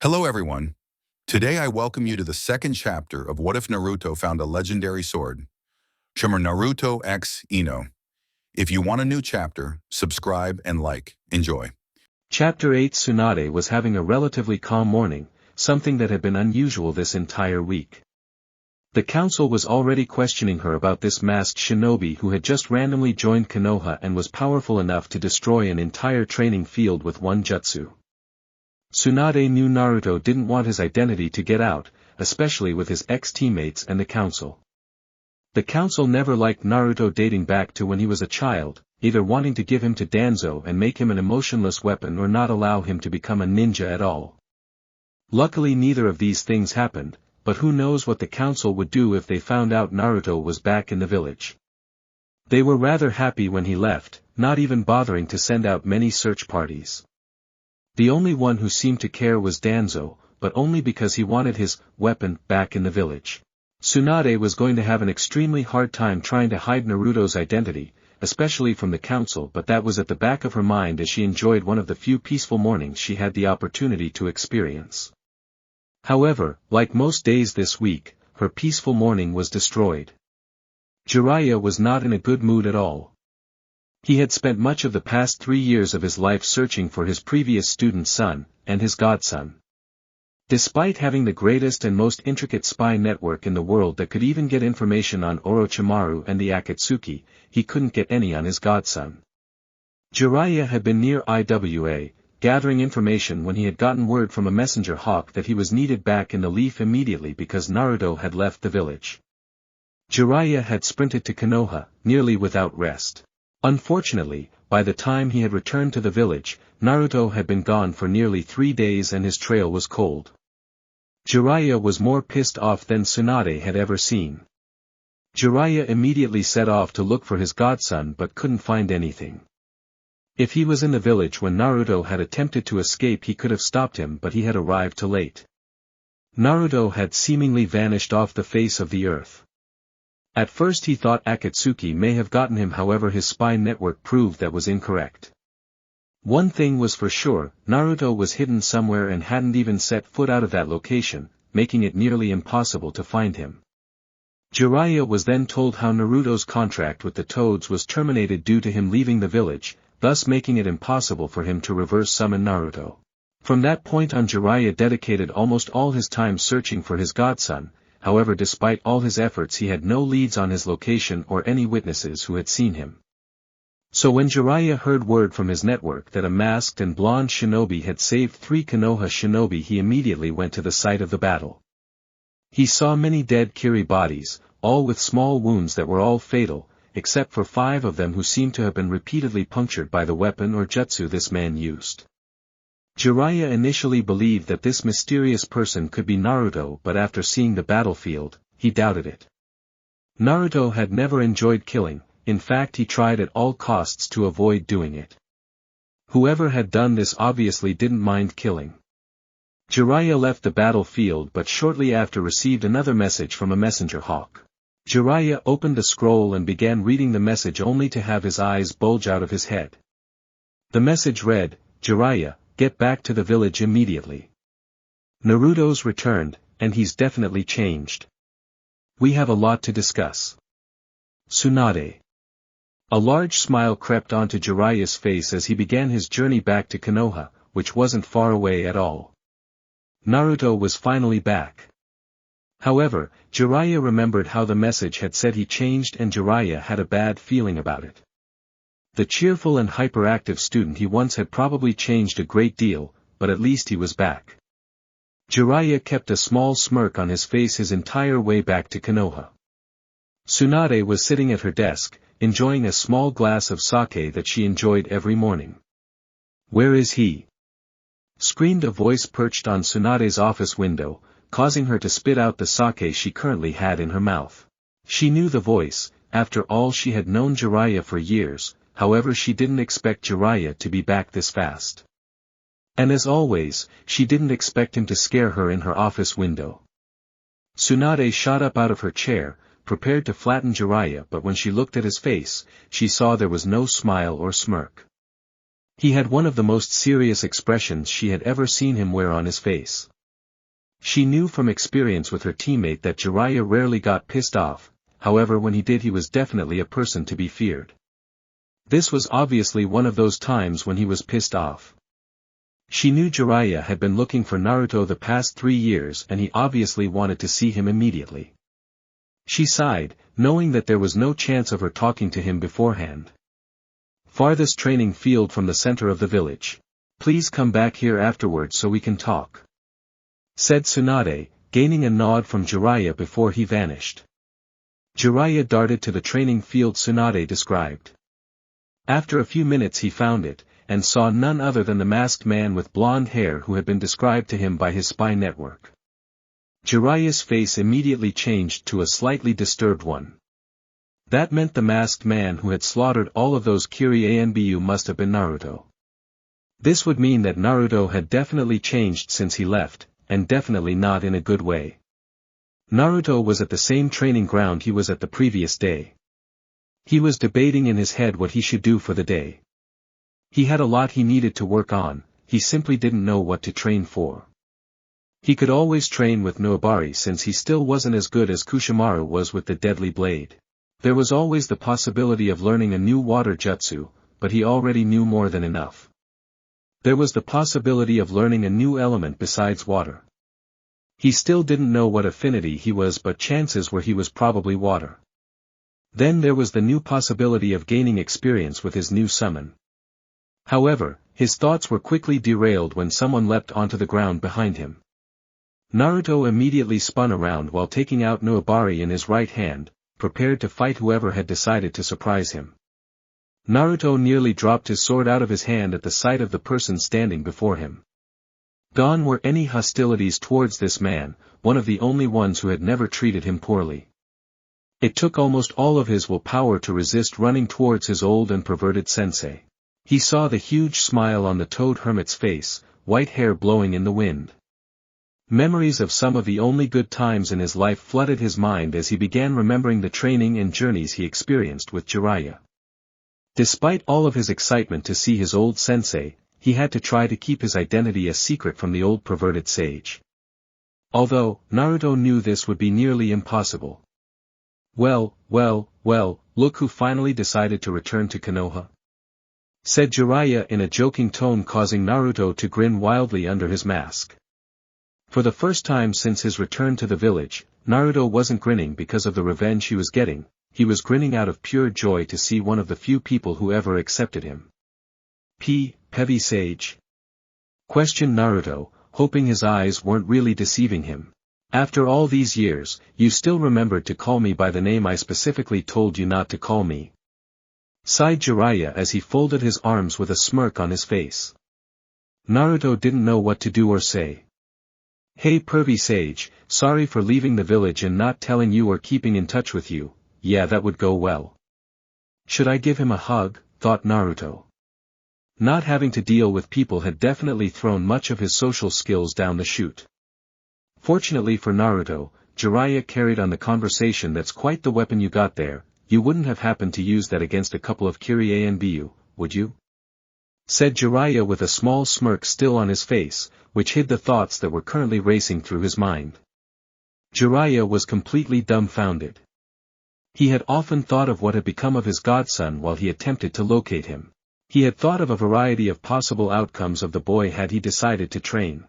Hello everyone. Today I welcome you to the second chapter of What If Naruto Found a Legendary Sword? Trimmer Naruto X INO. If you want a new chapter, subscribe and like. Enjoy. Chapter 8 Tsunade was having a relatively calm morning, something that had been unusual this entire week. The council was already questioning her about this masked shinobi who had just randomly joined Konoha and was powerful enough to destroy an entire training field with one jutsu. Tsunade knew Naruto didn't want his identity to get out, especially with his ex-teammates and the council. The council never liked Naruto dating back to when he was a child, either wanting to give him to Danzo and make him an emotionless weapon or not allow him to become a ninja at all. Luckily neither of these things happened, but who knows what the council would do if they found out Naruto was back in the village. They were rather happy when he left, not even bothering to send out many search parties. The only one who seemed to care was Danzo, but only because he wanted his weapon back in the village. Tsunade was going to have an extremely hard time trying to hide Naruto's identity, especially from the council, but that was at the back of her mind as she enjoyed one of the few peaceful mornings she had the opportunity to experience. However, like most days this week, her peaceful morning was destroyed. Jiraiya was not in a good mood at all. He had spent much of the past 3 years of his life searching for his previous student's son, and his godson. Despite having the greatest and most intricate spy network in the world that could even get information on Orochimaru and the Akatsuki, he couldn't get any on his godson. Jiraiya had been near Iwa, gathering information when he had gotten word from a messenger hawk that he was needed back in the Leaf immediately because Naruto had left the village. Jiraiya had sprinted to Konoha, nearly without rest. Unfortunately, by the time he had returned to the village, Naruto had been gone for nearly 3 days and his trail was cold. Jiraiya was more pissed off than Tsunade had ever seen. Jiraiya immediately set off to look for his godson but couldn't find anything. If he was in the village when Naruto had attempted to escape he could have stopped him, but he had arrived too late. Naruto had seemingly vanished off the face of the earth. At first he thought Akatsuki may have gotten him, however his spy network proved that was incorrect. One thing was for sure, Naruto was hidden somewhere and hadn't even set foot out of that location, making it nearly impossible to find him. Jiraiya was then told how Naruto's contract with the Toads was terminated due to him leaving the village, thus making it impossible for him to reverse summon Naruto. From that point on Jiraiya dedicated almost all his time searching for his godson. However, despite all his efforts he had no leads on his location or any witnesses who had seen him. So when Jiraiya heard word from his network that a masked and blonde shinobi had saved 3 Konoha shinobi, he immediately went to the site of the battle. He saw many dead Kiri bodies, all with small wounds that were all fatal, except for 5 of them who seemed to have been repeatedly punctured by the weapon or jutsu this man used. Jiraiya initially believed that this mysterious person could be Naruto, but after seeing the battlefield, he doubted it. Naruto had never enjoyed killing, in fact he tried at all costs to avoid doing it. Whoever had done this obviously didn't mind killing. Jiraiya left the battlefield but shortly after received another message from a messenger hawk. Jiraiya opened the scroll and began reading the message only to have his eyes bulge out of his head. The message read, "Jiraiya, get back to the village immediately. Naruto's returned, and he's definitely changed. We have a lot to discuss. Tsunade." A large smile crept onto Jiraiya's face as he began his journey back to Konoha, which wasn't far away at all. Naruto was finally back. However, Jiraiya remembered how the message had said he changed and Jiraiya had a bad feeling about it. The cheerful and hyperactive student he once had probably changed a great deal, but at least he was back. Jiraiya kept a small smirk on his face his entire way back to Konoha. Tsunade was sitting at her desk, enjoying a small glass of sake that she enjoyed every morning. "Where is he?" screamed a voice perched on Tsunade's office window, causing her to spit out the sake she currently had in her mouth. She knew the voice, after all she had known Jiraiya for years. However, she didn't expect Jiraiya to be back this fast. And as always, she didn't expect him to scare her in her office window. Tsunade shot up out of her chair, prepared to flatten Jiraiya, but when she looked at his face, she saw there was no smile or smirk. He had one of the most serious expressions she had ever seen him wear on his face. She knew from experience with her teammate that Jiraiya rarely got pissed off, however when he did he was definitely a person to be feared. This was obviously one of those times when he was pissed off. She knew Jiraiya had been looking for Naruto the past 3 years and he obviously wanted to see him immediately. She sighed, knowing that there was no chance of her talking to him beforehand. Farthest training field from the center of the village. Please come back here afterwards so we can talk, said Tsunade, gaining a nod from Jiraiya before he vanished. Jiraiya darted to the training field Tsunade described. After a few minutes he found it, and saw none other than the masked man with blonde hair who had been described to him by his spy network. Jiraiya's face immediately changed to a slightly disturbed one. That meant the masked man who had slaughtered all of those Kiryu must have been Naruto. This would mean that Naruto had definitely changed since he left, and definitely not in a good way. Naruto was at the same training ground he was at the previous day. He was debating in his head what he should do for the day. He had a lot he needed to work on, he simply didn't know what to train for. He could always train with Noabari since he still wasn't as good as Kushimaru was with the deadly blade. There was always the possibility of learning a new water jutsu, but he already knew more than enough. There was the possibility of learning a new element besides water. He still didn't know what affinity he was, but chances were he was probably water. Then there was the new possibility of gaining experience with his new summon. However, his thoughts were quickly derailed when someone leapt onto the ground behind him. Naruto immediately spun around while taking out Noabari in his right hand, prepared to fight whoever had decided to surprise him. Naruto nearly dropped his sword out of his hand at the sight of the person standing before him. Gone were any hostilities towards this man, one of the only ones who had never treated him poorly. It took almost all of his willpower to resist running towards his old and perverted sensei. He saw the huge smile on the toad hermit's face, white hair blowing in the wind. Memories of some of the only good times in his life flooded his mind as he began remembering the training and journeys he experienced with Jiraiya. Despite all of his excitement to see his old sensei, he had to try to keep his identity a secret from the old perverted sage. Although, Naruto knew this would be nearly impossible. Well, look who finally decided to return to Konoha, said Jiraiya in a joking tone, causing Naruto to grin wildly under his mask. For the first time since his return to the village, Naruto wasn't grinning because of the revenge he was getting, he was grinning out of pure joy to see one of the few people who ever accepted him. Pevi Sage? Questioned Naruto, hoping his eyes weren't really deceiving him. After all these years, you still remembered to call me by the name I specifically told you not to call me. Sighed Jiraiya as he folded his arms with a smirk on his face. Naruto didn't know what to do or say. Hey pervy sage, sorry for leaving the village and not telling you or keeping in touch with you, yeah that would go well. Should I give him a hug, thought Naruto. Not having to deal with people had definitely thrown much of his social skills down the chute. Fortunately for Naruto, Jiraiya carried on the conversation. That's quite the weapon you got there, you wouldn't have happened to use that against a couple of Kiryu, would you? Said Jiraiya with a small smirk still on his face, which hid the thoughts that were currently racing through his mind. Jiraiya was completely dumbfounded. He had often thought of what had become of his godson while he attempted to locate him. He had thought of a variety of possible outcomes of the boy had he decided to train.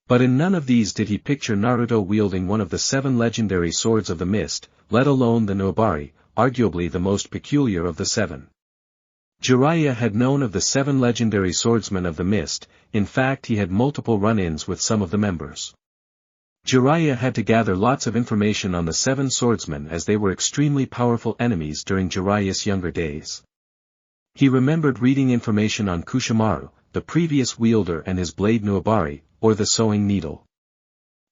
But in none of these did he picture Naruto wielding one of the 7 legendary swords of the mist, let alone the Noabari, arguably the most peculiar of the 7. Jiraiya had known of the 7 legendary swordsmen of the mist, in fact he had multiple run-ins with some of the members. Jiraiya had to gather lots of information on the 7 swordsmen as they were extremely powerful enemies during Jiraiya's younger days. He remembered reading information on Kushimaru, the previous wielder, and his blade Noabari, or the sewing needle.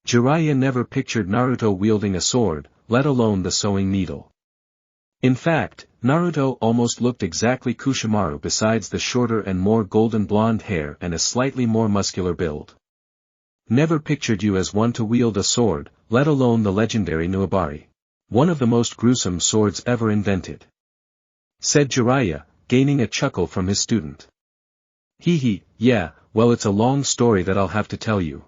Jiraiya never pictured Naruto wielding a sword, let alone the sewing needle. In fact, Naruto almost looked exactly Kushimaru besides the shorter and more golden blonde hair and a slightly more muscular build. Never pictured you as one to wield a sword, let alone the legendary Noabari. One of the most gruesome swords ever invented. Said Jiraiya, gaining a chuckle from his student. Yeah, well it's a long story that I'll have to tell you,"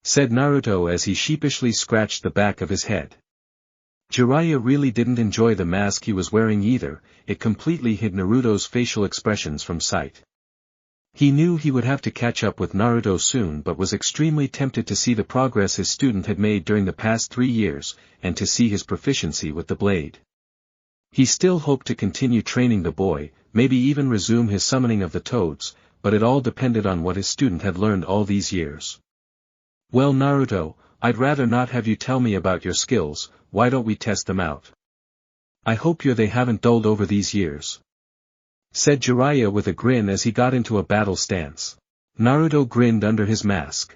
said Naruto as he sheepishly scratched the back of his head. Jiraiya really didn't enjoy the mask he was wearing either, it completely hid Naruto's facial expressions from sight. He knew he would have to catch up with Naruto soon but was extremely tempted to see the progress his student had made during the past 3 years, and to see his proficiency with the blade. He still hoped to continue training the boy, maybe even resume his summoning of the toads, but it all depended on what his student had learned all these years. "Well Naruto, I'd rather not have you tell me about your skills, why don't we test them out? I hope they haven't dulled over these years," said Jiraiya with a grin as he got into a battle stance. Naruto grinned under his mask.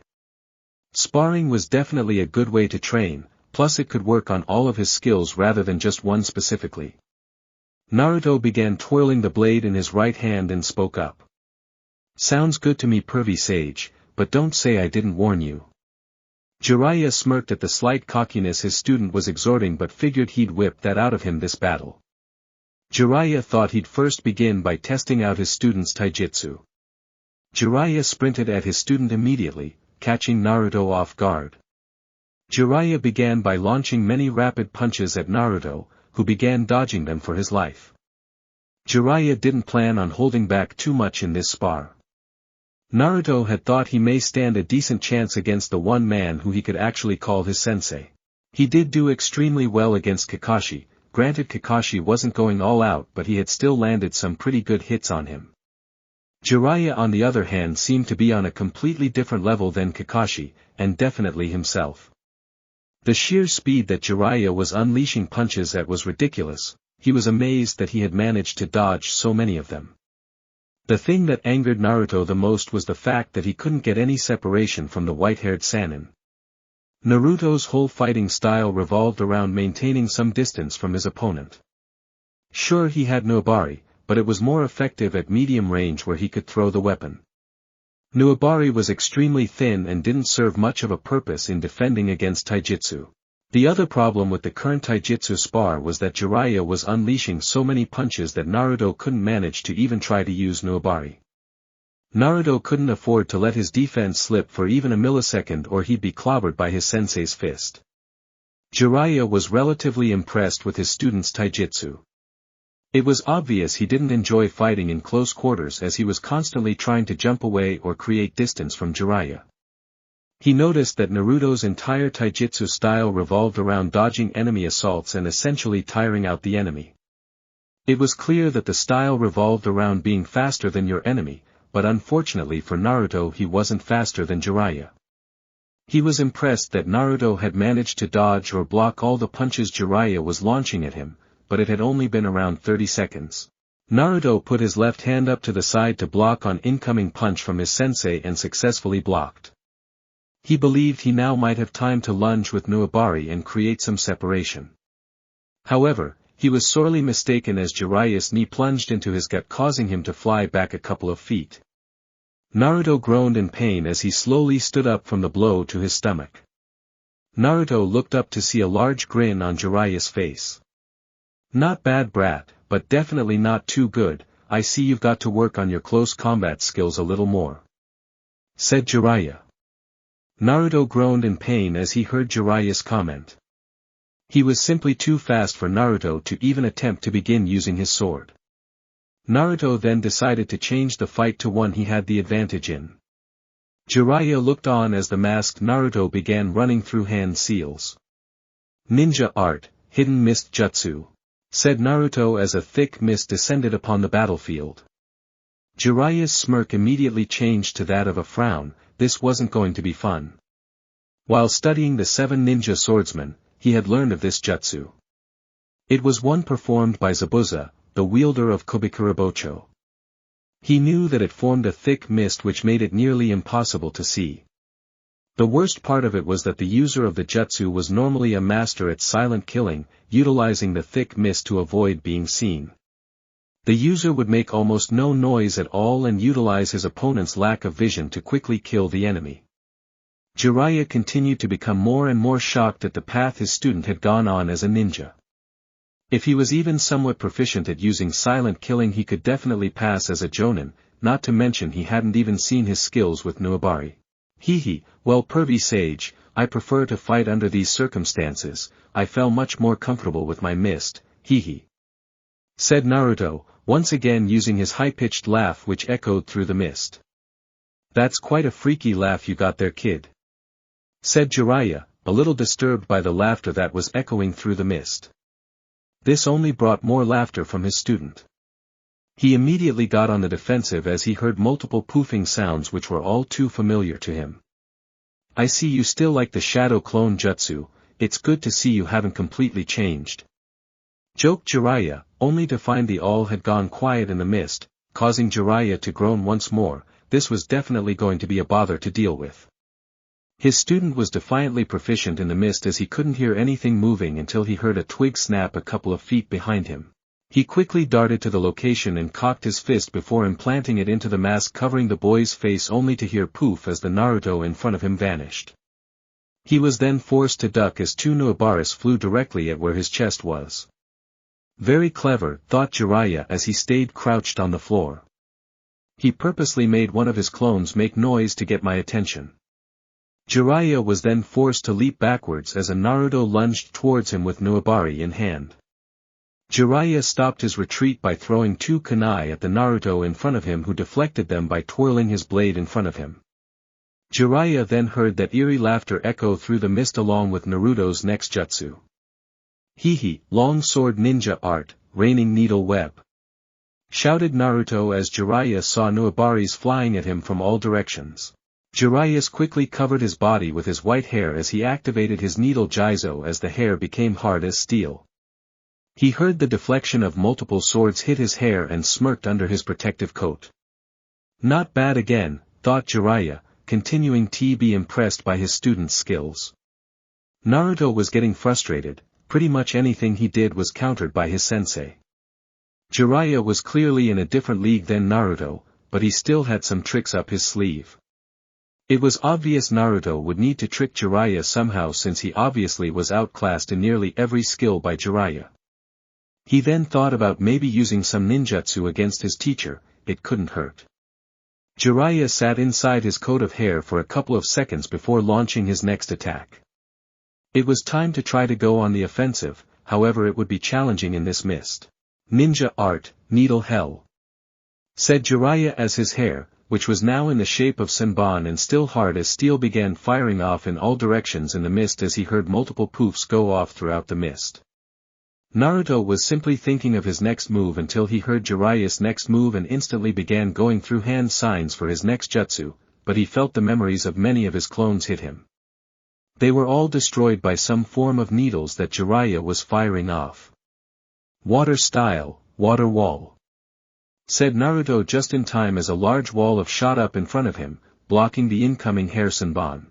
Sparring was definitely a good way to train, plus it could work on all of his skills rather than just one specifically. Naruto began twirling the blade in his right hand and spoke up. "Sounds good to me pervy sage, but don't say I didn't warn you." Jiraiya smirked at the slight cockiness his student was exhorting but figured he'd whip that out of him this battle. Jiraiya thought he'd first begin by testing out his student's taijutsu. Jiraiya sprinted at his student immediately, catching Naruto off guard. Jiraiya began by launching many rapid punches at Naruto, who began dodging them for his life. Jiraiya didn't plan on holding back too much in this spar. Naruto had thought he may stand a decent chance against the one man who he could actually call his sensei. He did do extremely well against Kakashi, granted Kakashi wasn't going all out but he had still landed some pretty good hits on him. Jiraiya on the other hand seemed to be on a completely different level than Kakashi, and definitely himself. The sheer speed that Jiraiya was unleashing punches at was ridiculous, he was amazed that he had managed to dodge so many of them. The thing that angered Naruto the most was the fact that he couldn't get any separation from the white-haired Sannin. Naruto's whole fighting style revolved around maintaining some distance from his opponent. Sure he had Nuabari, but it was more effective at medium range where he could throw the weapon. Nuabari was extremely thin and didn't serve much of a purpose in defending against taijutsu. The other problem with the current taijutsu spar was that Jiraiya was unleashing so many punches that Naruto couldn't manage to even try to use Nuabari. Naruto couldn't afford to let his defense slip for even a millisecond or he'd be clobbered by his sensei's fist. Jiraiya was relatively impressed with his student's taijutsu. It was obvious he didn't enjoy fighting in close quarters as he was constantly trying to jump away or create distance from Jiraiya. He noticed that Naruto's entire taijutsu style revolved around dodging enemy assaults and essentially tiring out the enemy. It was clear that the style revolved around being faster than your enemy, but unfortunately for Naruto he wasn't faster than Jiraiya. He was impressed that Naruto had managed to dodge or block all the punches Jiraiya was launching at him, but it had only been around 30 seconds. Naruto put his left hand up to the side to block an incoming punch from his sensei and successfully blocked. He believed he now might have time to lunge with Nuabari and create some separation. However, he was sorely mistaken as Jiraiya's knee plunged into his gut causing him to fly back a couple of feet. Naruto groaned in pain as he slowly stood up from the blow to his stomach. Naruto looked up to see a large grin on Jiraiya's face. "Not bad brat, but definitely not too good, I see you've got to work on your close combat skills a little more," said Jiraiya. Naruto groaned in pain as he heard Jiraiya's comment. He was simply too fast for Naruto to even attempt to begin using his sword. Naruto then decided to change the fight to one he had the advantage in. Jiraiya looked on as the masked Naruto began running through hand seals. "Ninja art, hidden mist jutsu," said Naruto as a thick mist descended upon the battlefield. Jiraiya's smirk immediately changed to that of a frown. This wasn't going to be fun. While studying the 7 ninja swordsmen, he had learned of this jutsu. It was one performed by Zabuza, the wielder of Kobikurabocho. He knew that it formed a thick mist which made it nearly impossible to see. The worst part of it was that the user of the jutsu was normally a master at silent killing, utilizing the thick mist to avoid being seen. The user would make almost no noise at all and utilize his opponent's lack of vision to quickly kill the enemy. Jiraiya continued to become more and more shocked at the path his student had gone on as a ninja. If he was even somewhat proficient at using silent killing he could definitely pass as a jonin, not to mention he hadn't even seen his skills with Nuabari. Well, pervy sage, I prefer to fight under these circumstances, I felt much more comfortable with my mist, said Naruto, once again using his high-pitched laugh which echoed through the mist. That's quite a freaky laugh you got there, kid, said Jiraiya, a little disturbed by the laughter that was echoing through the mist. This only brought more laughter from his student. He immediately got on the defensive as he heard multiple poofing sounds which were all too familiar to him. I see you still like the shadow clone jutsu, it's good to see you haven't completely changed, joked Jiraiya, only to find the all had gone quiet in the mist, causing Jiraiya to groan once more. This was definitely going to be a bother to deal with. His student was defiantly proficient in the mist as he couldn't hear anything moving until he heard a twig snap a couple of feet behind him. He quickly darted to the location and cocked his fist before implanting it into the mask covering the boy's face, only to hear poof as the Naruto in front of him vanished. He was then forced to duck as two Nuabaris flew directly at where his chest was. Very clever, thought Jiraiya as he stayed crouched on the floor. He purposely made one of his clones make noise to get my attention. Jiraiya was then forced to leap backwards as a Naruto lunged towards him with Nuabari in hand. Jiraiya stopped his retreat by throwing two kunai at the Naruto in front of him, who deflected them by twirling his blade in front of him. Jiraiya then heard that eerie laughter echo through the mist along with Naruto's next jutsu. Long sword ninja art, raining needle web, shouted Naruto as Jiraiya saw Nuabaris flying at him from all directions. Jiraiya quickly covered his body with his white hair as he activated his needle Jizo as the hair became hard as steel. He heard the deflection of multiple swords hit his hair and smirked under his protective coat. Not bad again, thought Jiraiya, continuing to be impressed by his student's skills. Naruto was getting frustrated, pretty much anything he did was countered by his sensei. Jiraiya was clearly in a different league than Naruto, but he still had some tricks up his sleeve. It was obvious Naruto would need to trick Jiraiya somehow since he obviously was outclassed in nearly every skill by Jiraiya. He then thought about maybe using some ninjutsu against his teacher, it couldn't hurt. Jiraiya sat inside his coat of hair for a couple of seconds before launching his next attack. It was time to try to go on the offensive, however it would be challenging in this mist. Ninja art, needle hell, said Jiraiya as his hair, which was now in the shape of Senbon and still hard as steel, began firing off in all directions in the mist as he heard multiple poofs go off throughout the mist. Naruto was simply thinking of his next move until he heard Jiraiya's next move and instantly began going through hand signs for his next jutsu, but he felt the memories of many of his clones hit him. They were all destroyed by some form of needles that Jiraiya was firing off. Water style, water wall, said Naruto just in time as a large wall of shot up in front of him, blocking the incoming hair Senbon.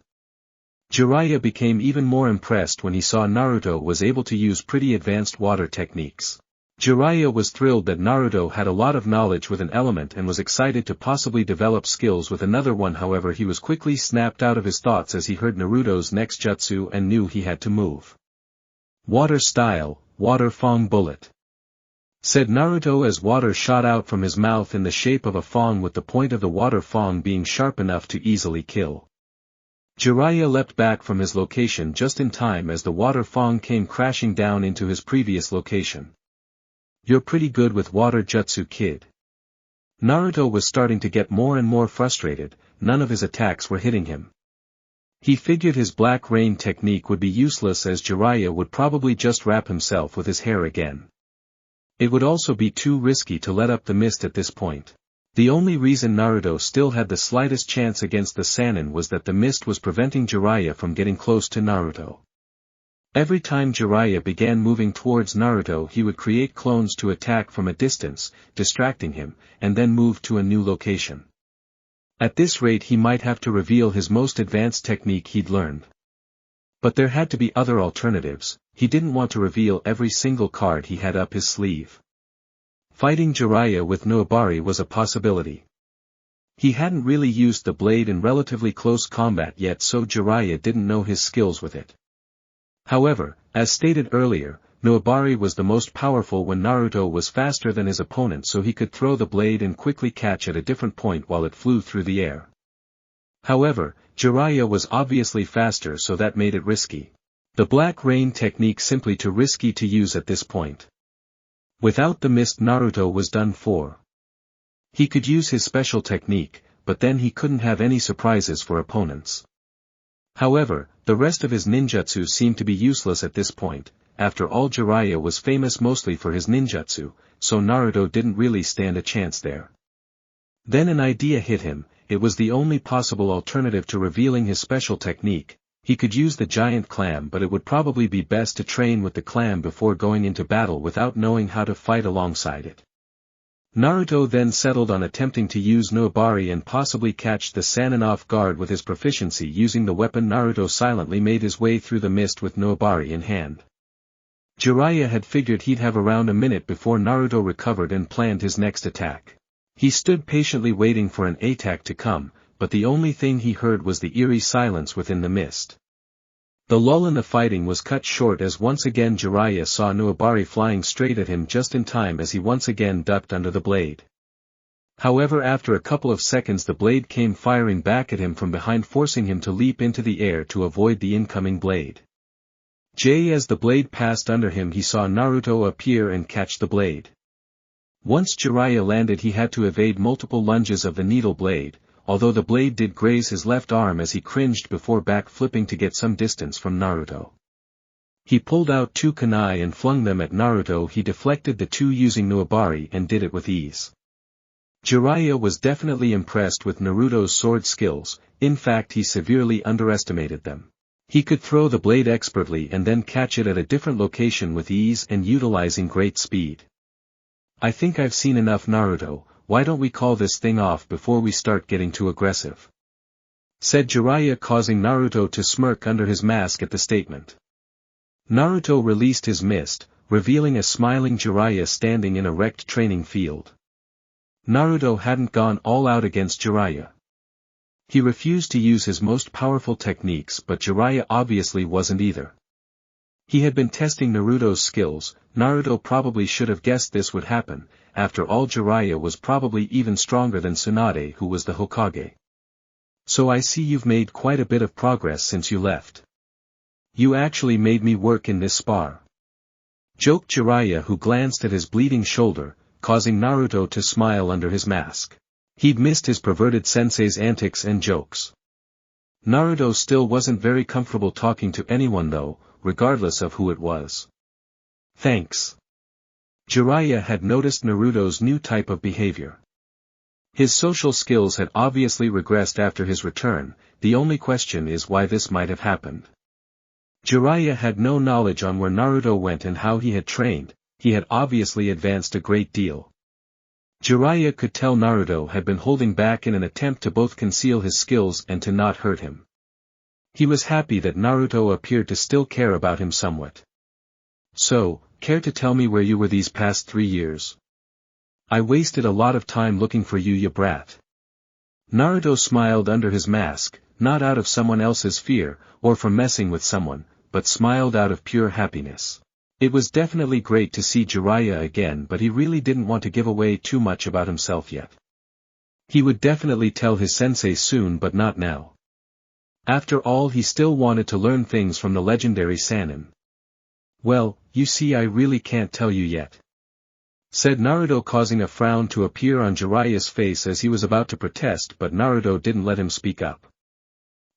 Jiraiya became even more impressed when he saw Naruto was able to use pretty advanced water techniques. Jiraiya was thrilled that Naruto had a lot of knowledge with an element and was excited to possibly develop skills with another one. However, he was quickly snapped out of his thoughts as he heard Naruto's next jutsu and knew he had to move. Water style, water fong bullet, said Naruto as water shot out from his mouth in the shape of a fong, with the point of the water fong being sharp enough to easily kill. Jiraiya leapt back from his location just in time as the water fong came crashing down into his previous location. You're pretty good with water jutsu, kid. Naruto was starting to get more and more frustrated, none of his attacks were hitting him. He figured his black rain technique would be useless as Jiraiya would probably just wrap himself with his hair again. It would also be too risky to let up the mist at this point. The only reason Naruto still had the slightest chance against the Sannin was that the mist was preventing Jiraiya from getting close to Naruto. Every time Jiraiya began moving towards Naruto, he would create clones to attack from a distance, distracting him, and then move to a new location. At this rate he might have to reveal his most advanced technique he'd learned. But there had to be other alternatives. He didn't want to reveal every single card he had up his sleeve. Fighting Jiraiya with Nuabari was a possibility. He hadn't really used the blade in relatively close combat yet, so Jiraiya didn't know his skills with it. However, as stated earlier, Noabari was the most powerful when Naruto was faster than his opponent, so he could throw the blade and quickly catch at a different point while it flew through the air. However, Jiraiya was obviously faster, so that made it risky. The Black Rain technique simply too risky to use at this point. Without the mist, Naruto was done for. He could use his special technique, but then he couldn't have any surprises for opponents. However, the rest of his ninjutsu seemed to be useless at this point. After all, Jiraiya was famous mostly for his ninjutsu, so Naruto didn't really stand a chance there. Then an idea hit him. It was the only possible alternative to revealing his special technique. He could use the giant clam, but it would probably be best to train with the clam before going into battle without knowing how to fight alongside it. Naruto then settled on attempting to use Noabari and possibly catch the Sannin off guard with his proficiency using the weapon. Naruto silently made his way through the mist with Noabari in hand. Jiraiya had figured he'd have around a minute before Naruto recovered and planned his next attack. He stood patiently waiting for an attack to come, but the only thing he heard was the eerie silence within the mist. The lull in the fighting was cut short as once again Jiraiya saw Noabari flying straight at him just in time as he once again ducked under the blade. However, after a couple of seconds the blade came firing back at him from behind, forcing him to leap into the air to avoid the incoming blade. As the blade passed under him, he saw Naruto appear and catch the blade. Once Jiraiya landed, he had to evade multiple lunges of the needle blade, although the blade did graze his left arm as he cringed before back-flipping to get some distance from Naruto. He pulled out 2 kunai and flung them at Naruto. He deflected the 2 using Noabari and did it with ease. Jiraiya was definitely impressed with Naruto's sword skills. In fact, he severely underestimated them. He could throw the blade expertly and then catch it at a different location with ease and utilizing great speed. "I think I've seen enough, Naruto. Why don't we call this thing off before we start getting too aggressive?" said Jiraiya, causing Naruto to smirk under his mask at the statement. Naruto released his mist, revealing a smiling Jiraiya standing in a wrecked training field. Naruto hadn't gone all out against Jiraiya. He refused to use his most powerful techniques, but Jiraiya obviously wasn't either. He had been testing Naruto's skills. Naruto probably should have guessed this would happen. After all, Jiraiya was probably even stronger than Tsunade, who was the Hokage. "So I see you've made quite a bit of progress since you left. You actually made me work in this spar," joked Jiraiya, who glanced at his bleeding shoulder, causing Naruto to smile under his mask. He'd missed his perverted sensei's antics and jokes. Naruto still wasn't very comfortable talking to anyone though, regardless of who it was. "Thanks." Jiraiya had noticed Naruto's new type of behavior. His social skills had obviously regressed after his return. The only question is why this might have happened. Jiraiya had no knowledge on where Naruto went and how he had trained. He had obviously advanced a great deal. Jiraiya could tell Naruto had been holding back in an attempt to both conceal his skills and to not hurt him. He was happy that Naruto appeared to still care about him somewhat. "So, care to tell me where you were these past 3 years? I wasted a lot of time looking for you, you brat." Naruto smiled under his mask, not out of someone else's fear, or from messing with someone, but smiled out of pure happiness. It was definitely great to see Jiraiya again, but he really didn't want to give away too much about himself yet. He would definitely tell his sensei soon, but not now. After all, he still wanted to learn things from the legendary Sannin. "Well, you see, I really can't tell you yet," said Naruto, causing a frown to appear on Jiraiya's face as he was about to protest, but Naruto didn't let him speak up.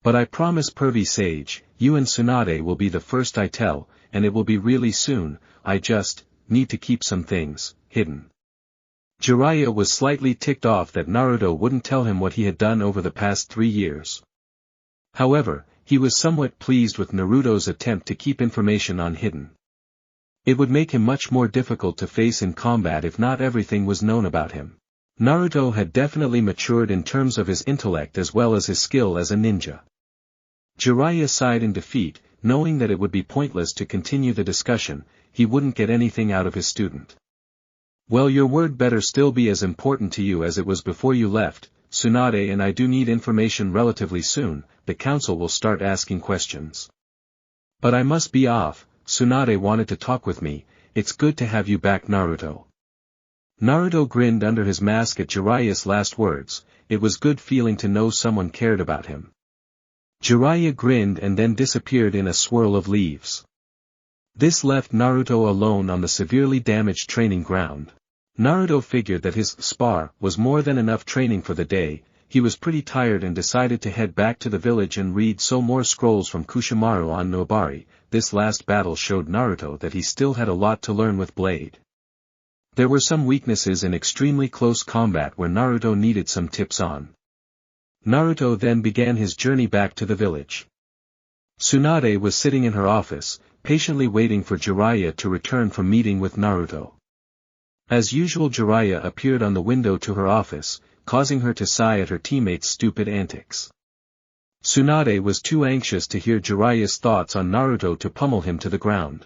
"But I promise, pervy sage, you and Tsunade will be the first I tell, and it will be really soon. I just need to keep some things hidden." Jiraiya was slightly ticked off that Naruto wouldn't tell him what he had done over the past 3 years. However, he was somewhat pleased with Naruto's attempt to keep information on hidden. It would make him much more difficult to face in combat if not everything was known about him. Naruto had definitely matured in terms of his intellect as well as his skill as a ninja. Jiraiya sighed in defeat, knowing that it would be pointless to continue the discussion. He wouldn't get anything out of his student. "Well, your word better still be as important to you as it was before you left, Tsunade, and I do need information relatively soon. The council will start asking questions. But I must be off. Tsunade wanted to talk with me, it's good to have you back Naruto. Naruto grinned under his mask at Jiraiya's last words, it was good feeling to know someone cared about him. Jiraiya grinned and then disappeared in a swirl of leaves. This left Naruto alone on the severely damaged training ground. Naruto figured that his spar was more than enough training for the day. He was pretty tired and decided to head back to the village and read some more scrolls from Kushimaru on Nobari. This last battle showed Naruto that he still had a lot to learn with Blade. There were some weaknesses in extremely close combat where Naruto needed some tips on. Naruto then began his journey back to the village. Tsunade was sitting in her office, patiently waiting for Jiraiya to return from meeting with Naruto. As usual, Jiraiya appeared on the window to her office, causing her to sigh at her teammates' stupid antics. Tsunade was too anxious to hear Jiraiya's thoughts on Naruto to pummel him to the ground.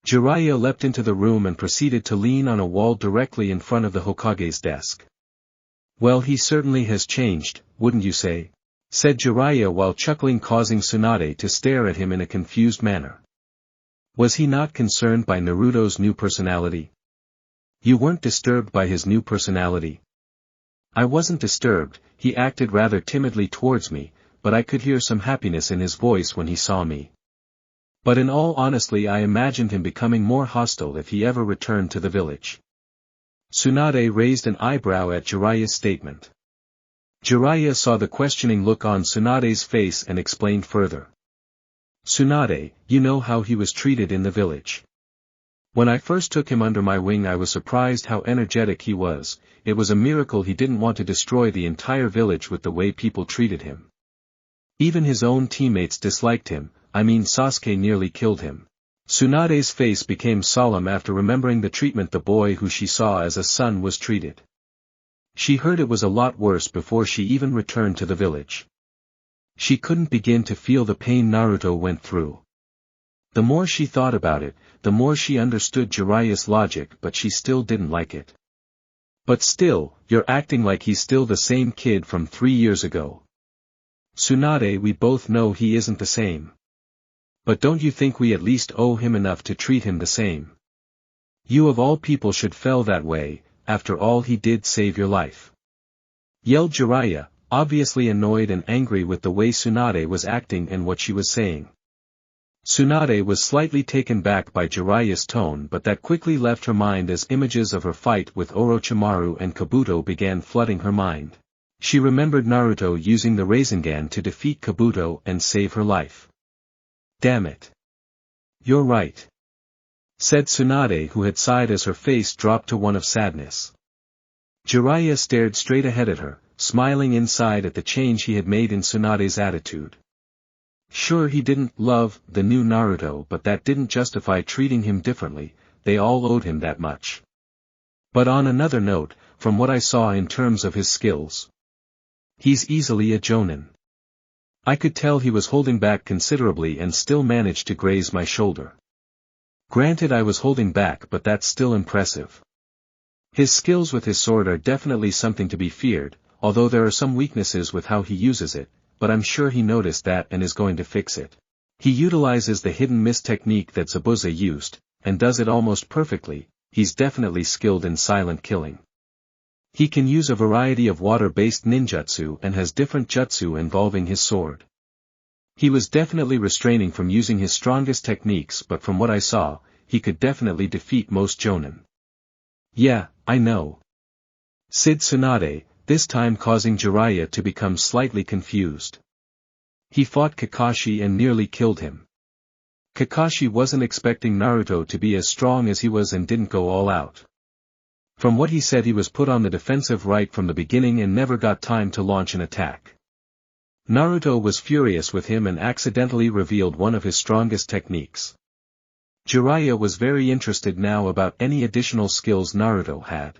Jiraiya leapt into the room and proceeded to lean on a wall directly in front of the Hokage's desk. "Well, he certainly has changed, wouldn't you say?" said Jiraiya while chuckling, causing Tsunade to stare at him in a confused manner. Was he not concerned by Naruto's new personality? You weren't disturbed by his new personality? I wasn't disturbed, he acted rather timidly towards me, but I could hear some happiness in his voice when he saw me. But in all honesty, I imagined him becoming more hostile if he ever returned to the village. Tsunade raised an eyebrow at Jiraiya's statement. Jiraiya saw the questioning look on Tsunade's face and explained further. "Tsunade, you know how he was treated in the village. When I first took him under my wing, I was surprised how energetic he was. It was a miracle he didn't want to destroy the entire village with the way people treated him. Even his own teammates disliked him, I mean Sasuke nearly killed him." Tsunade's face became solemn after remembering the treatment the boy who she saw as a son was treated. She heard it was a lot worse before she even returned to the village. She couldn't begin to feel the pain Naruto went through. The more she thought about it, the more she understood Jiraiya's logic, but she still didn't like it. "But still, you're acting like he's still the same kid from 3 years ago. Tsunade, we both know he isn't the same. But don't you think we at least owe him enough to treat him the same? You of all people should feel that way, after all he did save your life," yelled Jiraiya, obviously annoyed and angry with the way Tsunade was acting and what she was saying. Tsunade was slightly taken back by Jiraiya's tone, but that quickly left her mind as images of her fight with Orochimaru and Kabuto began flooding her mind. She remembered Naruto using the Rasengan to defeat Kabuto and save her life. "Damn it. You're right," said Tsunade, who had sighed as her face dropped to one of sadness. Jiraiya stared straight ahead at her, smiling inside at the change he had made in Tsunade's attitude. Sure, he didn't love the new Naruto, but that didn't justify treating him differently. They all owed him that much. But on another note, from what I saw in terms of his skills, he's easily a Jonin. I could tell he was holding back considerably and still managed to graze my shoulder. Granted, I was holding back, but that's still impressive. His skills with his sword are definitely something to be feared, although there are some weaknesses with how he uses it, but I'm sure he noticed that and is going to fix it. He utilizes the hidden miss technique that Zabuza used, and does it almost perfectly. He's definitely skilled in silent killing. He can use a variety of water-based ninjutsu and has different jutsu involving his sword. He was definitely restraining from using his strongest techniques, but from what I saw, he could definitely defeat most Jonin. "Yeah, I know," said Tsunade, this time causing Jiraiya to become slightly confused. "He fought Kakashi and nearly killed him. Kakashi wasn't expecting Naruto to be as strong as he was and didn't go all out. From what he said, he was put on the defensive right from the beginning and never got time to launch an attack. Naruto was furious with him and accidentally revealed one of his strongest techniques." Jiraiya was very interested now about any additional skills Naruto had.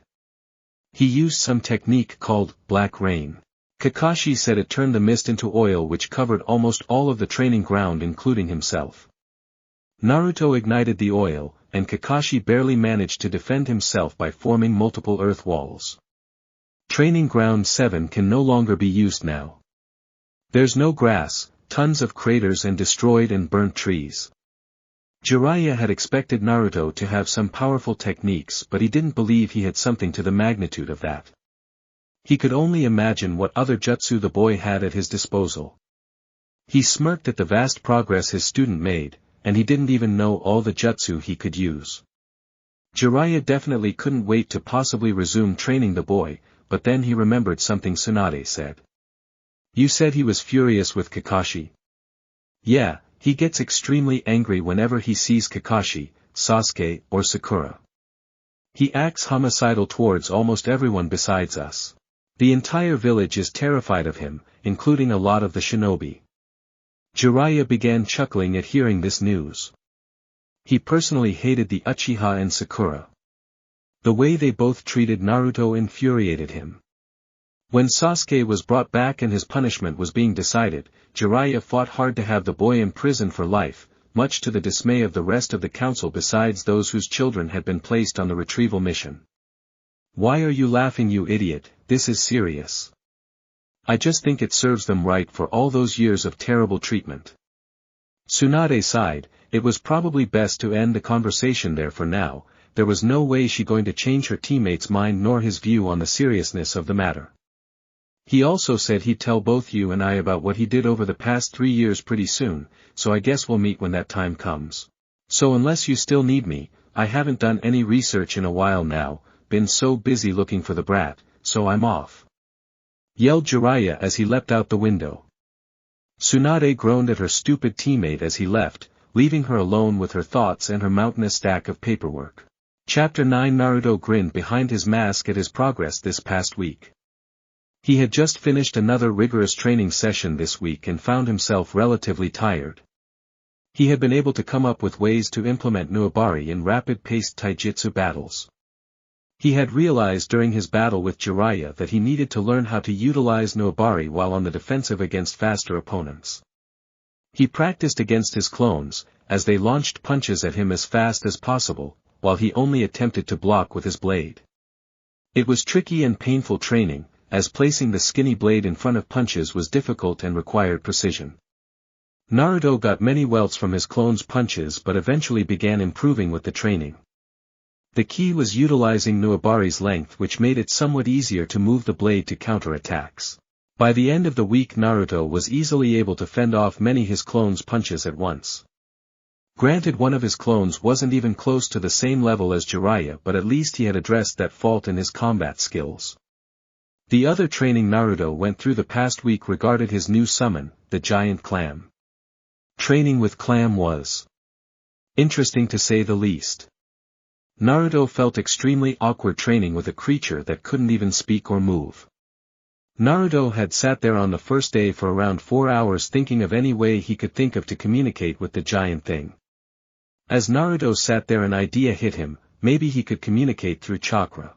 He used some technique called Black Rain. Kakashi said it turned the mist into oil which covered almost all of the training ground including himself. Naruto ignited the oil, and Kakashi barely managed to defend himself by forming multiple earth walls. Training Ground 7 can no longer be used now. There's no grass, tons of craters and destroyed and burnt trees. Jiraiya had expected Naruto to have some powerful techniques, but he didn't believe he had something to the magnitude of that. He could only imagine what other jutsu the boy had at his disposal. He smirked at the vast progress his student made, and he didn't even know all the jutsu he could use. Jiraiya definitely couldn't wait to possibly resume training the boy, but then he remembered something Tsunade said. You said he was furious with Kakashi? Yeah, he gets extremely angry whenever he sees Kakashi, Sasuke, or Sakura. He acts homicidal towards almost everyone besides us. The entire village is terrified of him, including a lot of the shinobi. Jiraiya began chuckling at hearing this news. He personally hated the Uchiha and Sakura. The way they both treated Naruto infuriated him. When Sasuke was brought back and his punishment was being decided, Jiraiya fought hard to have the boy imprisoned for life, much to the dismay of the rest of the council besides those whose children had been placed on the retrieval mission. Why are you laughing, you idiot? This is serious. I just think it serves them right for all those years of terrible treatment. Tsunade sighed. It was probably best to end the conversation there for now. There was no way she going to change her teammate's mind nor his view on the seriousness of the matter. He also said he'd tell both you and I about what he did over the past 3 years pretty soon, so I guess we'll meet when that time comes. So unless you still need me, I haven't done any research in a while now, been so busy looking for the brat, so I'm off. Yelled Jiraiya as he leapt out the window. Tsunade groaned at her stupid teammate as he left, leaving her alone with her thoughts and her mountainous stack of paperwork. Chapter 9 Naruto grinned behind his mask at his progress this past week. He had just finished another rigorous training session this week and found himself relatively tired. He had been able to come up with ways to implement Nuabari in rapid-paced taijutsu battles. He had realized during his battle with Jiraiya that he needed to learn how to utilize Nuabari while on the defensive against faster opponents. He practiced against his clones, as they launched punches at him as fast as possible, while he only attempted to block with his blade. It was tricky and painful training, as placing the skinny blade in front of punches was difficult and required precision. Naruto got many welts from his clones' punches but eventually began improving with the training. The key was utilizing Nuabari's length, which made it somewhat easier to move the blade to counter attacks. By the end of the week Naruto was easily able to fend off many his clones' punches at once. Granted, one of his clones wasn't even close to the same level as Jiraiya, but at least he had addressed that fault in his combat skills. The other training Naruto went through the past week regarded his new summon, the giant clam. Training with clam was interesting to say the least. Naruto felt extremely awkward training with a creature that couldn't even speak or move. Naruto had sat there on the first day for around 4 hours thinking of any way he could think of to communicate with the giant thing. As Naruto sat there, an idea hit him, maybe he could communicate through chakra.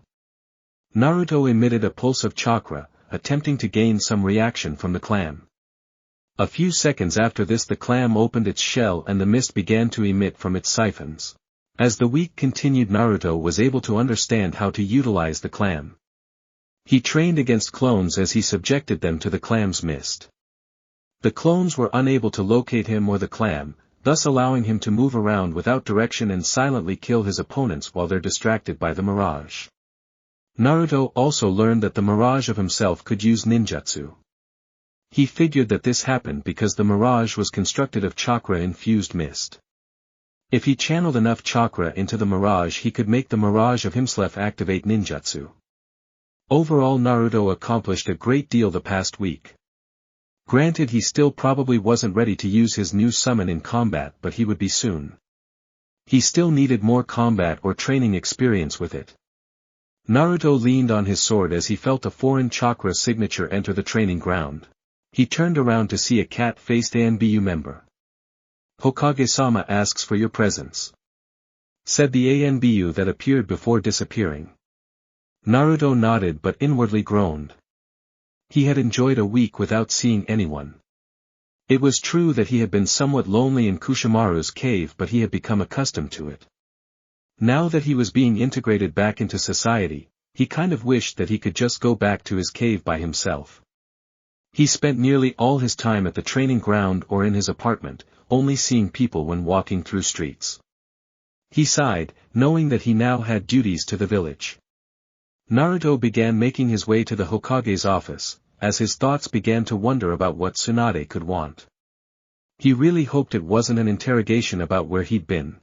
Naruto emitted a pulse of chakra, attempting to gain some reaction from the clam. A few seconds after this the clam opened its shell and the mist began to emit from its siphons. As the week continued, Naruto was able to understand how to utilize the clam. He trained against clones as he subjected them to the clam's mist. The clones were unable to locate him or the clam, thus allowing him to move around without direction and silently kill his opponents while they're distracted by the mirage. Naruto also learned that the mirage of himself could use ninjutsu. He figured that this happened because the mirage was constructed of chakra-infused mist. If he channeled enough chakra into the mirage, he could make the mirage of himself activate ninjutsu. Overall, Naruto accomplished a great deal the past week. Granted, he still probably wasn't ready to use his new summon in combat, but he would be soon. He still needed more combat or training experience with it. Naruto leaned on his sword as he felt a foreign chakra signature enter the training ground. He turned around to see a cat-faced ANBU member. Hokage-sama asks for your presence, said the ANBU that appeared before disappearing. Naruto nodded but inwardly groaned. He had enjoyed a week without seeing anyone. It was true that he had been somewhat lonely in Kushimaru's cave, but he had become accustomed to it. Now that he was being integrated back into society, he kind of wished that he could just go back to his cave by himself. He spent nearly all his time at the training ground or in his apartment, only seeing people when walking through streets. He sighed, knowing that he now had duties to the village. Naruto began making his way to the Hokage's office, as his thoughts began to wonder about what Tsunade could want. He really hoped it wasn't an interrogation about where he'd been.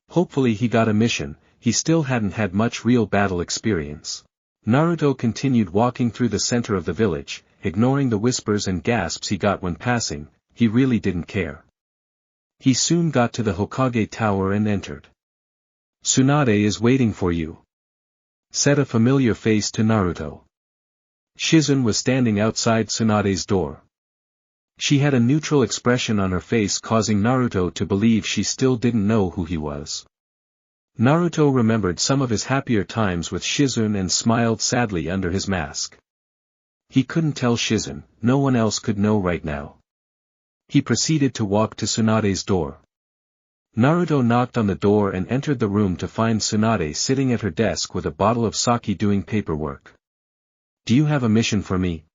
Hopefully he got a mission, he still hadn't had much real battle experience. Naruto continued walking through the center of the village, ignoring the whispers and gasps he got when passing. He really didn't care. He soon got to the Hokage tower and entered. "Tsunade is waiting for you," said a familiar face to Naruto. Shizune was standing outside Tsunade's door. She had a neutral expression on her face, causing Naruto to believe she still didn't know who he was. Naruto remembered some of his happier times with Shizune and smiled sadly under his mask. He couldn't tell Shizune, no one else could know right now. He proceeded to walk to Tsunade's door. Naruto knocked on the door and entered the room to find Tsunade sitting at her desk with a bottle of sake doing paperwork. "Do you have a mission for me?"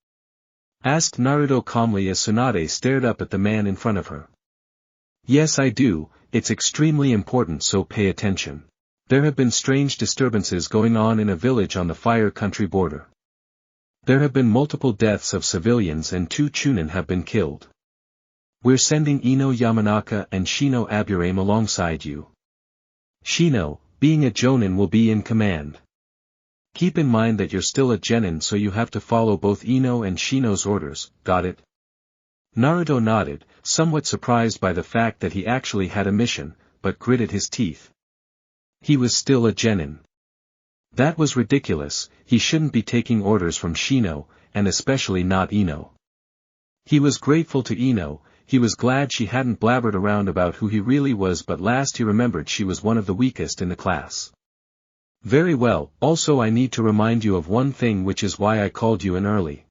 asked Naruto calmly as Tsunade stared up at the man in front of her. "Yes, I do, it's extremely important, so pay attention. There have been strange disturbances going on in a village on the Fire Country border. There have been multiple deaths of civilians and 2 Chunin have been killed. We're sending INO Yamanaka and Shino Aburame alongside you. Shino, being a Jonin, will be in command. Keep in mind that you're still a genin, so you have to follow both INO and Shino's orders, got it?" Naruto nodded, somewhat surprised by the fact that he actually had a mission, but gritted his teeth. He was still a genin. That was ridiculous, he shouldn't be taking orders from Shino, and especially not INO. He was grateful to INO. He was glad she hadn't blabbered around about who he really was, but last he remembered she was one of the weakest in the class. "Very well, also I need to remind you of one thing, which is why I called you in early.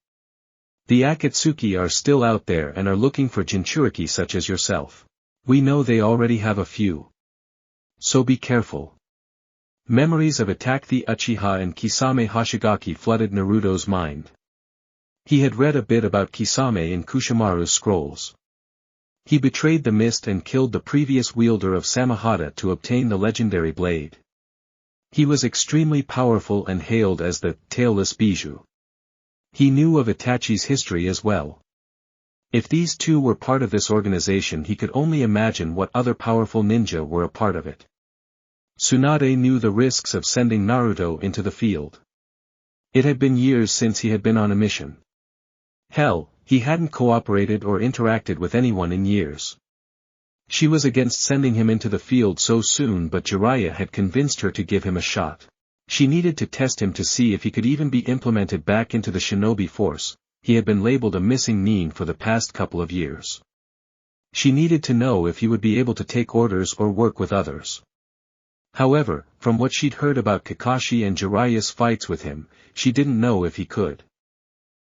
The Akatsuki are still out there and are looking for Jinchuriki such as yourself. We know they already have a few. So be careful." Memories of Attack the Uchiha and Kisame Hoshigaki flooded Naruto's mind. He had read a bit about Kisame in Kushimaru's scrolls. He betrayed the mist and killed the previous wielder of Samahata to obtain the legendary blade. He was extremely powerful and hailed as the Tailless Bijou. He knew of Itachi's history as well. If these two were part of this organization, he could only imagine what other powerful ninja were a part of it. Tsunade knew the risks of sending Naruto into the field. It had been years since he had been on a mission. Hell, he hadn't cooperated or interacted with anyone in years. She was against sending him into the field so soon, but Jiraiya had convinced her to give him a shot. She needed to test him to see if he could even be implemented back into the shinobi force. He had been labeled a missing nin for the past couple of years. She needed to know if he would be able to take orders or work with others. However, from what she'd heard about Kakashi and Jiraiya's fights with him, she didn't know if he could.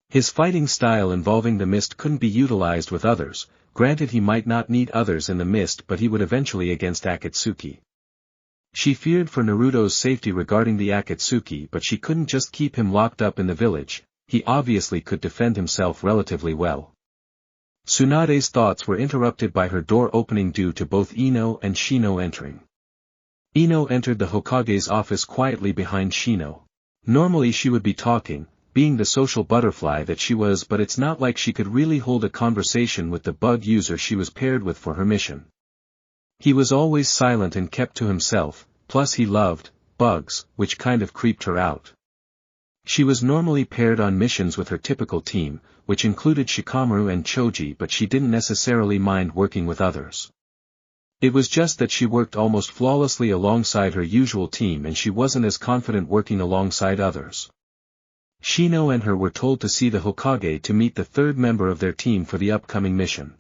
His fighting style involving the mist couldn't be utilized with others. Granted, he might not need others in the mist, but he would eventually against Akatsuki. She feared for Naruto's safety regarding the Akatsuki, but she couldn't just keep him locked up in the village. He obviously could defend himself relatively well. Tsunade's thoughts were interrupted by her door opening due to both INO and Shino entering. INO entered the Hokage's office quietly behind Shino. Normally she would be talking, being the social butterfly that she was, but it's not like she could really hold a conversation with the bug user she was paired with for her mission. He was always silent and kept to himself, plus he loved bugs, which kind of creeped her out. She was normally paired on missions with her typical team, which included Shikamaru and Choji, but she didn't necessarily mind working with others. It was just that she worked almost flawlessly alongside her usual team and she wasn't as confident working alongside others. Shino and her were told to see the Hokage to meet the third member of their team for the upcoming mission.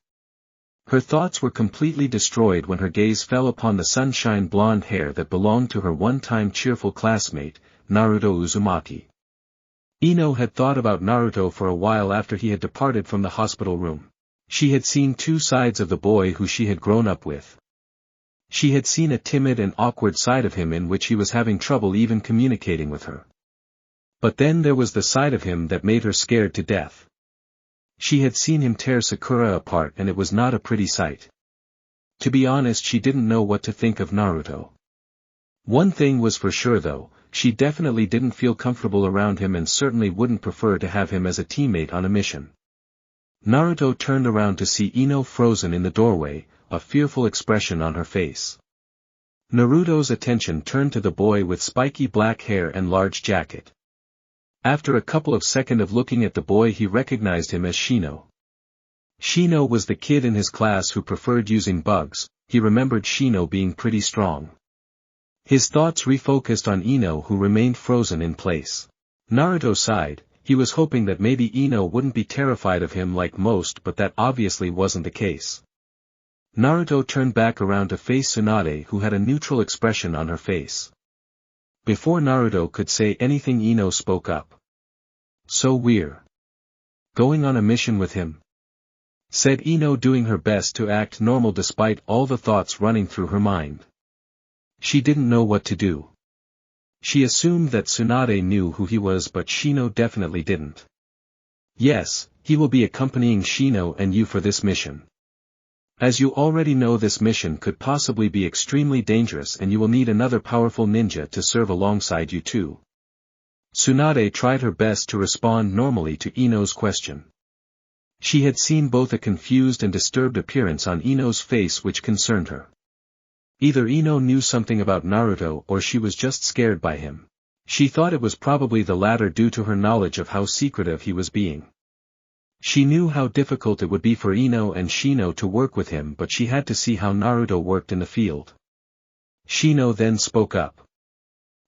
Her thoughts were completely destroyed when her gaze fell upon the sunshine blonde hair that belonged to her one-time cheerful classmate, Naruto Uzumaki. INO had thought about Naruto for a while after he had departed from the hospital room. She had seen two sides of the boy who she had grown up with. She had seen a timid and awkward side of him in which he was having trouble even communicating with her. But then there was the side of him that made her scared to death. She had seen him tear Sakura apart and it was not a pretty sight. To be honest, she didn't know what to think of Naruto. One thing was for sure though, she definitely didn't feel comfortable around him and certainly wouldn't prefer to have him as a teammate on a mission. Naruto turned around to see INO frozen in the doorway, a fearful expression on her face. Naruto's attention turned to the boy with spiky black hair and large jacket. After a couple of seconds of looking at the boy, he recognized him as Shino. Shino was the kid in his class who preferred using bugs. He remembered Shino being pretty strong. His thoughts refocused on INO, who remained frozen in place. Naruto sighed. He was hoping that maybe INO wouldn't be terrified of him like most, but that obviously wasn't the case. Naruto turned back around to face Tsunade, who had a neutral expression on her face. Before Naruto could say anything, INO spoke up. "So we're going on a mission with him?" said INO, doing her best to act normal despite all the thoughts running through her mind. She didn't know what to do. She assumed that Tsunade knew who he was, but Shino definitely didn't. "Yes, he will be accompanying Shino and you for this mission. As you already know, this mission could possibly be extremely dangerous and you will need another powerful ninja to serve alongside you too." Tsunade tried her best to respond normally to INO's question. She had seen both a confused and disturbed appearance on INO's face which concerned her. Either INO knew something about Naruto or she was just scared by him. She thought it was probably the latter due to her knowledge of how secretive he was being. She knew how difficult it would be for INO and Shino to work with him, but she had to see how Naruto worked in the field. Shino then spoke up.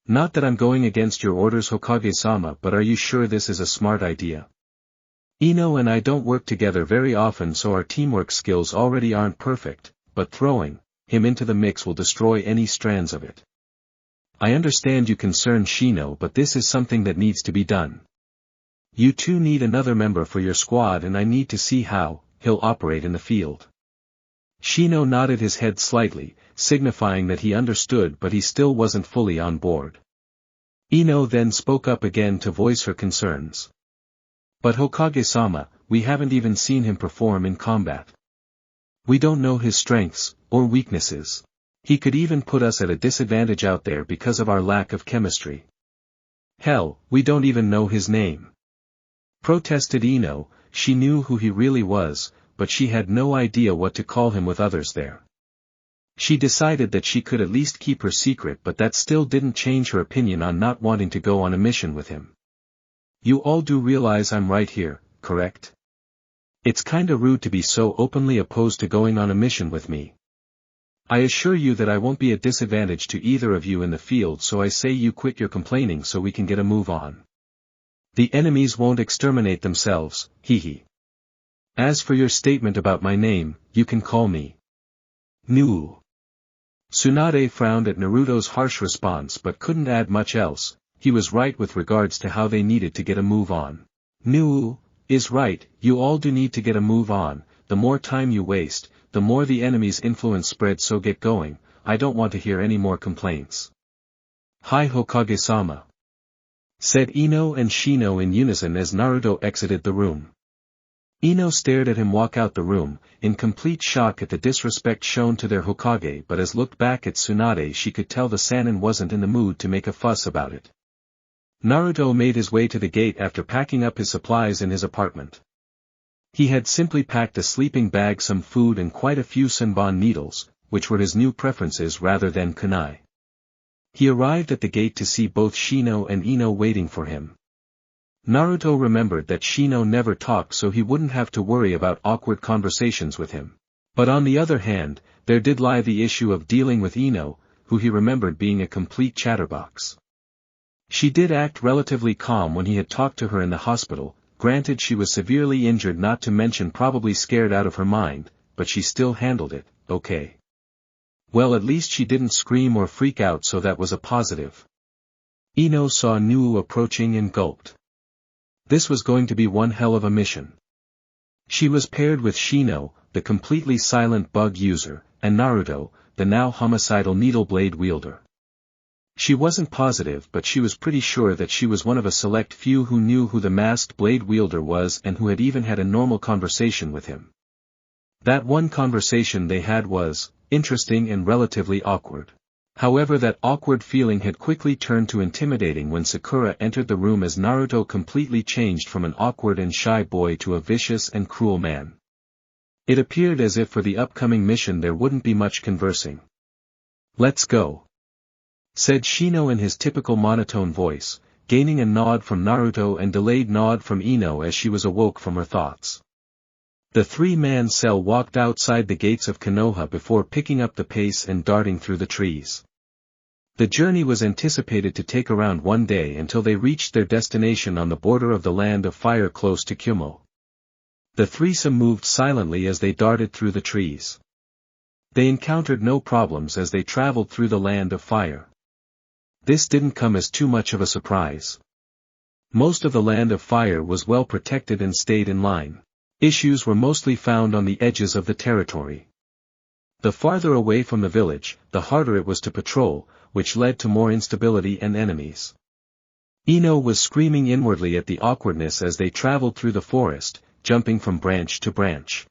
"Not that I'm going against your orders, Hokage-sama, but are you sure this is a smart idea? INO and I don't work together very often, so our teamwork skills already aren't perfect, but throwing him into the mix will destroy any strands of it. I understand you concern Shino, but this is something that needs to be done. You two need another member for your squad and I need to see how he'll operate in the field." Shino nodded his head slightly, signifying that he understood, but he still wasn't fully on board. INO then spoke up again to voice her concerns. "But Hokage-sama, we haven't even seen him perform in combat. We don't know his strengths or weaknesses. He could even put us at a disadvantage out there because of our lack of chemistry. Hell, we don't even know his name," protested INO. She knew who he really was, but she had no idea what to call him with others there. She decided that she could at least keep her secret, but that still didn't change her opinion on not wanting to go on a mission with him. "You all do realize I'm right here, correct? It's kinda rude to be so openly opposed to going on a mission with me. I assure you that I won't be a disadvantage to either of you in the field, so I say you quit your complaining so we can get a move on. The enemies won't exterminate themselves, hehe. As for your statement about my name, you can call me Nu." Tsunade frowned at Naruto's harsh response but couldn't add much else. He was right with regards to how they needed to get a move on. Nu is right, you all do need to get a move on. The more time you waste, the more the enemy's influence spreads, so get going. I don't want to hear any more complaints. "Hi Hokage-sama," said INO and Shino in unison as Naruto exited the room. INO stared at him walk out the room, in complete shock at the disrespect shown to their Hokage, but as looked back at Tsunade she could tell the Sannin wasn't in the mood to make a fuss about it. Naruto made his way to the gate after packing up his supplies in his apartment. He had simply packed a sleeping bag, some food and quite a few senbon needles, which were his new preferences rather than kunai. He arrived at the gate to see both Shino and INO waiting for him. Naruto remembered that Shino never talked, so he wouldn't have to worry about awkward conversations with him. But on the other hand, there did lie the issue of dealing with INO, who he remembered being a complete chatterbox. She did act relatively calm when he had talked to her in the hospital. Granted, she was severely injured, not to mention probably scared out of her mind, but she still handled it okay. Well, at least she didn't scream or freak out, so that was a positive. INO saw Nu approaching and gulped. This was going to be one hell of a mission. She was paired with Shino, the completely silent bug user, and Naruto, the now homicidal needle blade wielder. She wasn't positive, but she was pretty sure that she was one of a select few who knew who the masked blade wielder was and who had even had a normal conversation with him. That one conversation they had was interesting and relatively awkward. However, that awkward feeling had quickly turned to intimidating when Sakura entered the room as Naruto completely changed from an awkward and shy boy to a vicious and cruel man. It appeared as if for the upcoming mission there wouldn't be much conversing. "Let's go," said Shino in his typical monotone voice, gaining a nod from Naruto and delayed nod from INO as she was awoke from her thoughts. The three-man cell walked outside the gates of Konoha before picking up the pace and darting through the trees. The journey was anticipated to take around 1 day until they reached their destination on the border of the land of fire close to Kumo. The threesome moved silently as they darted through the trees. They encountered no problems as they traveled through the land of fire. This didn't come as too much of a surprise. Most of the land of fire was well protected and stayed in line. Issues were mostly found on the edges of the territory. The farther away from the village, the harder it was to patrol, which led to more instability and enemies. INO was screaming inwardly at the awkwardness as they traveled through the forest, jumping from branch to branch.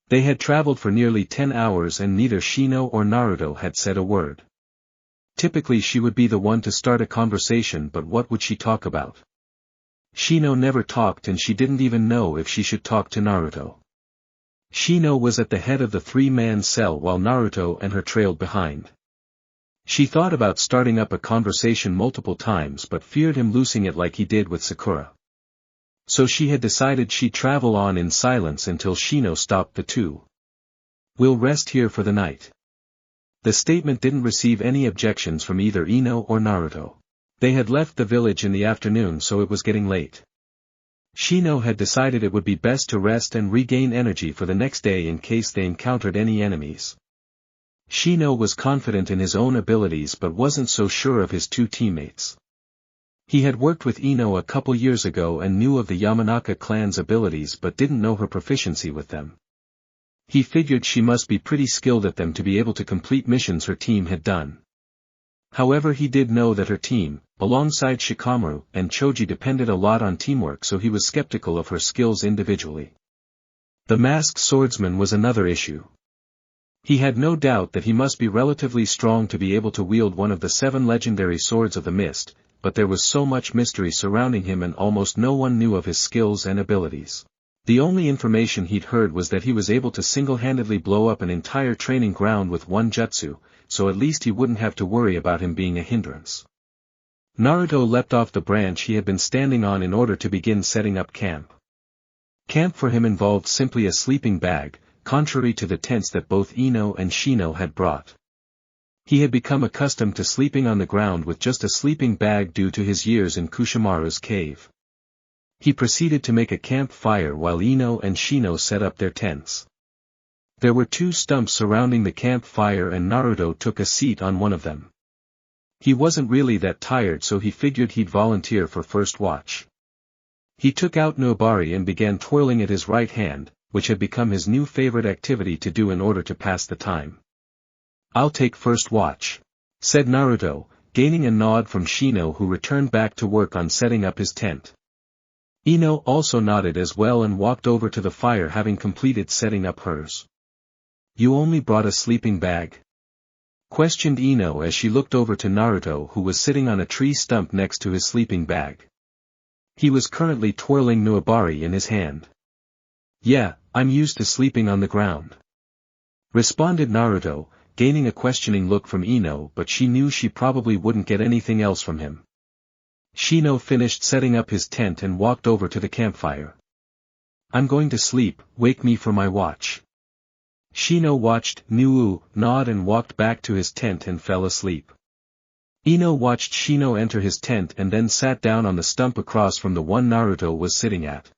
They had traveled for nearly 10 hours and neither Shino or Naruto had said a word. Typically she would be the one to start a conversation, but what would she talk about? Shino never talked and she didn't even know if she should talk to Naruto. Shino was at the head of the three-man cell while Naruto and her trailed behind. She thought about starting up a conversation multiple times but feared him losing it like he did with Sakura. So she had decided she'd travel on in silence until Shino stopped the two. "We'll rest here for the night." The statement didn't receive any objections from either INO or Naruto. They had left the village in the afternoon, so it was getting late. Shino had decided it would be best to rest and regain energy for the next day in case they encountered any enemies. Shino was confident in his own abilities but wasn't so sure of his two teammates. He had worked with INO a couple years ago and knew of the Yamanaka clan's abilities but didn't know her proficiency with them. He figured she must be pretty skilled at them to be able to complete missions her team had done. However, he did know that her team, alongside Shikamaru and Choji, depended a lot on teamwork, so he was skeptical of her skills individually. The masked swordsman was another issue. He had no doubt that he must be relatively strong to be able to wield one of the 7 legendary swords of the mist, but there was so much mystery surrounding him and almost no one knew of his skills and abilities. The only information he'd heard was that he was able to single-handedly blow up an entire training ground with one jutsu, so at least he wouldn't have to worry about him being a hindrance. Naruto leapt off the branch he had been standing on in order to begin setting up camp. Camp for him involved simply a sleeping bag, contrary to the tents that both INO and Shino had brought. He had become accustomed to sleeping on the ground with just a sleeping bag due to his years in Kushimaru's cave. He proceeded to make a campfire while INO and Shino set up their tents. There were 2 stumps surrounding the campfire and Naruto took a seat on one of them. He wasn't really that tired, so he figured he'd volunteer for first watch. He took out Nuabari and began twirling at his right hand, which had become his new favorite activity to do in order to pass the time. "I'll take first watch," said Naruto, gaining a nod from Shino, who returned back to work on setting up his tent. INO also nodded as well and walked over to the fire, having completed setting up hers. "You only brought a sleeping bag?" questioned INO as she looked over to Naruto, who was sitting on a tree stump next to his sleeping bag. He was currently twirling Nuabari in his hand. "Yeah, I'm used to sleeping on the ground," responded Naruto, gaining a questioning look from INO, but she knew she probably wouldn't get anything else from him. Shino finished setting up his tent and walked over to the campfire. "I'm going to sleep, wake me for my watch." Shino watched Nuu nod and walked back to his tent and fell asleep. INO watched Shino enter his tent and then sat down on the stump across from the one Naruto was sitting at.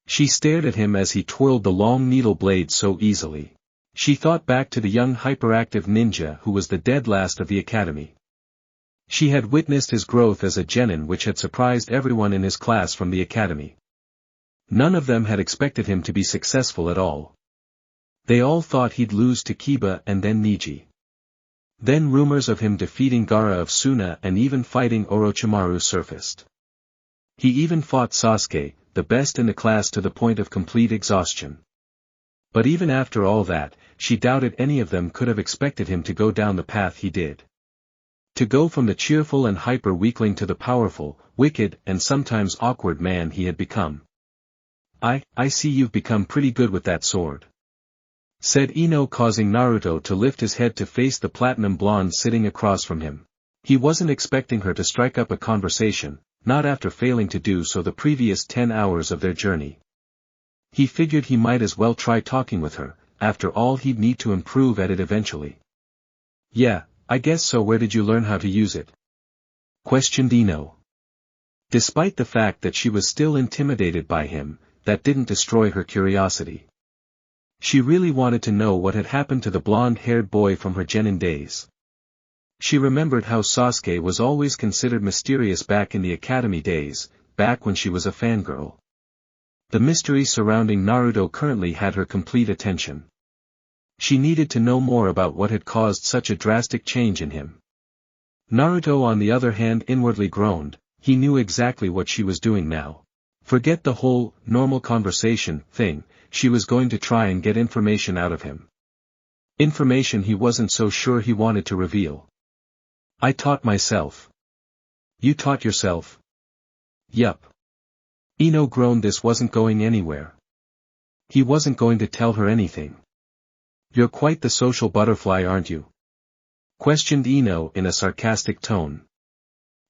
She stared at him as he twirled the long needle blade so easily. She thought back to the young hyperactive ninja who was the dead last of the academy. She had witnessed his growth as a genin, which had surprised everyone in his class from the academy. None of them had expected him to be successful at all. They all thought he'd lose to Kiba and then Niji. Then rumors of him defeating Gaara of Suna and even fighting Orochimaru surfaced. He even fought Sasuke, the best in the class, to the point of complete exhaustion. But even after all that, she doubted any of them could have expected him to go down the path he did. To go from the cheerful and hyper weakling to the powerful, wicked, and sometimes awkward man he had become. I see you've become pretty good with that sword," said INO, causing Naruto to lift his head to face the platinum blonde sitting across from him. He wasn't expecting her to strike up a conversation, not after failing to do so the previous 10 hours of their journey. He figured he might as well try talking with her, after all he'd need to improve at it eventually. "Yeah, I guess so. Where did you learn how to use it?" questioned INO. Despite the fact that she was still intimidated by him, that didn't destroy her curiosity. She really wanted to know what had happened to the blonde-haired boy from her genin days. She remembered how Sasuke was always considered mysterious back in the academy days, back when she was a fangirl. The mystery surrounding Naruto currently had her complete attention. She needed to know more about what had caused such a drastic change in him. Naruto on the other hand inwardly groaned. He knew exactly what she was doing now. Forget the whole, normal conversation, thing, she was going to try and get information out of him. Information he wasn't so sure he wanted to reveal. "I taught myself." "You taught yourself?" "Yup." INO groaned. This wasn't going anywhere. He wasn't going to tell her anything. "You're quite the social butterfly, aren't you?" questioned INO in a sarcastic tone.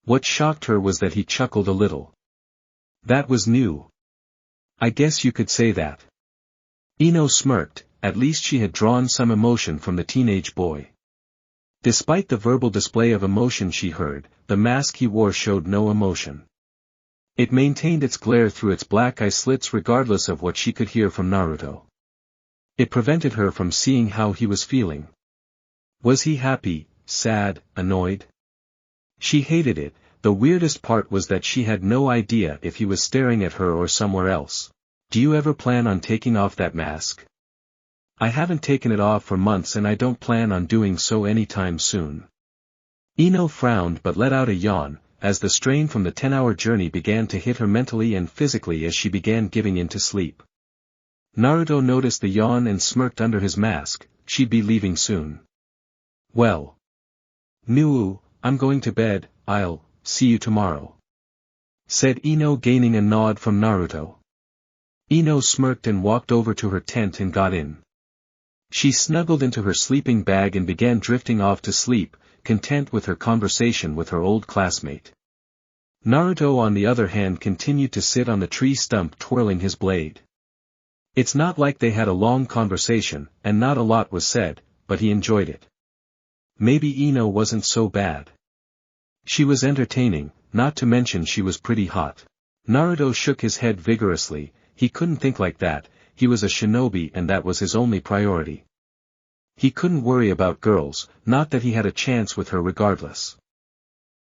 What shocked her was that he chuckled a little. That was new. "I guess you could say that." INO smirked. At least she had drawn some emotion from the teenage boy. Despite the verbal display of emotion she heard, the mask he wore showed no emotion. It maintained its glare through its black eye slits regardless of what she could hear from Naruto. It prevented her from seeing how he was feeling. Was he happy, sad, annoyed? She hated it. The weirdest part was that she had no idea if he was staring at her or somewhere else. "Do you ever plan on taking off that mask?" "I haven't taken it off for months and I don't plan on doing so anytime soon." INO frowned but let out a yawn, as the strain from the 10-hour journey began to hit her mentally and physically as she began giving in to sleep. Naruto noticed the yawn and smirked under his mask. She'd be leaving soon. "Well. Nu, I'm going to bed. I'll see you tomorrow," said INO, gaining a nod from Naruto. INO smirked and walked over to her tent and got in. She snuggled into her sleeping bag and began drifting off to sleep, content with her conversation with her old classmate. Naruto on the other hand continued to sit on the tree stump twirling his blade. It's not like they had a long conversation, and not a lot was said, but he enjoyed it. Maybe INO wasn't so bad. She was entertaining, not to mention she was pretty hot. Naruto shook his head vigorously. He couldn't think like that. He was a shinobi and that was his only priority. He couldn't worry about girls, not that he had a chance with her regardless.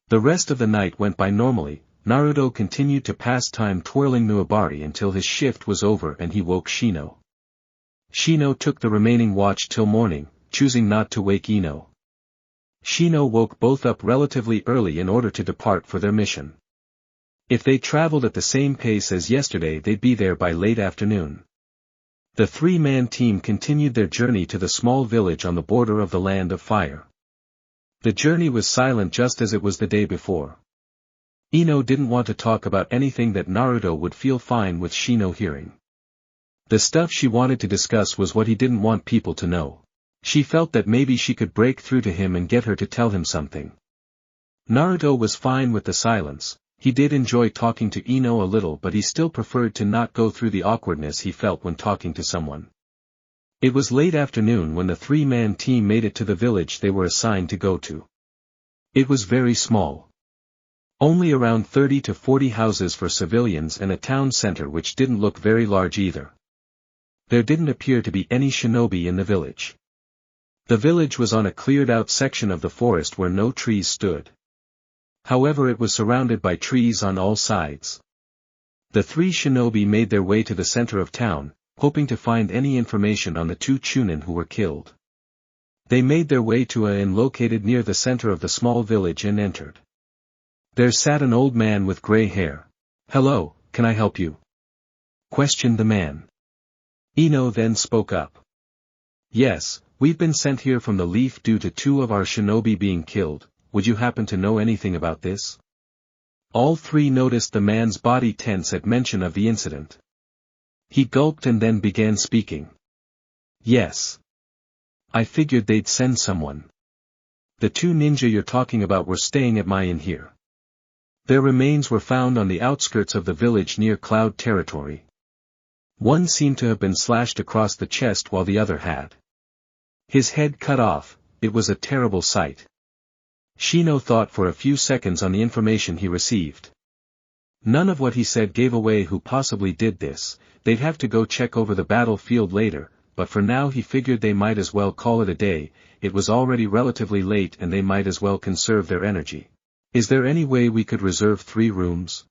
The rest of the night went by normally. Naruto continued to pass time twirling Nuabari until his shift was over and he woke Shino. Shino took the remaining watch till morning, choosing not to wake INO. Shino woke both up relatively early in order to depart for their mission. If they traveled at the same pace as yesterday they'd be there by late afternoon. The three-man team continued their journey to the small village on the border of the Land of Fire. The journey was silent just as it was the day before. INO didn't want to talk about anything that Naruto would feel fine with Shino hearing. The stuff she wanted to discuss was what he didn't want people to know. She felt that maybe she could break through to him and get her to tell him something. Naruto was fine with the silence. He did enjoy talking to INO a little but he still preferred to not go through the awkwardness he felt when talking to someone. It was late afternoon when the three-man team made it to the village they were assigned to go to. It was very small. Only around 30 to 40 houses for civilians and a town center which didn't look very large either. There didn't appear to be any shinobi in the village. The village was on a cleared-out section of the forest where no trees stood. However, it was surrounded by trees on all sides. The three shinobi made their way to the center of town, hoping to find any information on the two chunin who were killed. They made their way to an inn located near the center of the small village and entered. There sat an old man with gray hair. "Hello, can I help you?" questioned the man. INO then spoke up. Yes, we've been sent here from the Leaf due to 2 of our shinobi being killed. Would you happen to know anything about this? All 3 noticed the man's body tense at mention of the incident. He gulped and then began speaking. Yes. I figured they'd send someone. The 2 ninja you're talking about were staying at my inn here. Their remains were found on the outskirts of the village near Cloud Territory. One seemed to have been slashed across the chest while the other had his head cut off. It was a terrible sight. Shino thought for a few seconds on the information he received. None of what he said gave away who possibly did this. They'd have to go check over the battlefield later, but for now he figured they might as well call it a day. It was already relatively late and they might as well conserve their energy. Is there any way we could reserve 3 rooms?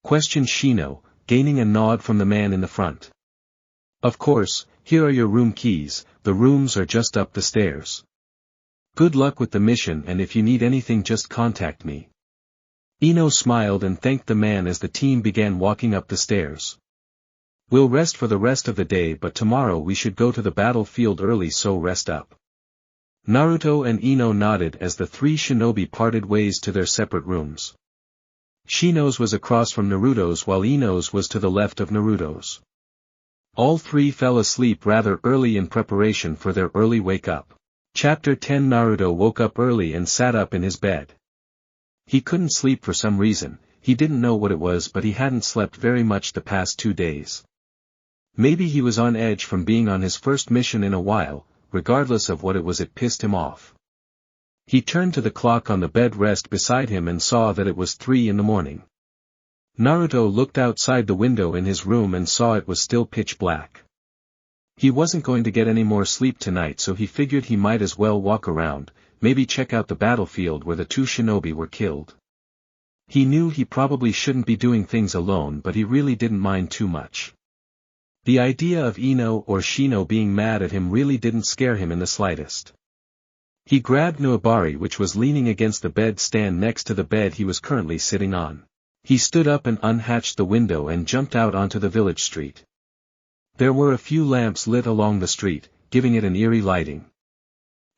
Questioned Shino, gaining a nod from the man in the front. Of course, here are your room keys. The rooms are just up the stairs. Good luck with the mission, and if you need anything just contact me. INO smiled and thanked the man as the team began walking up the stairs. We'll rest for the rest of the day, but tomorrow we should go to the battlefield early, so rest up. Naruto and INO nodded as the 3 shinobi parted ways to their separate rooms. Shino's was across from Naruto's while INO's was to the left of Naruto's. All 3 fell asleep rather early in preparation for their early wake-up. Chapter 10. Naruto woke up early and sat up in his bed. He couldn't sleep for some reason. He didn't know what it was, but he hadn't slept very much the past 2 days. Maybe he was on edge from being on his first mission in a while. Regardless of what it was, it pissed him off. He turned to the clock on the bed rest beside him and saw that it was 3 in the morning. Naruto looked outside the window in his room and saw it was still pitch black. He wasn't going to get any more sleep tonight, so he figured he might as well walk around, maybe check out the battlefield where the 2 shinobi were killed. He knew he probably shouldn't be doing things alone, but he really didn't mind too much. The idea of INO or Shino being mad at him really didn't scare him in the slightest. He grabbed Nuabari, which was leaning against the bed stand next to the bed he was currently sitting on. He stood up and unhatched the window and jumped out onto the village street. There were a few lamps lit along the street, giving it an eerie lighting.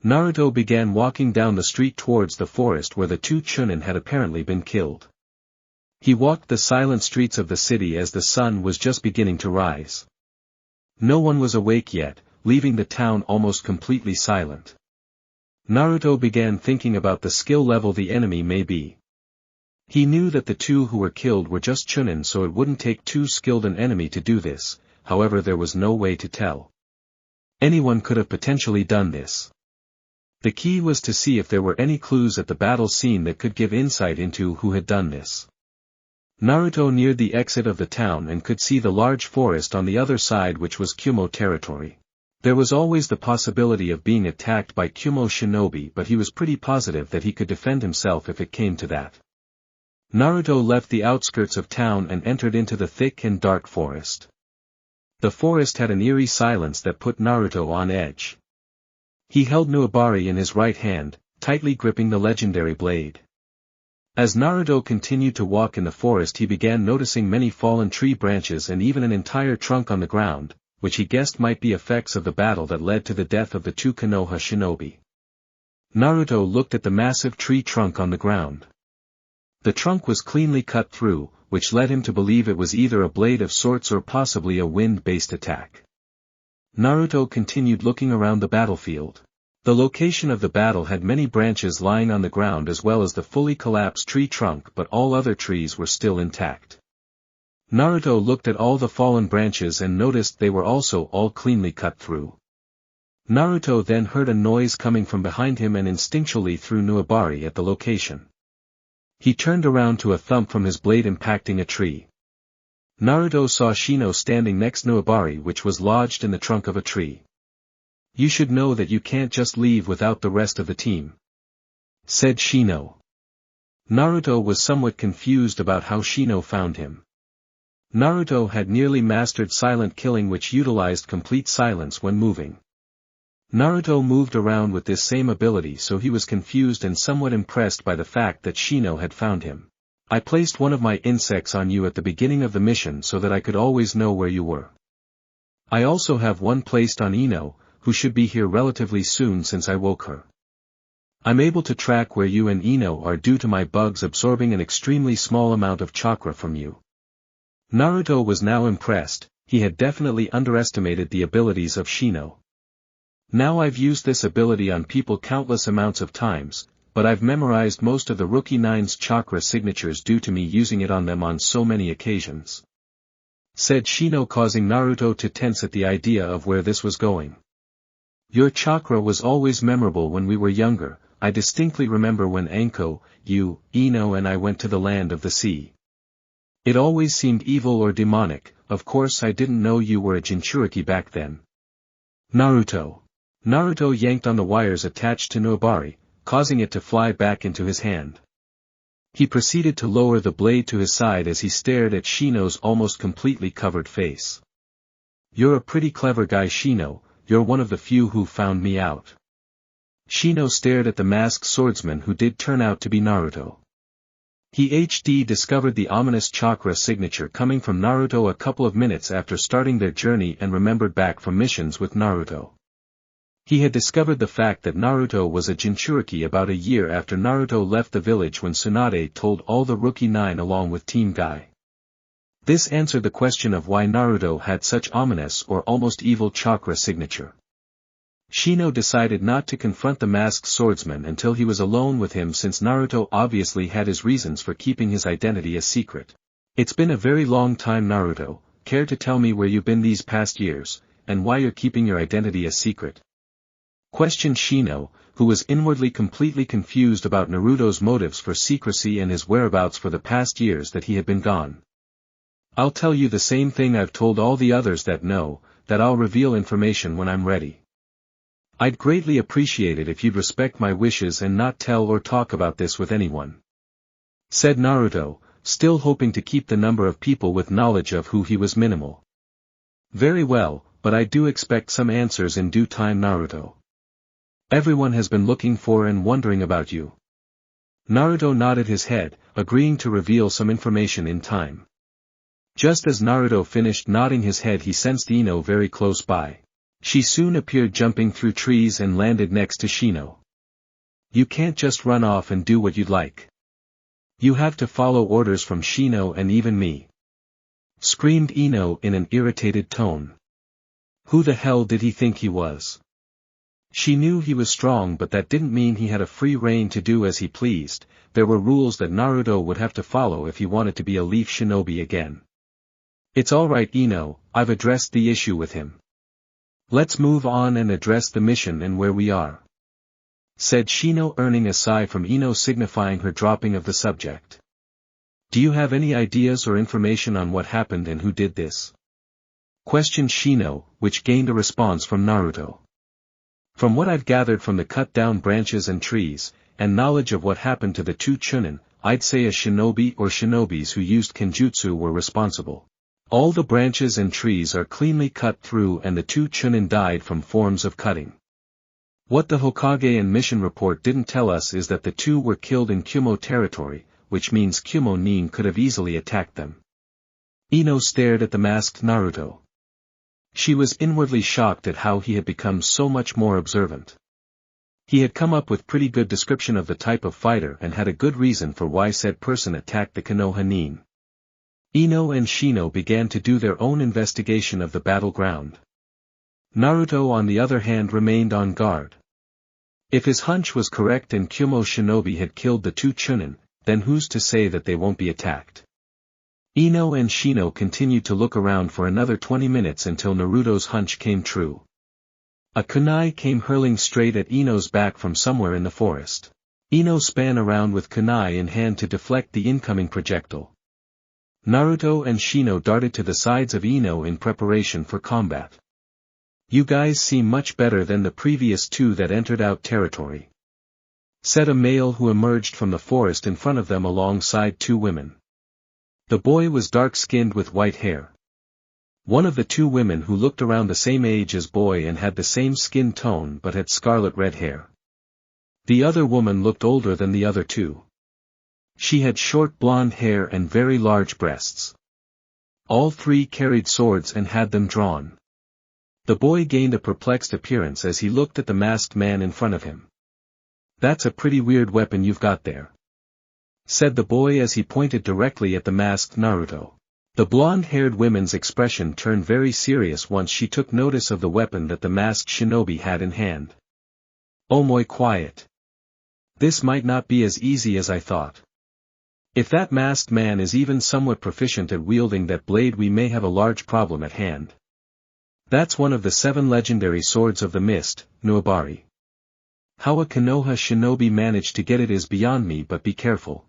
Naruto began walking down the street towards the forest where the 2 Chunin had apparently been killed. He walked the silent streets of the city as the sun was just beginning to rise. No one was awake yet, leaving the town almost completely silent. Naruto began thinking about the skill level the enemy may be. He knew that the 2 who were killed were just Chunin, so it wouldn't take too skilled an enemy to do this. However, there was no way to tell. Anyone could have potentially done this. The key was to see if there were any clues at the battle scene that could give insight into who had done this. Naruto neared the exit of the town and could see the large forest on the other side, which was Kumo territory. There was always the possibility of being attacked by Kumo shinobi, but he was pretty positive that he could defend himself if it came to that. Naruto left the outskirts of town and entered into the thick and dark forest. The forest had an eerie silence that put Naruto on edge. He held Nuabari in his right hand, tightly gripping the legendary blade. As Naruto continued to walk in the forest, he began noticing many fallen tree branches and even an entire trunk on the ground, which he guessed might be effects of the battle that led to the death of the 2 Konoha shinobi. Naruto looked at the massive tree trunk on the ground. The trunk was cleanly cut through, which led him to believe it was either a blade of sorts or possibly a wind-based attack. Naruto continued looking around the battlefield. The location of the battle had many branches lying on the ground as well as the fully collapsed tree trunk, but all other trees were still intact. Naruto looked at all the fallen branches and noticed they were also all cleanly cut through. Naruto then heard a noise coming from behind him and instinctually threw Nuabari at the location. He turned around to a thump from his blade impacting a tree. Naruto saw Shino standing next Nuabari, which was lodged in the trunk of a tree. "You should know that you can't just leave without the rest of the team," said Shino. Naruto was somewhat confused about how Shino found him. Naruto had nearly mastered silent killing, which utilized complete silence when moving. Naruto moved around with this same ability, so he was confused and somewhat impressed by the fact that Shino had found him. "I placed one of my insects on you at the beginning of the mission so that I could always know where you were. I also have one placed on INO, who should be here relatively soon since I woke her. I'm able to track where you and INO are due to my bugs absorbing an extremely small amount of chakra from you. Naruto was now impressed. He had definitely underestimated the abilities of Shino. Now I've used this ability on people countless amounts of times, but I've memorized most of the Rookie 9's chakra signatures due to me using it on them on so many occasions. Said Shino, causing Naruto to tense at the idea of where this was going. Your chakra was always memorable when we were younger. I distinctly remember when Anko, you, Ino and I went to the land of the sea. It always seemed evil or demonic. Of course I didn't know you were a Jinchuriki back then. Naruto. Naruto yanked on the wires attached to Nobari, causing it to fly back into his hand. He proceeded to lower the blade to his side as he stared at Shino's almost completely covered face. You're a pretty clever guy, Shino. You're one of the few who found me out. Shino stared at the masked swordsman who did turn out to be Naruto. He discovered the ominous chakra signature coming from Naruto a couple of minutes after starting their journey and remembered back from missions with Naruto. He had discovered the fact that Naruto was a Jinchuriki about a year after Naruto left the village when Tsunade told all the Rookie 9 along with Team Guy. This answered the question of why Naruto had such ominous or almost evil chakra signature. Shino decided not to confront the masked swordsman until he was alone with him, since Naruto obviously had his reasons for keeping his identity a secret. It's been a very long time, Naruto. Care to tell me where you've been these past years, and why you're keeping your identity a secret? Questioned Shino, who was inwardly completely confused about Naruto's motives for secrecy and his whereabouts for the past years that he had been gone. I'll tell you the same thing I've told all the others that know, that I'll reveal information when I'm ready. I'd greatly appreciate it if you'd respect my wishes and not tell or talk about this with anyone. Said Naruto, still hoping to keep the number of people with knowledge of who he was minimal. Very well, but I do expect some answers in due time, Naruto. Everyone has been looking for and wondering about you. Naruto nodded his head, agreeing to reveal some information in time. Just as Naruto finished nodding his head, he sensed Ino very close by. She soon appeared jumping through trees and landed next to Shino. You can't just run off and do what you'd like. You have to follow orders from Shino and even me. Screamed Ino in an irritated tone. Who the hell did he think he was? She knew he was strong, but that didn't mean he had a free rein to do as he pleased. There were rules that Naruto would have to follow if he wanted to be a Leaf Shinobi again. It's alright, Ino, I've addressed the issue with him. Let's move on and address the mission and where we are. Said Shino, earning a sigh from Ino, signifying her dropping of the subject. Do you have any ideas or information on what happened and who did this? Questioned Shino, which gained a response from Naruto. From what I've gathered from the cut-down branches and trees, and knowledge of what happened to the two Chunin, I'd say a shinobi or shinobis who used kenjutsu were responsible. All the branches and trees are cleanly cut through and the two Chunin died from forms of cutting. What the Hokage and mission report didn't tell us is that the two were killed in Kumo territory, which means Kumo Nin could have easily attacked them. Ino stared at the masked Naruto. She was inwardly shocked at how he had become so much more observant. He had come up with pretty good description of the type of fighter and had a good reason for why said person attacked the Konoha Nin. Ino and Shino began to do their own investigation of the battleground. Naruto on the other hand remained on guard. If his hunch was correct and Kumo Shinobi had killed the two Chunin, then who's to say that they won't be attacked? Ino and Shino continued to look around for another 20 minutes until Naruto's hunch came true. A kunai came hurling straight at Ino's back from somewhere in the forest. Ino span around with kunai in hand to deflect the incoming projectile. Naruto and Shino darted to the sides of Ino in preparation for combat. You guys seem much better than the previous two that entered out territory. Said a male who emerged from the forest in front of them alongside two women. The boy was dark-skinned with white hair. One of the two women who looked around the same age as boy and had the same skin tone but had scarlet red hair. The other woman looked older than the other two. She had short blonde hair and very large breasts. All three carried swords and had them drawn. The boy gained a perplexed appearance as he looked at the masked man in front of him. "That's a pretty weird weapon you've got there," said the boy as he pointed directly at the masked Naruto. The blonde-haired woman's expression turned very serious once she took notice of the weapon that the masked shinobi had in hand. "Omoy, quiet. This might not be as easy as I thought. If that masked man is even somewhat proficient at wielding that blade, we may have a large problem at hand. That's one of the 7 legendary swords of the mist, Nuabari. How a Konoha shinobi managed to get it is beyond me, but be careful."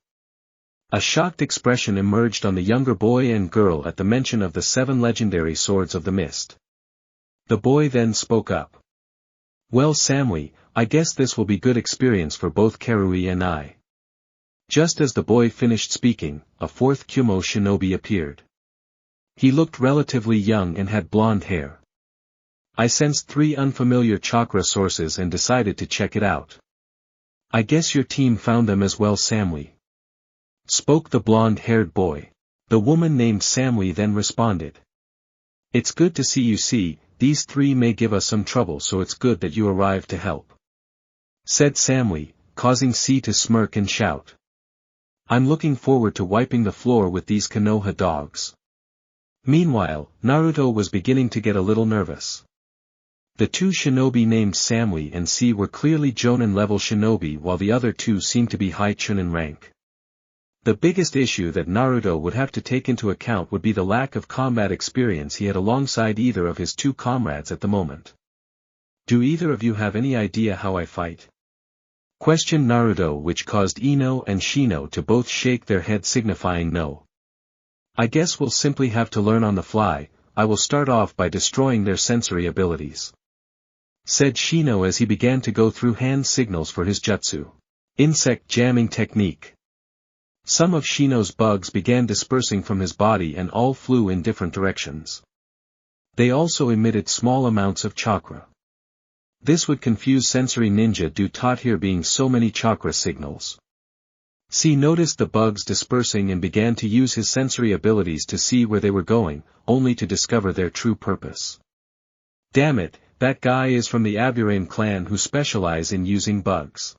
A shocked expression emerged on the younger boy and girl at the mention of the 7 legendary swords of the mist. The boy then spoke up. "Well, Samui, I guess this will be good experience for both Karui and I." Just as the boy finished speaking, a 4th Kumo shinobi appeared. He looked relatively young and had blonde hair. "I sensed 3 unfamiliar chakra sources and decided to check it out. I guess your team found them as well, Samui," spoke the blonde-haired boy. The woman named Samui then responded. "It's good to see you. See, these 3 may give us some trouble, so it's good that you arrived to help," said Samui, causing C to smirk and shout. "I'm looking forward to wiping the floor with these Konoha dogs." Meanwhile, Naruto was beginning to get a little nervous. The 2 shinobi named Samui and C were clearly Jonin-level shinobi, while the other 2 seemed to be high Chunin rank. The biggest issue that Naruto would have to take into account would be the lack of combat experience he had alongside either of his 2 comrades at the moment. "Do either of you have any idea how I fight?" questioned Naruto, which caused INO and Shino to both shake their head signifying no. "I guess we'll simply have to learn on the fly. I will start off by destroying their sensory abilities," said Shino as he began to go through hand signals for his jutsu. Insect jamming technique. Some of Shino's bugs began dispersing from his body and all flew in different directions. They also emitted small amounts of chakra. This would confuse sensory ninja due to here being so many chakra signals. C noticed the bugs dispersing and began to use his sensory abilities to see where they were going, only to discover their true purpose. "Damn it, that guy is from the Aburame clan who specialize in using bugs.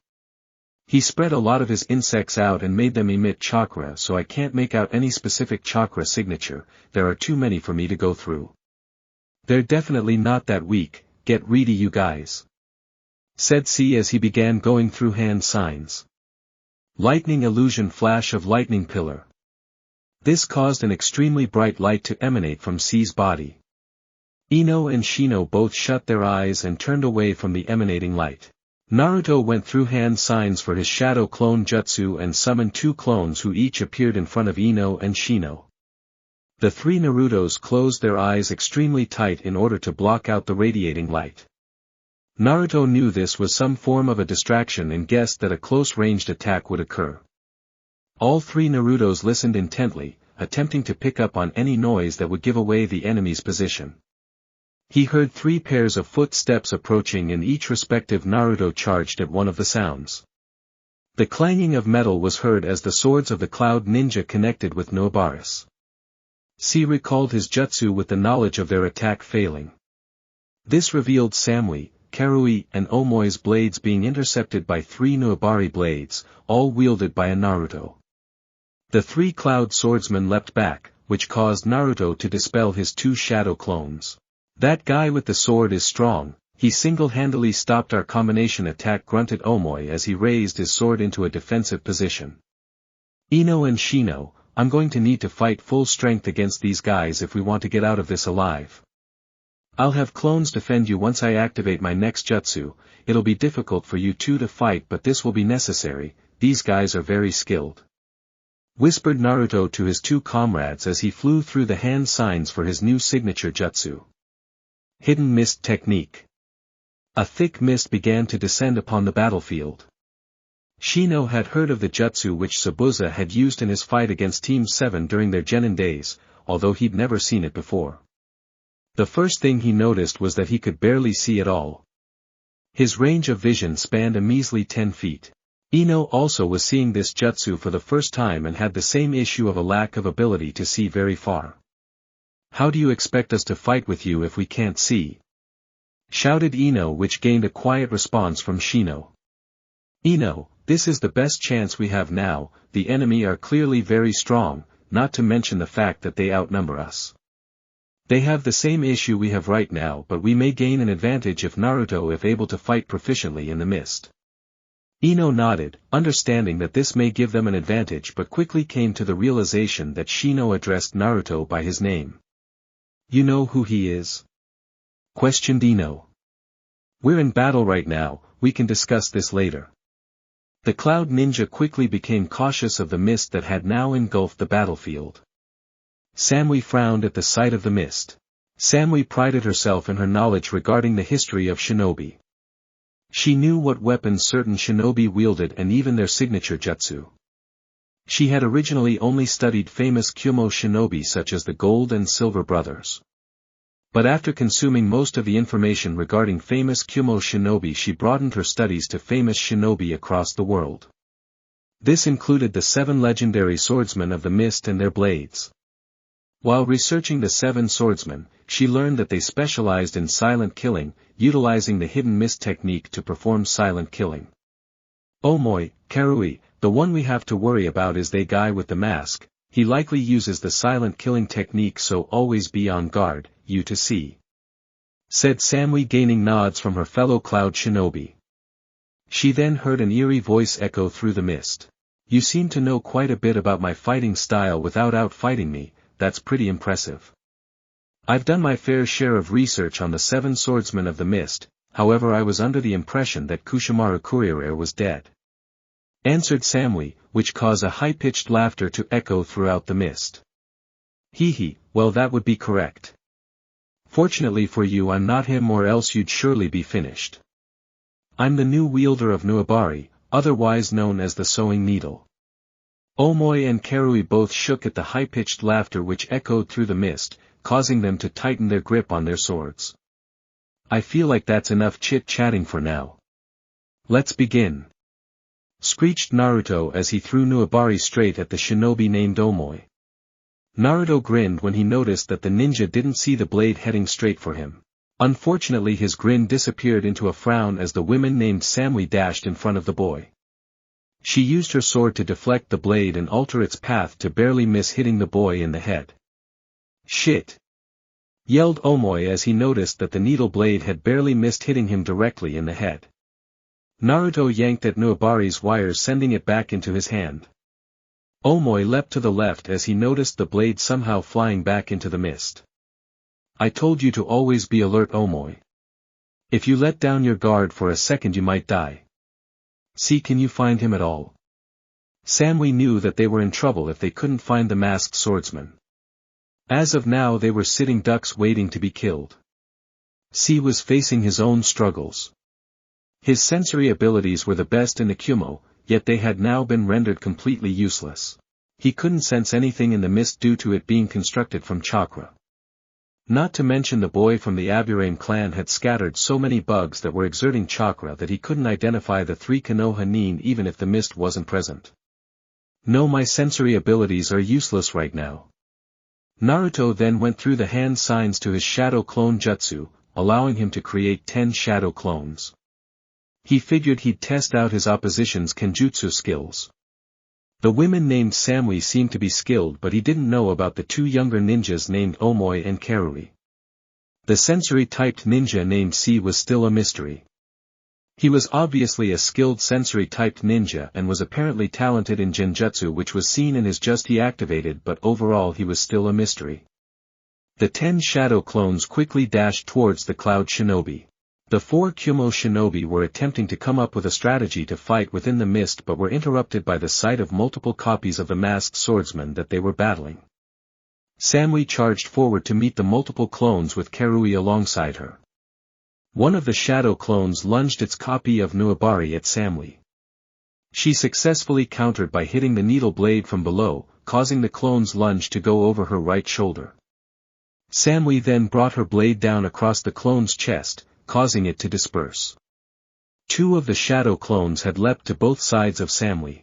He spread a lot of his insects out and made them emit chakra, so I can't make out any specific chakra signature. There are too many for me to go through. They're definitely not that weak. Get ready, you guys," said C as he began going through hand signs. Lightning illusion, flash of lightning pillar. This caused an extremely bright light to emanate from C's body. INO and Shino both shut their eyes and turned away from the emanating light. Naruto went through hand signs for his shadow clone jutsu and summoned 2 clones who each appeared in front of INO and Shino. The 3 Narutos closed their eyes extremely tight in order to block out the radiating light. Naruto knew this was some form of a distraction and guessed that a close-ranged attack would occur. All 3 Narutos listened intently, attempting to pick up on any noise that would give away the enemy's position. He heard 3 pairs of footsteps approaching and each respective Naruto charged at one of the sounds. The clanging of metal was heard as the swords of the Cloud Ninja connected with Nobaris. C recalled his jutsu with the knowledge of their attack failing. This revealed Samui, Karui and Omoi's blades being intercepted by 3 Nuabari blades, all wielded by a Naruto. The 3 Cloud swordsmen leapt back, which caused Naruto to dispel his 2 shadow clones. "That guy with the sword is strong, he single-handedly stopped our combination attack," grunted Omoi as he raised his sword into a defensive position. "INO and Shino, I'm going to need to fight full strength against these guys if we want to get out of this alive. I'll have clones defend you once I activate my next jutsu. It'll be difficult for you 2 to fight, but this will be necessary, these guys are very skilled," whispered Naruto to his 2 comrades as he flew through the hand signs for his new signature jutsu. Hidden mist technique. A thick mist began to descend upon the battlefield. Shino had heard of the jutsu which Sabuza had used in his fight against Team 7 during their genin days, although he'd never seen it before. The first thing he noticed was that he could barely see at all. His range of vision spanned a measly 10 feet. INO also was seeing this jutsu for the first time and had the same issue of a lack of ability to see very far. "How do you expect us to fight with you if we can't see?" shouted INO, which gained a quiet response from Shino. INO, this is the best chance we have now, the enemy are clearly very strong, not to mention the fact that they outnumber us. They have the same issue we have right now, but we may gain an advantage if Naruto is able to fight proficiently in the mist. INO nodded, understanding that this may give them an advantage, but quickly came to the realization that Shino addressed Naruto by his name. You know who he is? Questioned INO. We're in battle right now, we can discuss this later. The Cloud Ninja quickly became cautious of the mist that had now engulfed the battlefield. Samui frowned at the sight of the mist. Samui prided herself in her knowledge regarding the history of shinobi. She knew what weapons certain shinobi wielded and even their signature jutsu. She had originally only studied famous Kumo shinobi such as the Gold and Silver Brothers. But after consuming most of the information regarding famous Kumo shinobi, she broadened her studies to famous shinobi across the world. This included the 7 legendary swordsmen of the mist and their blades. While researching the 7 swordsmen, she learned that they specialized in silent killing, utilizing the hidden mist technique to perform silent killing. Omoi, Karui, the one we have to worry about is the guy with the mask. He likely uses the silent killing technique, so always be on guard, you to see. Said Samui, gaining nods from her fellow Cloud Shinobi. She then heard an eerie voice echo through the mist. You seem to know quite a bit about my fighting style without outfighting me, that's pretty impressive. I've done my fair share of research on the 7 swordsmen of the mist, however I was under the impression that Kushimaru Kuriere was dead. Answered Samui, which caused a high-pitched laughter to echo throughout the mist. Hee, well that would be correct. Fortunately for you I'm not him, or else you'd surely be finished. I'm the new wielder of Nuabari, otherwise known as the sewing needle. Omoi and Karui both shook at the high-pitched laughter which echoed through the mist, causing them to tighten their grip on their swords. I feel like that's enough chit-chatting for now. Let's begin. Screeched Naruto as he threw Nuabari straight at the shinobi named Omoi. Naruto grinned when he noticed that the ninja didn't see the blade heading straight for him. Unfortunately his grin disappeared into a frown as the woman named Samui dashed in front of the boy. She used her sword to deflect the blade and alter its path to barely miss hitting the boy in the head. Shit! Yelled Omoi as he noticed that the needle blade had barely missed hitting him directly in the head. Naruto yanked at Nuabari's wires, sending it back into his hand. Omoi leapt to the left as he noticed the blade somehow flying back into the mist. I told you to always be alert, Omoi. If you let down your guard for a second you might die. See, can you find him at all? Samui knew that they were in trouble if they couldn't find the masked swordsman. As of now they were sitting ducks waiting to be killed. C was facing his own struggles. His sensory abilities were the best in the Kumo, yet they had now been rendered completely useless. He couldn't sense anything in the mist due to it being constructed from chakra. Not to mention the boy from the Aburame clan had scattered so many bugs that were exerting chakra that he couldn't identify the 3 Konoha nin even if the mist wasn't present. No, my sensory abilities are useless right now. Naruto then went through the hand signs to his shadow clone jutsu, allowing him to create 10 shadow clones. He figured he'd test out his opposition's kenjutsu skills. The women named Samui seemed to be skilled, but he didn't know about the 2 younger ninjas named Omoi and Karui. The sensory-typed ninja named C was still a mystery. He was obviously a skilled sensory-typed ninja and was apparently talented in genjutsu, which was seen in his just deactivated, but overall he was still a mystery. The 10 shadow clones quickly dashed towards the Cloud Shinobi. The 4 Kumo shinobi were attempting to come up with a strategy to fight within the mist, but were interrupted by the sight of multiple copies of the masked swordsman that they were battling. Samui charged forward to meet the multiple clones with Karui alongside her. One of the shadow clones lunged its copy of Nuabari at Samui. She successfully countered by hitting the needle blade from below, causing the clone's lunge to go over her right shoulder. Samui then brought her blade down across the clone's chest, causing it to disperse. 2 of the shadow clones had leapt to both sides of Samui.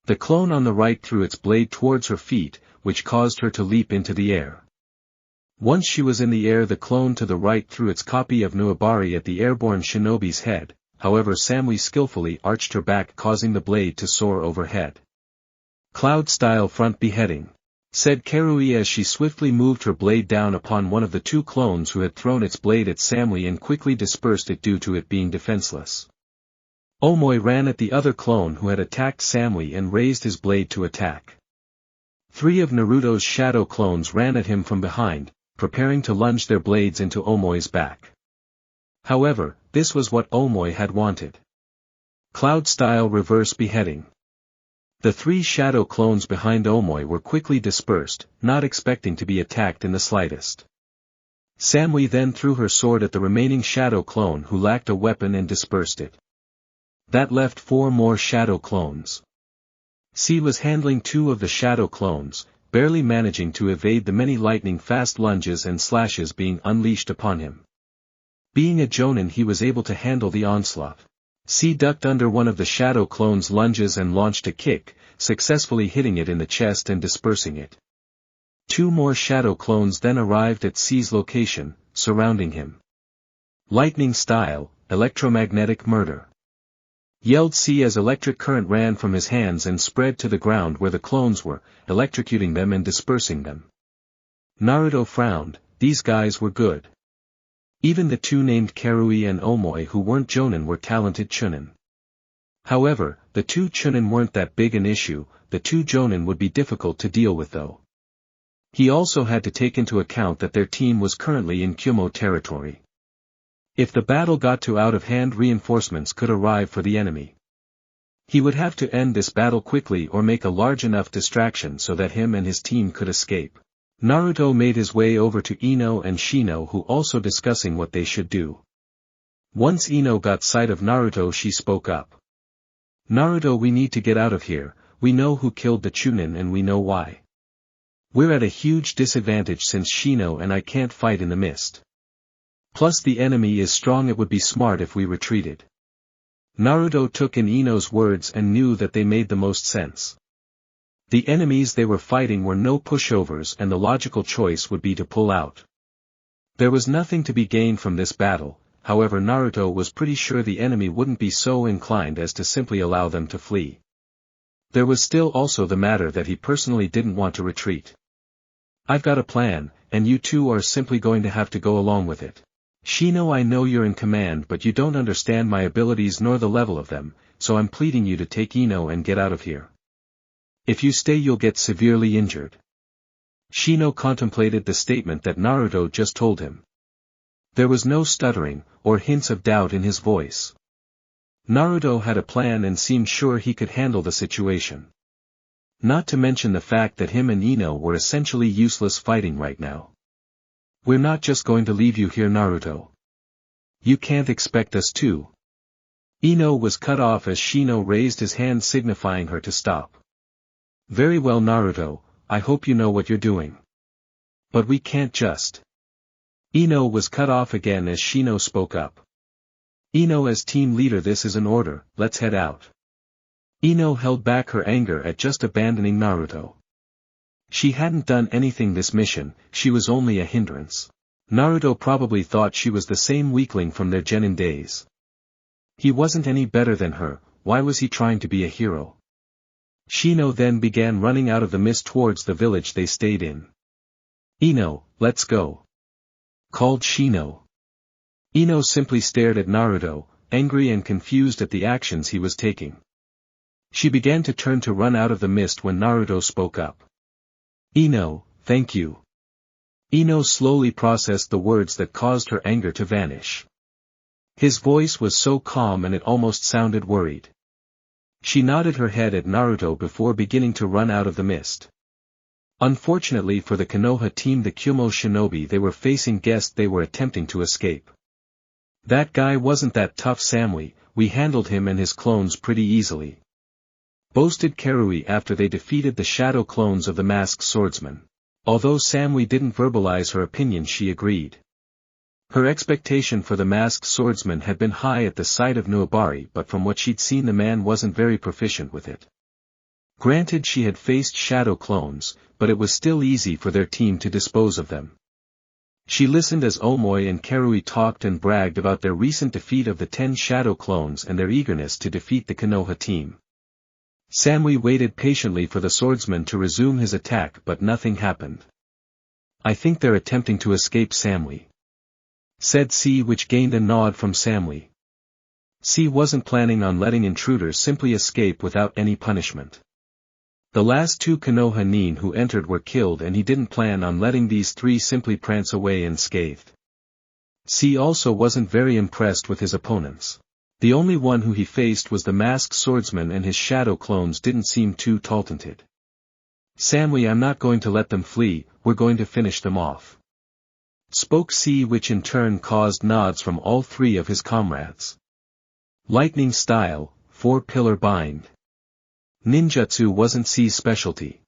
The clone on the right threw its blade towards her feet, which caused her to leap into the air. Once she was in the air, the clone to the right threw its copy of Nuabari at the airborne shinobi's head, however Samui skillfully arched her back, causing the blade to soar overhead. "Cloud-style front beheading," said Karui as she swiftly moved her blade down upon one of the two clones who had thrown its blade at Samui and quickly dispersed it due to it being defenseless. Omoi ran at the other clone who had attacked Samui and raised his blade to attack. 3 of Naruto's shadow clones ran at him from behind, preparing to lunge their blades into Omoi's back. However, this was what Omoi had wanted. Cloud-style reverse beheading. The 3 shadow clones behind Omoi were quickly dispersed, not expecting to be attacked in the slightest. Samui then threw her sword at the remaining shadow clone who lacked a weapon and dispersed it. That left 4 more shadow clones. C was handling 2 of the shadow clones, barely managing to evade the many lightning-fast lunges and slashes being unleashed upon him. Being a jonin, he was able to handle the onslaught. C ducked under one of the shadow clone's lunges and launched a kick, successfully hitting it in the chest and dispersing it. 2 more shadow clones then arrived at C's location, surrounding him. "Lightning style, electromagnetic murder," yelled C as electric current ran from his hands and spread to the ground where the clones were, electrocuting them and dispersing them. Naruto frowned. These guys were good. Even the 2 named Karui and Omoi who weren't jonin were talented chunin. However, the 2 chunin weren't that big an issue, the 2 jonin would be difficult to deal with though. He also had to take into account that their team was currently in Kumo territory. If the battle got too out of hand, reinforcements could arrive for the enemy. He would have to end this battle quickly or make a large enough distraction so that him and his team could escape. Naruto made his way over to INO and Shino, who also discussing what they should do. Once INO got sight of Naruto, she spoke up. "Naruto, we need to get out of here. We know who killed the Chunin and we know why. We're at a huge disadvantage since Shino and I can't fight in the mist. Plus the enemy is strong, it would be smart if we retreated." Naruto took in INO's words and knew that they made the most sense. The enemies they were fighting were no pushovers and the logical choice would be to pull out. There was nothing to be gained from this battle, however Naruto was pretty sure the enemy wouldn't be so inclined as to simply allow them to flee. There was still also the matter that he personally didn't want to retreat. "I've got a plan, and you two are simply going to have to go along with it. Shino, I know you're in command, but you don't understand my abilities nor the level of them, so I'm pleading you to take INO and get out of here. If you stay you'll get severely injured." Shino contemplated the statement that Naruto just told him. There was no stuttering, or hints of doubt in his voice. Naruto had a plan and seemed sure he could handle the situation. Not to mention the fact that him and INO were essentially useless fighting right now. "We're not just going to leave you here, Naruto. You can't expect us to." INO was cut off as Shino raised his hand signifying her to stop. "Very well, Naruto, I hope you know what you're doing. But we can't just." INO was cut off again as Shino spoke up. "INO, as team leader, this is an order, let's head out." INO held back her anger at just abandoning Naruto. She hadn't done anything this mission, she was only a hindrance. Naruto probably thought she was the same weakling from their genin days. He wasn't any better than her, why was he trying to be a hero? Shino then began running out of the mist towards the village they stayed in. "INO, let's go," called Shino. INO simply stared at Naruto, angry and confused at the actions he was taking. She began to turn to run out of the mist when Naruto spoke up. "INO, thank you." INO slowly processed the words that caused her anger to vanish. His voice was so calm and it almost sounded worried. She nodded her head at Naruto before beginning to run out of the mist. Unfortunately for the Konoha team, the Kumo shinobi they were facing guessed they were attempting to escape. "That guy wasn't that tough, Samui, we handled him and his clones pretty easily," boasted Karui after they defeated the shadow clones of the masked swordsman. Although Samui didn't verbalize her opinion, she agreed. Her expectation for the masked swordsman had been high at the sight of Nuabari, but from what she'd seen the man wasn't very proficient with it. Granted, she had faced shadow clones, but it was still easy for their team to dispose of them. She listened as Omoi and Karui talked and bragged about their recent defeat of the 10 shadow clones and their eagerness to defeat the Konoha team. Samui waited patiently for the swordsman to resume his attack, but nothing happened. "I think they're attempting to escape, Samui," said C, which gained a nod from Samui. C wasn't planning on letting intruders simply escape without any punishment. The last 2 Konoha nin who entered were killed, and he didn't plan on letting these 3 simply prance away unscathed. C also wasn't very impressed with his opponents. The only one who he faced was the masked swordsman, and his shadow clones didn't seem too talented. "Samui, I'm not going to let them flee, we're going to finish them off," spoke C, which in turn caused nods from all 3 of his comrades. Lightning style, 4-pillar bind. Ninjutsu wasn't C's specialty.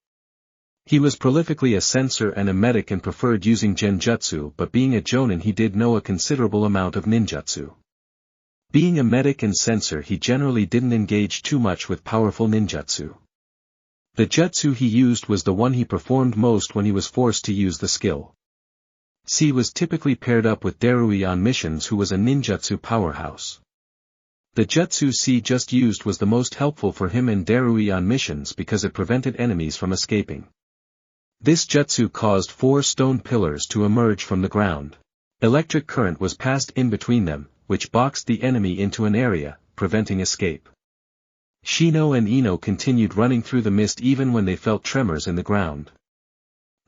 He was prolifically a censor and a medic and preferred using genjutsu, but being a jonin he did know a considerable amount of ninjutsu. Being a medic and censor, he generally didn't engage too much with powerful ninjutsu. The jutsu he used was the one he performed most when he was forced to use the skill. C was typically paired up with Darui on missions, who was a ninjutsu powerhouse. The jutsu C just used was the most helpful for him and Darui on missions because it prevented enemies from escaping. This jutsu caused 4 stone pillars to emerge from the ground. Electric current was passed in between them, which boxed the enemy into an area, preventing escape. Shino and Ino continued running through the mist even when they felt tremors in the ground.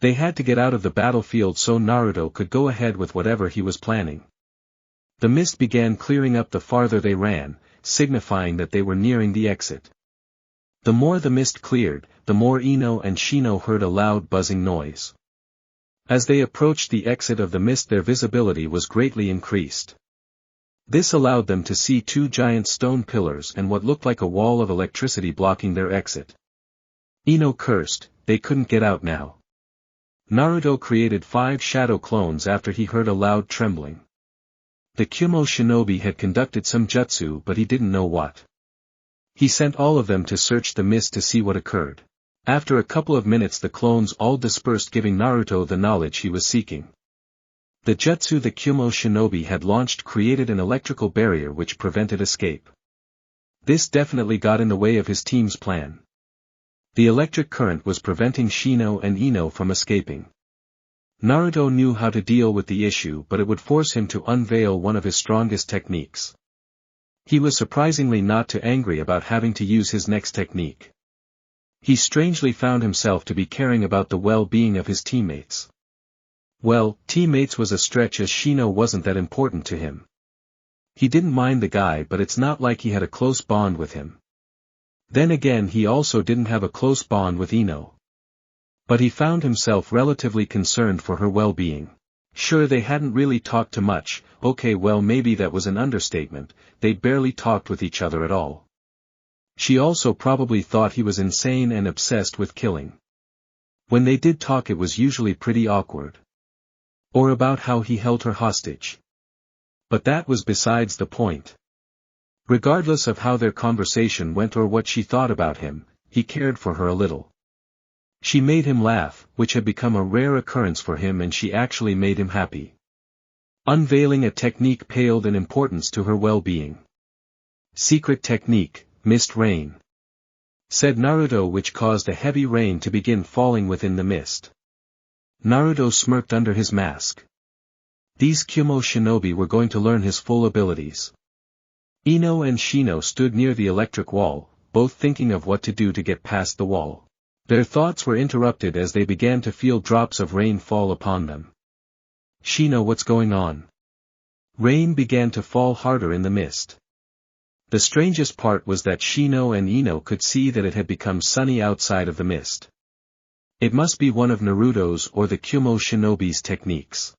They had to get out of the battlefield so Naruto could go ahead with whatever he was planning. The mist began clearing up the farther they ran, signifying that they were nearing the exit. The more the mist cleared, the more Ino and Shino heard a loud buzzing noise. As they approached the exit of the mist, their visibility was greatly increased. This allowed them to see 2 giant stone pillars and what looked like a wall of electricity blocking their exit. Ino cursed, they couldn't get out now. Naruto created 5 shadow clones after he heard a loud trembling. The Kumo shinobi had conducted some jutsu, but he didn't know what. He sent all of them to search the mist to see what occurred. After a couple of minutes the clones all dispersed, giving Naruto the knowledge he was seeking. The jutsu the Kumo shinobi had launched created an electrical barrier which prevented escape. This definitely got in the way of his team's plan. The electric current was preventing Shino and Ino from escaping. Naruto knew how to deal with the issue, but it would force him to unveil one of his strongest techniques. He was surprisingly not too angry about having to use his next technique. He strangely found himself to be caring about the well-being of his teammates. Well, teammates was a stretch, as Shino wasn't that important to him. He didn't mind the guy, but it's not like he had a close bond with him. Then again, he also didn't have a close bond with Ino. But he found himself relatively concerned for her well-being. Sure, they hadn't really talked too much, okay, well, maybe that was an understatement, they'd barely talked with each other at all. She also probably thought he was insane and obsessed with killing. When they did talk, it was usually pretty awkward. Or about how he held her hostage. But that was besides the point. Regardless of how their conversation went or what she thought about him, he cared for her a little. She made him laugh, which had become a rare occurrence for him, and she actually made him happy. Unveiling a technique paled in importance to her well-being. Secret technique, mist rain, said Naruto, which caused a heavy rain to begin falling within the mist. Naruto smirked under his mask. These Kumo shinobi were going to learn his full abilities. Ino and Shino stood near the electric wall, both thinking of what to do to get past the wall. Their thoughts were interrupted as they began to feel drops of rain fall upon them. Shino, what's going on? Rain began to fall harder in the mist. The strangest part was that Shino and Ino could see that it had become sunny outside of the mist. It must be one of Naruto's or the Kumo shinobi's techniques.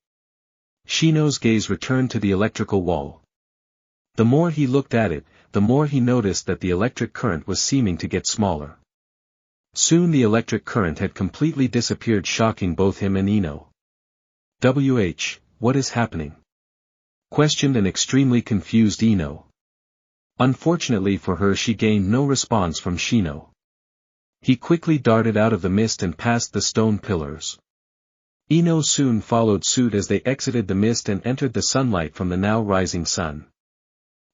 Shino's gaze returned to the electrical wall. The more he looked at it, the more he noticed that the electric current was seeming to get smaller. Soon the electric current had completely disappeared, shocking both him and Ino. What is happening? Questioned an extremely confused Ino. Unfortunately for her, she gained no response from Shino. He quickly darted out of the mist and past the stone pillars. INO soon followed suit as they exited the mist and entered the sunlight from the now rising sun.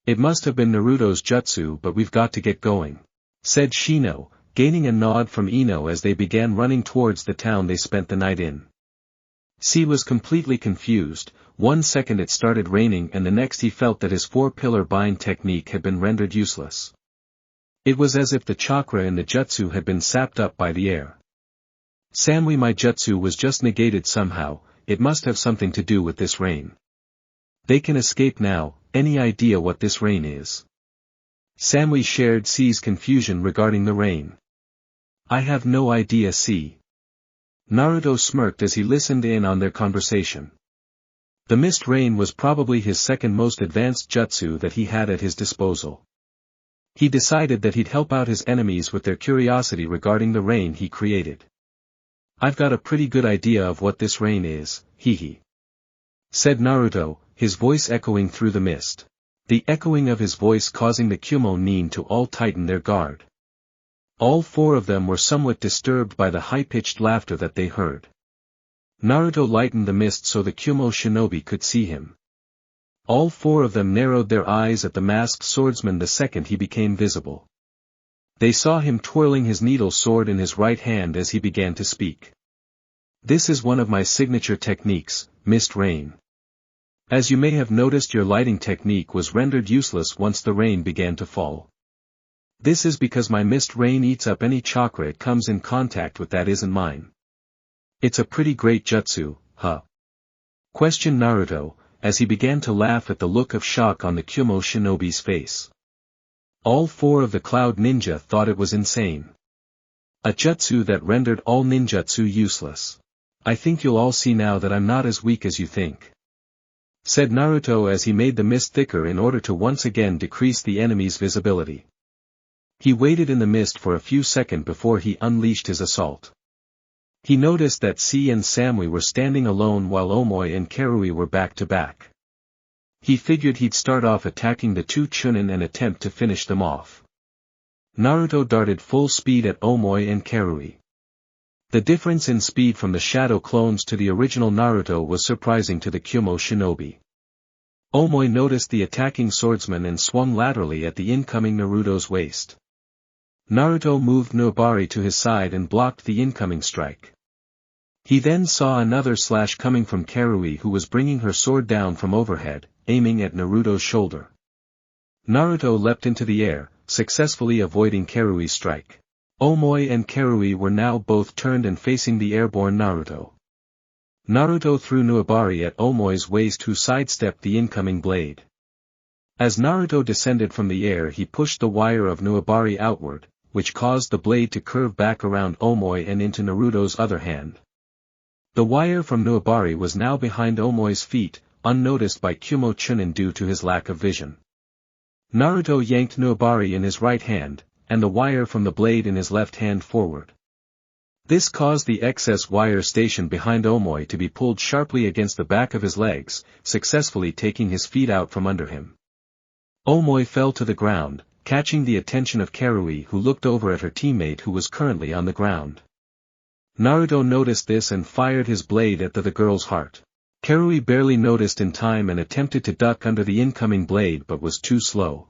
"It must have been Naruto's jutsu, but we've got to get going," said Shino, gaining a nod from INO as they began running towards the town they spent the night in. C was completely confused. 1 second it started raining and the next he felt that his 4-pillar bind technique had been rendered useless. It was as if the chakra in the jutsu had been sapped up by the air. "Samui, my jutsu was just negated somehow, it must have something to do with this rain. They can escape now, any idea what this rain is?" Samui shared C's confusion regarding the rain. "I have no idea, C." Naruto smirked as he listened in on their conversation. The mist rain was probably his second most advanced jutsu that he had at his disposal. He decided that he'd help out his enemies with their curiosity regarding the rain he created. "I've got a pretty good idea of what this rain is, hee," said Naruto, his voice echoing through the mist. The echoing of his voice causing the Kumo nin to all tighten their guard. All 4 of them were somewhat disturbed by the high-pitched laughter that they heard. Naruto lightened the mist so the Kumo shinobi could see him. All 4 of them narrowed their eyes at the masked swordsman the second he became visible. They saw him twirling his needle sword in his right hand as he began to speak. "This is one of my signature techniques, Mist Rain. As you may have noticed, your lighting technique was rendered useless once the rain began to fall. This is because my mist rain eats up any chakra it comes in contact with that isn't mine. It's a pretty great jutsu, huh?" questioned Naruto, as he began to laugh at the look of shock on the Kumo shinobi's face. All 4 of the Cloud Ninja thought it was insane. A jutsu that rendered all ninjutsu useless. "I think you'll all see now that I'm not as weak as you think," said Naruto as he made the mist thicker in order to once again decrease the enemy's visibility. He waited in the mist for a few seconds before he unleashed his assault. He noticed that C and Samui were standing alone while Omoi and Karui were back to back. He figured he'd start off attacking the 2 Chunin and attempt to finish them off. Naruto darted full speed at Omoi and Karui. The difference in speed from the shadow clones to the original Naruto was surprising to the Kumo shinobi. Omoi noticed the attacking swordsman and swung laterally at the incoming Naruto's waist. Naruto moved Nobari to his side and blocked the incoming strike. He then saw another slash coming from Karui, who was bringing her sword down from overhead, aiming at Naruto's shoulder. Naruto leapt into the air, successfully avoiding Karui's strike. Omoi and Karui were now both turned and facing the airborne Naruto. Naruto threw Nuabari at Omoi's waist, who sidestepped the incoming blade. As Naruto descended from the air, he pushed the wire of Nuabari outward, which caused the blade to curve back around Omoi and into Naruto's other hand. The wire from Nuabari was now behind Omoi's feet, unnoticed by Kumo Chunin due to his lack of vision. Naruto yanked Nuabari in his right hand, and the wire from the blade in his left hand forward. This caused the excess wire stationed behind Omoi to be pulled sharply against the back of his legs, successfully taking his feet out from under him. Omoi fell to the ground, catching the attention of Karui, who looked over at her teammate who was currently on the ground. Naruto noticed this and fired his blade at the girl's heart. Karui barely noticed in time and attempted to duck under the incoming blade but was too slow.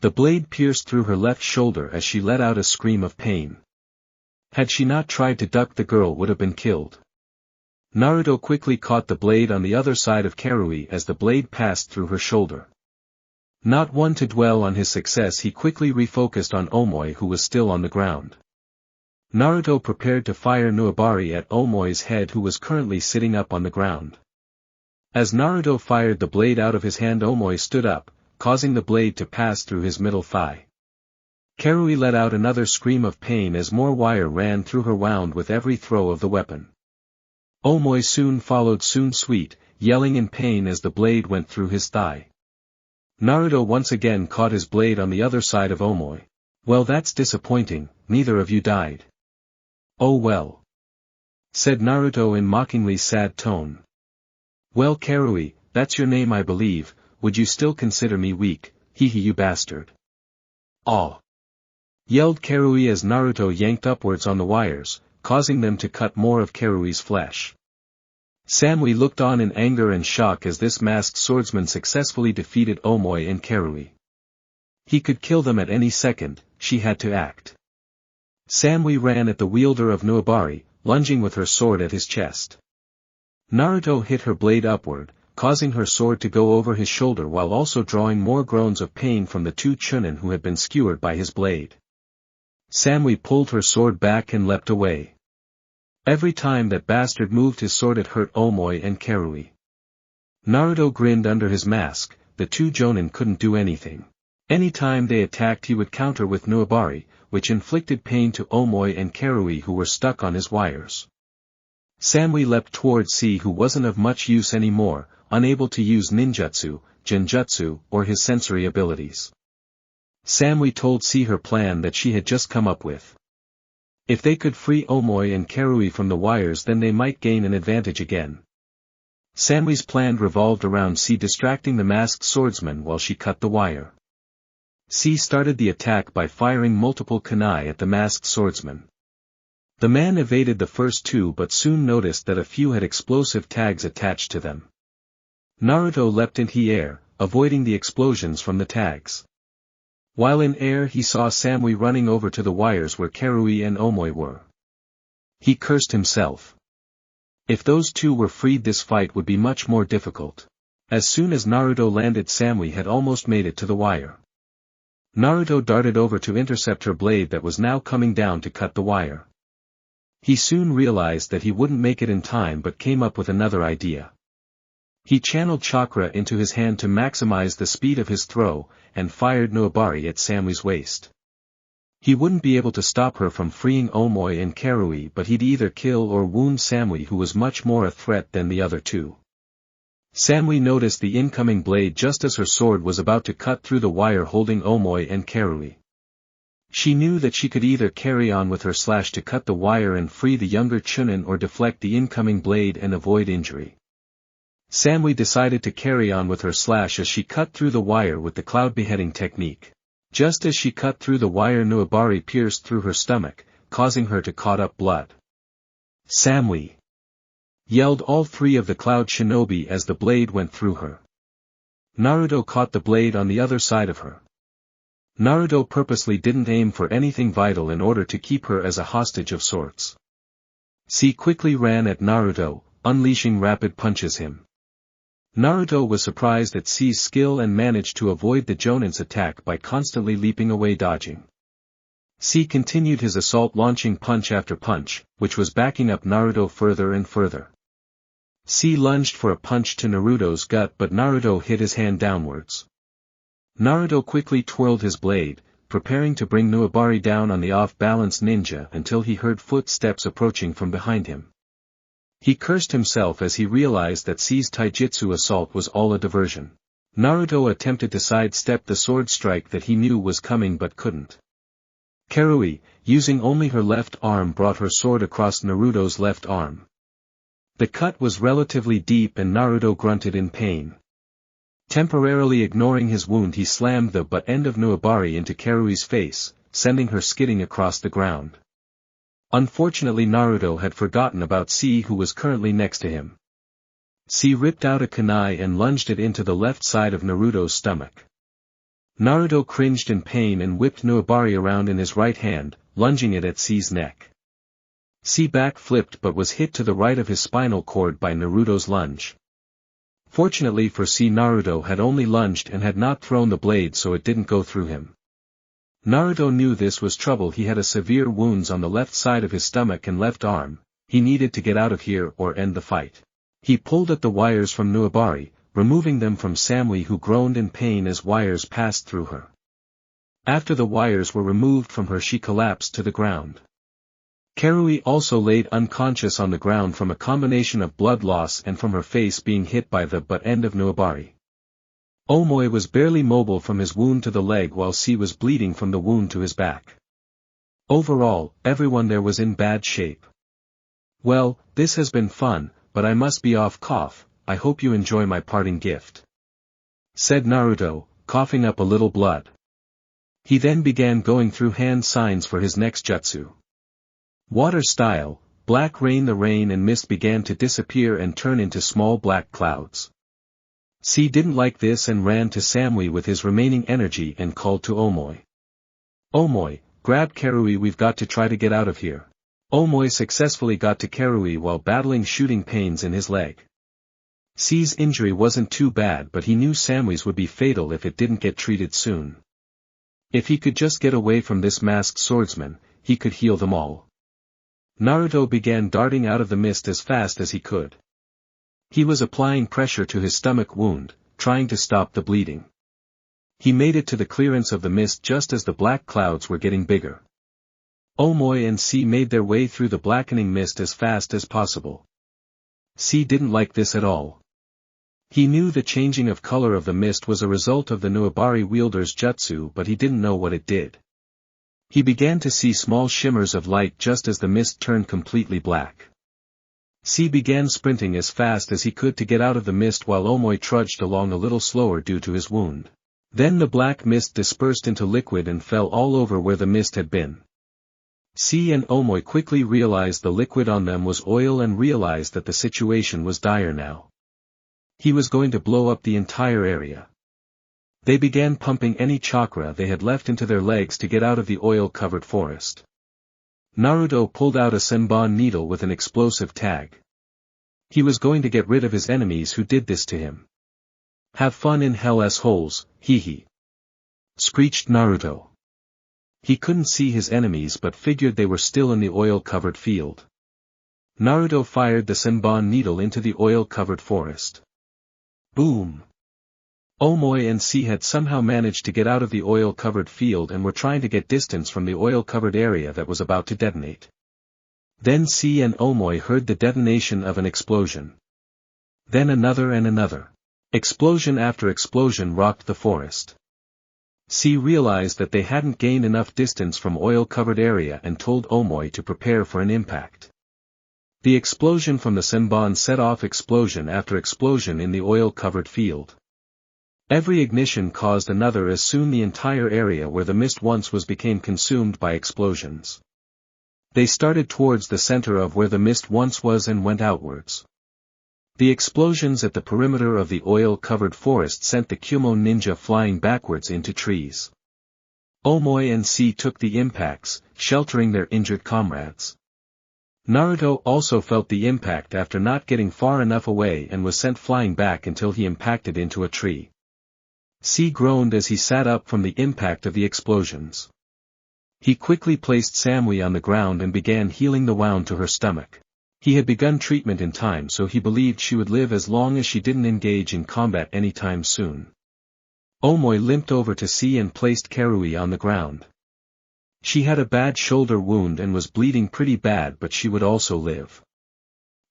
The blade pierced through her left shoulder as she let out a scream of pain. Had she not tried to duck, the girl would have been killed. Naruto quickly caught the blade on the other side of Karui as the blade passed through her shoulder. Not one to dwell on his success, he quickly refocused on Omoi, who was still on the ground. Naruto prepared to fire Nuabari at Omoi's head, who was currently sitting up on the ground. As Naruto fired the blade out of his hand, Omoi stood up, causing the blade to pass through his middle thigh. Karui let out another scream of pain as more wire ran through her wound with every throw of the weapon. Omoi soon followed suit, yelling in pain as the blade went through his thigh. Naruto once again caught his blade on the other side of Omoi. "Well, that's disappointing, neither of you died." "Oh well," said Naruto in mockingly sad tone. "Well, Karui, that's your name I believe, would you still consider me weak, hee you bastard?" "Aw!" yelled Karui as Naruto yanked upwards on the wires, causing them to cut more of Karui's flesh. Samui looked on in anger and shock as this masked swordsman successfully defeated Omoi and Karui. He could kill them at any second, she had to act. Samui ran at the wielder of Nuabari, lunging with her sword at his chest. Naruto hit her blade upward, causing her sword to go over his shoulder while also drawing more groans of pain from the two chunin who had been skewered by his blade. Samui pulled her sword back and leapt away. Every time that bastard moved his sword it hurt Omoi and Karui. Naruto grinned under his mask, the two jonin couldn't do anything. Any time they attacked he would counter with Nuabari, which inflicted pain to Omoi and Karui who were stuck on his wires. Samui leapt towards C who wasn't of much use anymore, unable to use ninjutsu, genjutsu, or his sensory abilities. Samui told C her plan that she had just come up with. If they could free Omoi and Karui from the wires then they might gain an advantage again. Samui's plan revolved around C distracting the masked swordsman while she cut the wire. C started the attack by firing multiple kunai at the masked swordsman. The man evaded the first two but soon noticed that a few had explosive tags attached to them. Naruto leapt into the air, avoiding the explosions from the tags. While in air he saw Samui running over to the wires where Karui and Omoi were. He cursed himself. If those two were freed this fight would be much more difficult. As soon as Naruto landed Samui had almost made it to the wire. Naruto darted over to intercept her blade that was now coming down to cut the wire. He soon realized that he wouldn't make it in time but came up with another idea. He channeled chakra into his hand to maximize the speed of his throw, and fired Nuabari at Samui's waist. He wouldn't be able to stop her from freeing Omoi and Karui but he'd either kill or wound Samui who was much more a threat than the other two. Samui noticed the incoming blade just as her sword was about to cut through the wire holding Omoi and Karui. She knew that she could either carry on with her slash to cut the wire and free the younger chunin or deflect the incoming blade and avoid injury. Samui decided to carry on with her slash as she cut through the wire with the cloud beheading technique. Just as she cut through the wire Nuabari pierced through her stomach, causing her to cough up blood. "Samui!" yelled all three of the cloud shinobi as the blade went through her. Naruto caught the blade on the other side of her. Naruto purposely didn't aim for anything vital in order to keep her as a hostage of sorts. C quickly ran at Naruto, unleashing rapid punches him. Naruto was surprised at C's skill and managed to avoid the Jonin's attack by constantly leaping away dodging. C continued his assault launching punch after punch, which was backing up Naruto further and further. C lunged for a punch to Naruto's gut but Naruto hit his hand downwards. Naruto quickly twirled his blade, preparing to bring Nuabari down on the off-balance ninja until he heard footsteps approaching from behind him. He cursed himself as he realized that C's taijutsu assault was all a diversion. Naruto attempted to sidestep the sword strike that he knew was coming but couldn't. Karui, using only her left arm brought her sword across Naruto's left arm. The cut was relatively deep and Naruto grunted in pain. Temporarily ignoring his wound he slammed the butt end of Nuabari into Karui's face, sending her skidding across the ground. Unfortunately Naruto had forgotten about C who was currently next to him. C ripped out a kunai and lunged it into the left side of Naruto's stomach. Naruto cringed in pain and whipped Nuabari around in his right hand, lunging it at C's neck. C back-flipped but was hit to the right of his spinal cord by Naruto's lunge. Fortunately for C Naruto had only lunged and had not thrown the blade so it didn't go through him. Naruto knew this was trouble. He had a severe wounds on the left side of his stomach and left arm. He needed to get out of here or end the fight. He pulled at the wires from Nuabari, removing them from Samui who groaned in pain as wires passed through her. After the wires were removed from her she collapsed to the ground. Karui also laid unconscious on the ground from a combination of blood loss and from her face being hit by the butt end of Nuabari. Omoi was barely mobile from his wound to the leg while C was bleeding from the wound to his back. Overall, everyone there was in bad shape. "Well, this has been fun, but I must be off. I hope you enjoy my parting gift," said Naruto, coughing up a little blood. He then began going through hand signs for his next jutsu. Water style, black rain. The rain and mist began to disappear and turn into small black clouds. C didn't like this and ran to Samui with his remaining energy and called to Omoi. Omoi, grab Karui, we've got to try to get out of here. Omoi successfully got to Karui while battling shooting pains in his leg. C's injury wasn't too bad, but he knew Samui's would be fatal if it didn't get treated soon. If he could just get away from this masked swordsman, he could heal them all. Naruto began darting out of the mist as fast as he could. He was applying pressure to his stomach wound, trying to stop the bleeding. He made it to the clearance of the mist just as the black clouds were getting bigger. Omoi and C made their way through the blackening mist as fast as possible. C didn't like this at all. He knew the changing of color of the mist was a result of the Nuabari wielder's jutsu, but he didn't know what it did. He began to see small shimmers of light just as the mist turned completely black. C began sprinting as fast as he could to get out of the mist while Omoi trudged along a little slower due to his wound. Then the black mist dispersed into liquid and fell all over where the mist had been. C and Omoi quickly realized the liquid on them was oil and realized that the situation was dire now. He was going to blow up the entire area. They began pumping any chakra they had left into their legs to get out of the oil-covered forest. Naruto pulled out a senbon needle with an explosive tag. He was going to get rid of his enemies who did this to him. Have fun in hell's holes, hee, screeched Naruto. He couldn't see his enemies but figured they were still in the oil-covered field. Naruto fired the senbon needle into the oil-covered forest. Boom! Omoi and C had somehow managed to get out of the oil-covered field and were trying to get distance from the oil-covered area that was about to detonate. Then C and Omoi heard the detonation of an explosion. Then another and another. Explosion after explosion rocked the forest. C realized that they hadn't gained enough distance from oil-covered area and told Omoi to prepare for an impact. The explosion from the senbon set off explosion after explosion in the oil-covered field. Every ignition caused another as soon the entire area where the mist once was became consumed by explosions. They started towards the center of where the mist once was and went outwards. The explosions at the perimeter of the oil-covered forest sent the Kumo ninja flying backwards into trees. Omoi and C took the impacts, sheltering their injured comrades. Naruto also felt the impact after not getting far enough away and was sent flying back until he impacted into a tree. C groaned as he sat up from the impact of the explosions. He quickly placed Samui on the ground and began healing the wound to her stomach. He had begun treatment in time, so he believed she would live as long as she didn't engage in combat anytime soon. Omoi limped over to C and placed Karui on the ground. She had a bad shoulder wound and was bleeding pretty bad, but she would also live.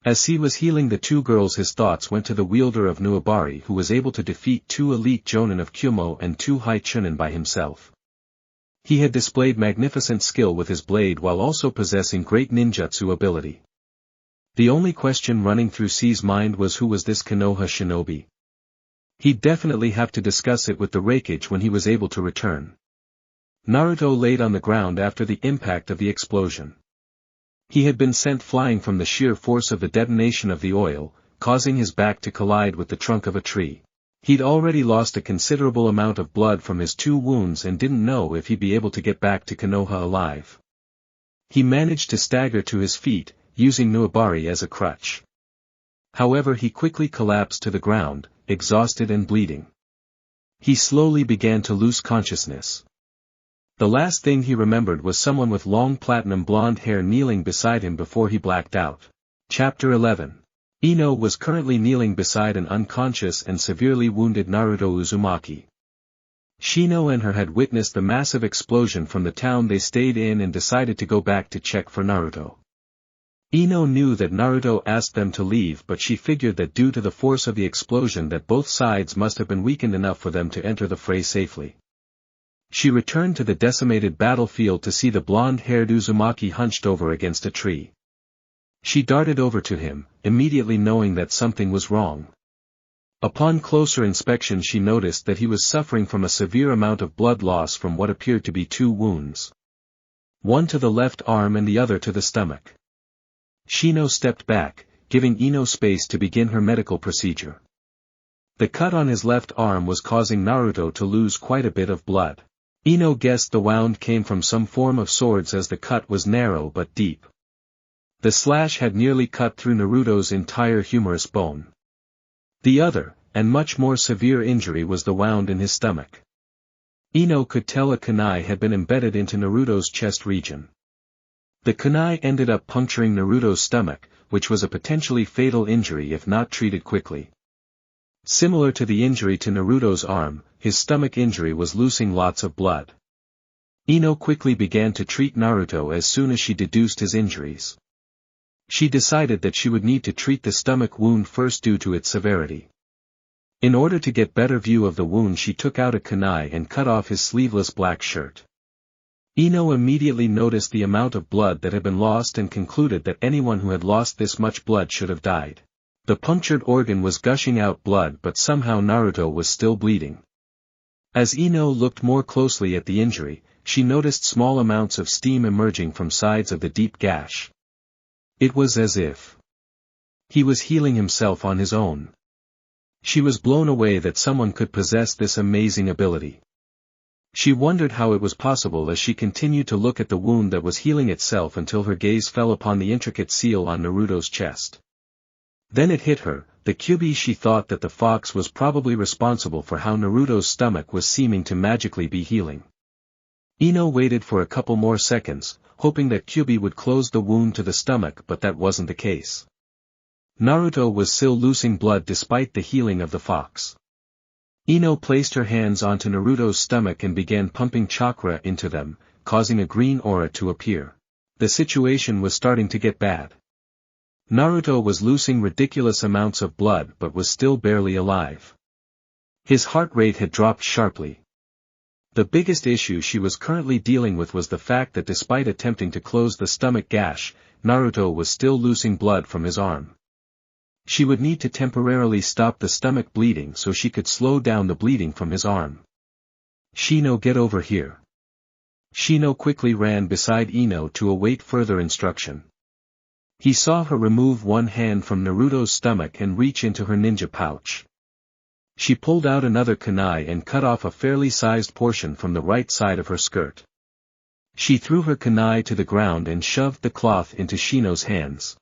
As C was healing the two girls, his thoughts went to the wielder of Nuabari, who was able to defeat 2 elite jonin of Kumo and 2 high chunin by himself. He had displayed magnificent skill with his blade while also possessing great ninjutsu ability. The only question running through C's mind was, who was this Konoha shinobi? He'd definitely have to discuss it with the Raikage when he was able to return. Naruto laid on the ground after the impact of the explosion. He had been sent flying from the sheer force of the detonation of the oil, causing his back to collide with the trunk of a tree. He'd already lost a considerable amount of blood from his 2 wounds and didn't know if he'd be able to get back to Konoha alive. He managed to stagger to his feet, using Nuabari as a crutch. However, he quickly collapsed to the ground, exhausted and bleeding. He slowly began to lose consciousness. The last thing he remembered was someone with long platinum blonde hair kneeling beside him before he blacked out. Chapter 11. INO was currently kneeling beside an unconscious and severely wounded Naruto Uzumaki. Shino and her had witnessed the massive explosion from the town they stayed in and decided to go back to check for Naruto. INO knew that Naruto asked them to leave, but she figured that due to the force of the explosion that both sides must have been weakened enough for them to enter the fray safely. She returned to the decimated battlefield to see the blonde-haired Uzumaki hunched over against a tree. She darted over to him, immediately knowing that something was wrong. Upon closer inspection, she noticed that he was suffering from a severe amount of blood loss from what appeared to be 2 wounds. One to the left arm and the other to the stomach. Shino stepped back, giving Ino space to begin her medical procedure. The cut on his left arm was causing Naruto to lose quite a bit of blood. Ino guessed the wound came from some form of swords as the cut was narrow but deep. The slash had nearly cut through Naruto's entire humerus bone. The other, and much more severe injury was the wound in his stomach. Ino could tell a kunai had been embedded into Naruto's chest region. The kunai ended up puncturing Naruto's stomach, which was a potentially fatal injury if not treated quickly. Similar to the injury to Naruto's arm, his stomach injury was losing lots of blood. Ino quickly began to treat Naruto as soon as she deduced his injuries. She decided that she would need to treat the stomach wound first due to its severity. In order to get better view of the wound, she took out a kunai and cut off his sleeveless black shirt. Ino immediately noticed the amount of blood that had been lost and concluded that anyone who had lost this much blood should have died. The punctured organ was gushing out blood, but somehow Naruto was still bleeding. As Ino looked more closely at the injury, she noticed small amounts of steam emerging from sides of the deep gash. It was as if he was healing himself on his own. She was blown away that someone could possess this amazing ability. She wondered how it was possible as she continued to look at the wound that was healing itself until her gaze fell upon the intricate seal on Naruto's chest. Then it hit her, the Kyuubi. She thought that the fox was probably responsible for how Naruto's stomach was seeming to magically be healing. Ino waited for a couple more seconds, hoping that Kyuubi would close the wound to the stomach, but that wasn't the case. Naruto was still losing blood despite the healing of the fox. Ino placed her hands onto Naruto's stomach and began pumping chakra into them, causing a green aura to appear. The situation was starting to get bad. Naruto was losing ridiculous amounts of blood but was still barely alive. His heart rate had dropped sharply. The biggest issue she was currently dealing with was the fact that despite attempting to close the stomach gash, Naruto was still losing blood from his arm. She would need to temporarily stop the stomach bleeding so she could slow down the bleeding from his arm. Shino, get over here. Shino quickly ran beside Ino to await further instruction. He saw her remove one hand from Naruto's stomach and reach into her ninja pouch. She pulled out another kunai and cut off a fairly sized portion from the right side of her skirt. She threw her kunai to the ground and shoved the cloth into Shino's hands.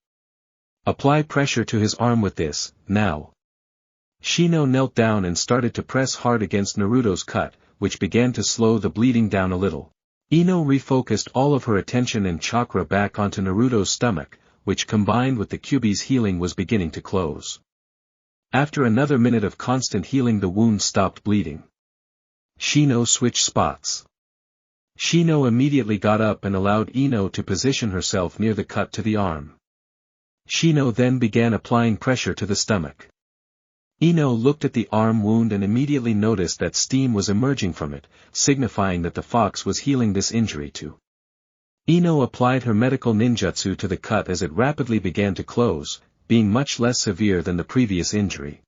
Apply pressure to his arm with this, now. Shino knelt down and started to press hard against Naruto's cut, which began to slow the bleeding down a little. Ino refocused all of her attention and chakra back onto Naruto's stomach, which combined with the Kyuubi's healing was beginning to close. After another minute of constant healing, the wound stopped bleeding. Shino switched spots. Shino immediately got up and allowed Ino to position herself near the cut to the arm. Shino then began applying pressure to the stomach. Ino looked at the arm wound and immediately noticed that steam was emerging from it, signifying that the fox was healing this injury too. Ino applied her medical ninjutsu to the cut as it rapidly began to close, being much less severe than the previous injury.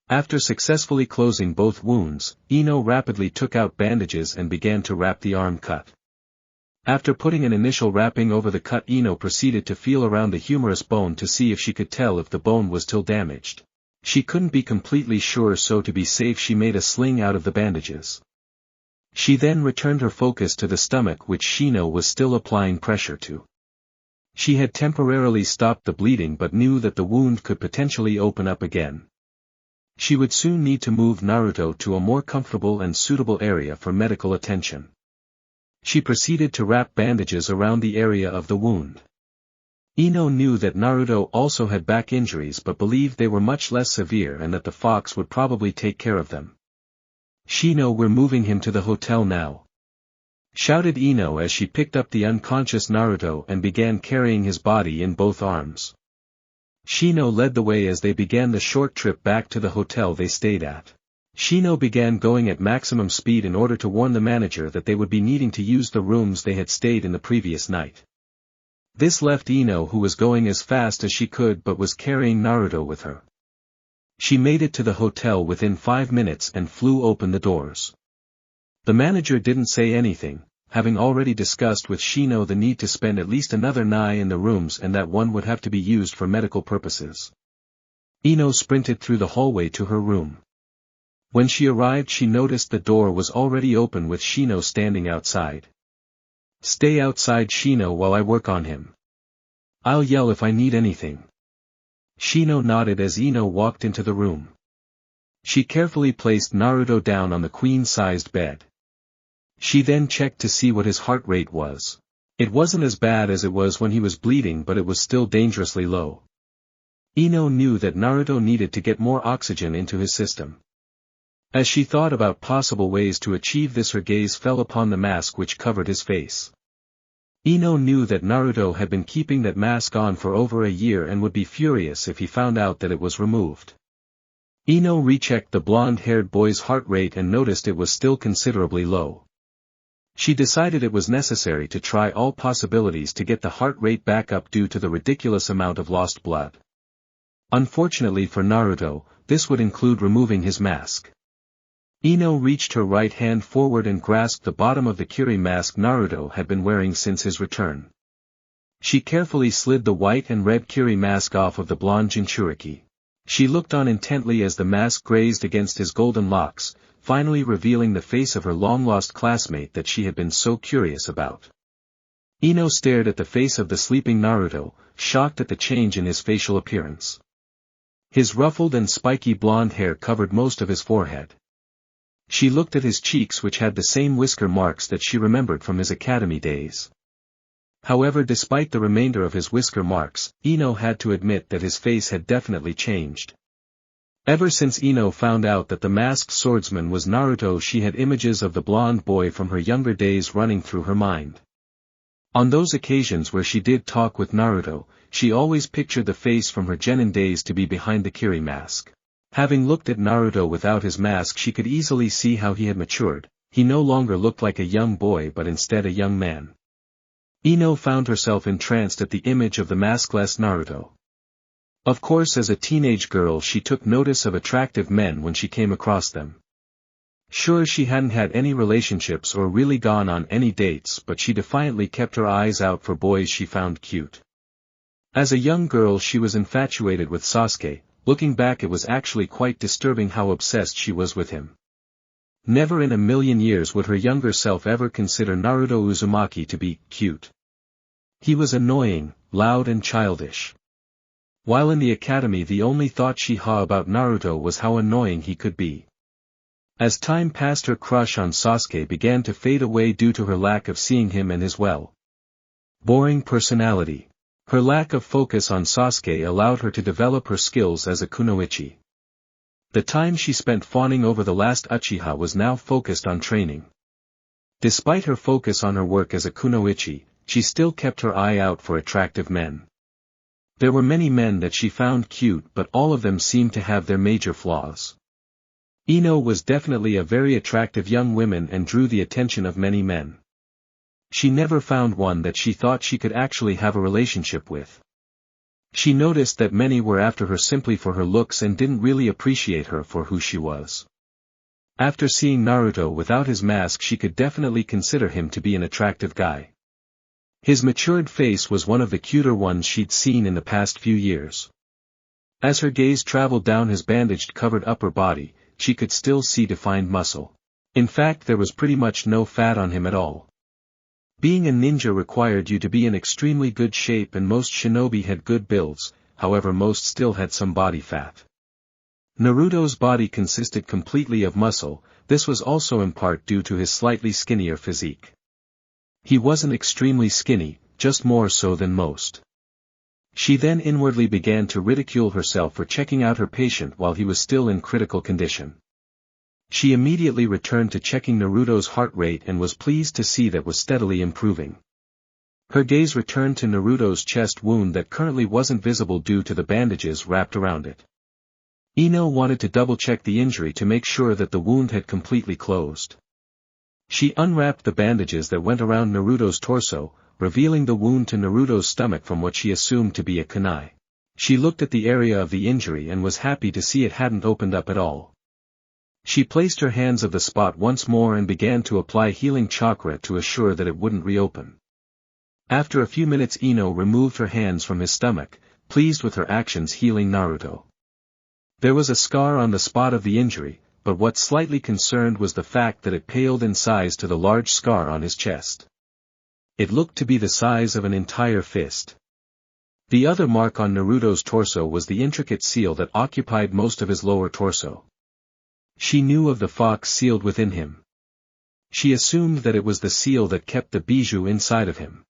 After successfully closing both wounds, Ino rapidly took out bandages and began to wrap the arm cut. After putting an initial wrapping over the cut, Ino proceeded to feel around the humerus bone to see if she could tell if the bone was still damaged. She couldn't be completely sure, so to be safe she made a sling out of the bandages. She then returned her focus to the stomach, which Shino was still applying pressure to. She had temporarily stopped the bleeding but knew that the wound could potentially open up again. She would soon need to move Naruto to a more comfortable and suitable area for medical attention. She proceeded to wrap bandages around the area of the wound. Ino knew that Naruto also had back injuries but believed they were much less severe and that the fox would probably take care of them. "Shino, we're moving him to the hotel now," shouted Ino as she picked up the unconscious Naruto and began carrying his body in both arms. Shino led the way as they began the short trip back to the hotel they stayed at. Shino began going at maximum speed in order to warn the manager that they would be needing to use the rooms they had stayed in the previous night. This left Ino, who was going as fast as she could but was carrying Naruto with her. She made it to the hotel within 5 minutes and flew open the doors. The manager didn't say anything, having already discussed with Shino the need to spend at least another night in the rooms and that one would have to be used for medical purposes. INO sprinted through the hallway to her room. When she arrived she noticed the door was already open with Shino standing outside. "Stay outside, Shino, while I work on him. I'll yell if I need anything." Shino nodded as INO walked into the room. She carefully placed Naruto down on the queen-sized bed. She then checked to see what his heart rate was. It wasn't as bad as it was when he was bleeding, but it was still dangerously low. INO knew that Naruto needed to get more oxygen into his system. As she thought about possible ways to achieve this, her gaze fell upon the mask which covered his face. INO knew that Naruto had been keeping that mask on for over a year and would be furious if he found out that it was removed. INO rechecked the blonde-haired boy's heart rate and noticed it was still considerably low. She decided it was necessary to try all possibilities to get the heart rate back up due to the ridiculous amount of lost blood. Unfortunately for Naruto, this would include removing his mask. INO reached her right hand forward and grasped the bottom of the Kiri mask Naruto had been wearing since his return. She carefully slid the white and red Kiri mask off of the blonde Jinchuriki. She looked on intently as the mask grazed against his golden locks, finally revealing the face of her long-lost classmate that she had been so curious about. INO stared at the face of the sleeping Naruto, shocked at the change in his facial appearance. His ruffled and spiky blonde hair covered most of his forehead. She looked at his cheeks, which had the same whisker marks that she remembered from his academy days. However, despite the remainder of his whisker marks, INO had to admit that his face had definitely changed. Ever since INO found out that the masked swordsman was Naruto, she had images of the blonde boy from her younger days running through her mind. On those occasions where she did talk with Naruto, she always pictured the face from her genin days to be behind the Kiri mask. Having looked at Naruto without his mask, she could easily see how he had matured. He no longer looked like a young boy but instead a young man. INO found herself entranced at the image of the maskless Naruto. Of course, as a teenage girl she took notice of attractive men when she came across them. Sure, she hadn't had any relationships or really gone on any dates, but she defiantly kept her eyes out for boys she found cute. As a young girl she was infatuated with Sasuke. Looking back, it was actually quite disturbing how obsessed she was with him. Never in a million years would her younger self ever consider Naruto Uzumaki to be cute. He was annoying, loud and childish. While in the academy, the only thought she had about Naruto was how annoying he could be. As time passed, her crush on Sasuke began to fade away due to her lack of seeing him and his boring personality. Her lack of focus on Sasuke allowed her to develop her skills as a kunoichi. The time she spent fawning over the last Uchiha was now focused on training. Despite her focus on her work as a kunoichi, she still kept her eye out for attractive men. There were many men that she found cute, but all of them seemed to have their major flaws. INO was definitely a very attractive young woman and drew the attention of many men. She never found one that she thought she could actually have a relationship with. She noticed that many were after her simply for her looks and didn't really appreciate her for who she was. After seeing Naruto without his mask, she could definitely consider him to be an attractive guy. His matured face was one of the cuter ones she'd seen in the past few years. As her gaze traveled down his bandaged covered upper body, she could still see defined muscle. In fact, there was pretty much no fat on him at all. Being a ninja required you to be in extremely good shape, and most shinobi had good builds, however most still had some body fat. Naruto's body consisted completely of muscle. This was also in part due to his slightly skinnier physique. He wasn't extremely skinny, just more so than most. She then inwardly began to ridicule herself for checking out her patient while he was still in critical condition. She immediately returned to checking Naruto's heart rate and was pleased to see that was steadily improving. Her gaze returned to Naruto's chest wound that currently wasn't visible due to the bandages wrapped around it. INO wanted to double-check the injury to make sure that the wound had completely closed. She unwrapped the bandages that went around Naruto's torso, revealing the wound to Naruto's stomach from what she assumed to be a kunai. She looked at the area of the injury and was happy to see it hadn't opened up at all. She placed her hands of the spot once more and began to apply healing chakra to assure that it wouldn't reopen. After a few minutes INO removed her hands from his stomach, pleased with her actions healing Naruto. There was a scar on the spot of the injury, but what slightly concerned was the fact that it paled in size to the large scar on his chest. It looked to be the size of an entire fist. The other mark on Naruto's torso was the intricate seal that occupied most of his lower torso. She knew of the fox sealed within him. She assumed that it was the seal that kept the bijou inside of him.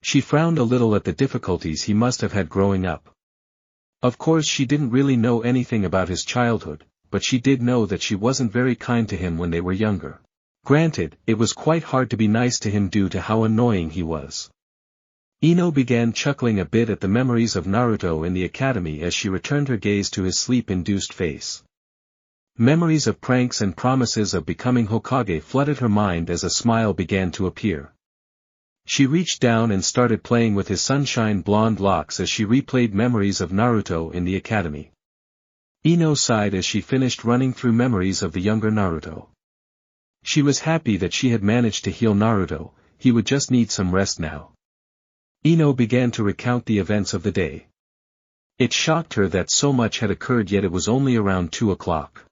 She frowned a little at the difficulties he must have had growing up. Of course she didn't really know anything about his childhood, but she did know that she wasn't very kind to him when they were younger. Granted, it was quite hard to be nice to him due to how annoying he was. INO began chuckling a bit at the memories of Naruto in the academy as she returned her gaze to his sleep-induced face. Memories of pranks and promises of becoming Hokage flooded her mind as a smile began to appear. She reached down and started playing with his sunshine blonde locks as she replayed memories of Naruto in the academy. INO sighed as she finished running through memories of the younger Naruto. She was happy that she had managed to heal Naruto, he would just need some rest now. INO began to recount the events of the day. It shocked her that so much had occurred yet it was only around 2 o'clock.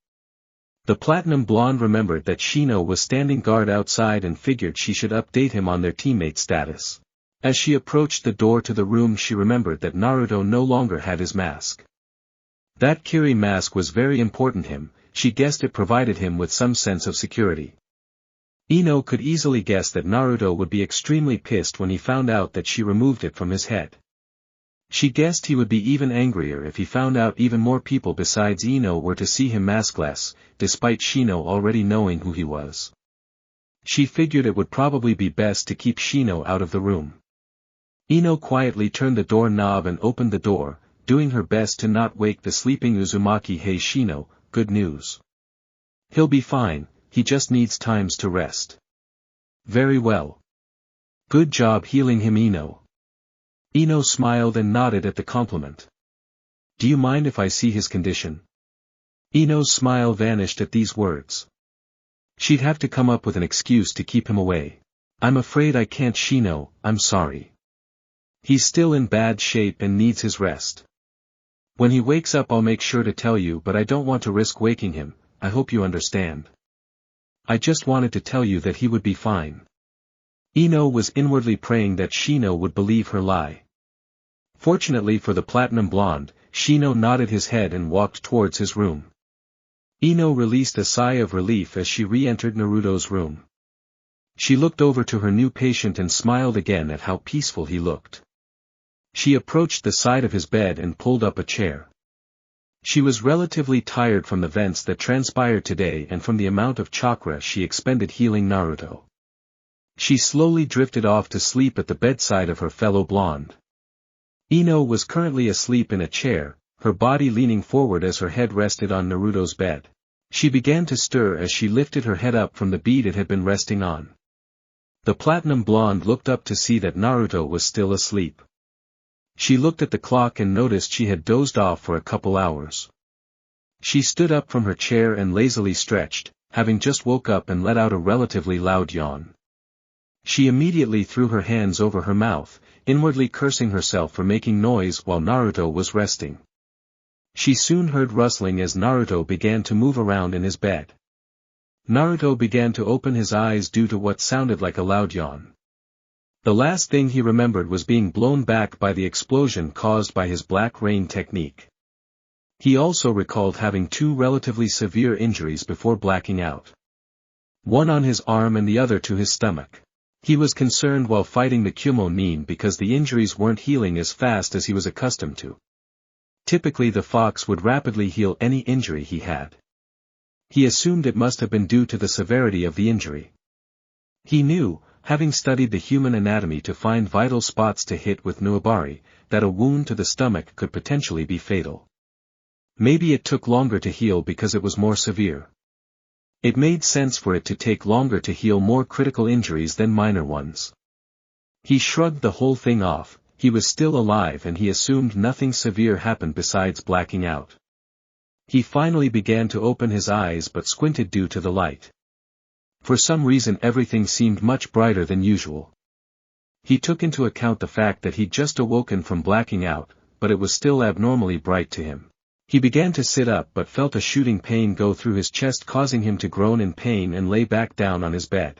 The platinum blonde remembered that Shino was standing guard outside and figured she should update him on their teammate status. As she approached the door to the room she remembered that Naruto no longer had his mask. That Kiri mask was very important to him, she guessed it provided him with some sense of security. INO could easily guess that Naruto would be extremely pissed when he found out that she removed it from his head. She guessed he would be even angrier if he found out even more people besides INO were to see him maskless, despite Shino already knowing who he was. She figured it would probably be best to keep Shino out of the room. INO quietly turned the door knob and opened the door, doing her best to not wake the sleeping Uzumaki. Hey Shino, good news. He'll be fine, he just needs times to rest. Very well. Good job healing him INO. INO smiled and nodded at the compliment. Do you mind if I see his condition? INO's smile vanished at these words. She'd have to come up with an excuse to keep him away. I'm afraid I can't Shino, I'm sorry. He's still in bad shape and needs his rest. When he wakes up I'll make sure to tell you but I don't want to risk waking him, I hope you understand. I just wanted to tell you that he would be fine. INO was inwardly praying that Shino would believe her lie. Fortunately for the platinum blonde, Shino nodded his head and walked towards his room. INO released a sigh of relief as she re-entered Naruto's room. She looked over to her new patient and smiled again at how peaceful he looked. She approached the side of his bed and pulled up a chair. She was relatively tired from the events that transpired today and from the amount of chakra she expended healing Naruto. She slowly drifted off to sleep at the bedside of her fellow blonde. INO was currently asleep in a chair, her body leaning forward as her head rested on Naruto's bed. She began to stir as she lifted her head up from the bead it had been resting on. The platinum blonde looked up to see that Naruto was still asleep. She looked at the clock and noticed she had dozed off for a couple hours. She stood up from her chair and lazily stretched, having just woke up and let out a relatively loud yawn. She immediately threw her hands over her mouth, inwardly cursing herself for making noise while Naruto was resting. She soon heard rustling as Naruto began to move around in his bed. Naruto began to open his eyes due to what sounded like a loud yawn. The last thing he remembered was being blown back by the explosion caused by his black rain technique. He also recalled having 2 relatively severe injuries before blacking out. One on his arm and the other to his stomach. He was concerned while fighting the Kumo Nin because the injuries weren't healing as fast as he was accustomed to. Typically the fox would rapidly heal any injury he had. He assumed it must have been due to the severity of the injury. He knew, having studied the human anatomy to find vital spots to hit with Nuabari, that a wound to the stomach could potentially be fatal. Maybe it took longer to heal because it was more severe. It made sense for it to take longer to heal more critical injuries than minor ones. He shrugged the whole thing off, he was still alive and he assumed nothing severe happened besides blacking out. He finally began to open his eyes but squinted due to the light. For some reason everything seemed much brighter than usual. He took into account the fact that he'd just awoken from blacking out, but it was still abnormally bright to him. He began to sit up but felt a shooting pain go through his chest, causing him to groan in pain and lay back down on his bed.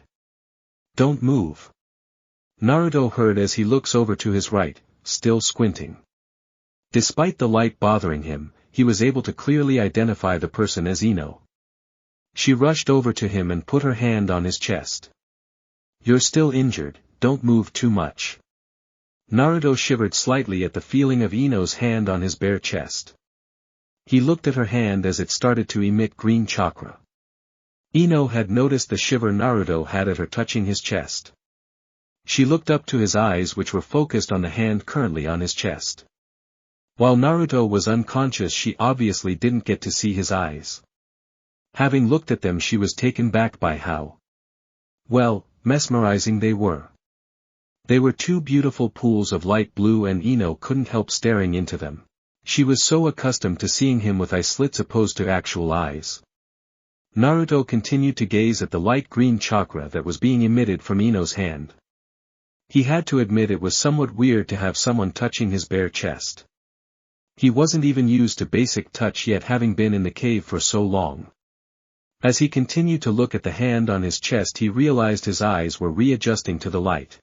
"Don't move," Naruto heard as he looks over to his right, still squinting. Despite the light bothering him, he was able to clearly identify the person as INO. She rushed over to him and put her hand on his chest. "You're still injured, don't move too much." Naruto shivered slightly at the feeling of INO's hand on his bare chest. He looked at her hand as it started to emit green chakra. INO had noticed the shiver Naruto had at her touching his chest. She looked up to his eyes, which were focused on the hand currently on his chest. While Naruto was unconscious, she obviously didn't get to see his eyes. Having looked at them, she was taken back by how mesmerizing they were. They were two beautiful pools of light blue and INO couldn't help staring into them. She was so accustomed to seeing him with eye slits opposed to actual eyes. Naruto continued to gaze at the light green chakra that was being emitted from INO's hand. He had to admit it was somewhat weird to have someone touching his bare chest. He wasn't even used to basic touch yet, having been in the cave for so long. As he continued to look at the hand on his chest, he realized his eyes were readjusting to the light.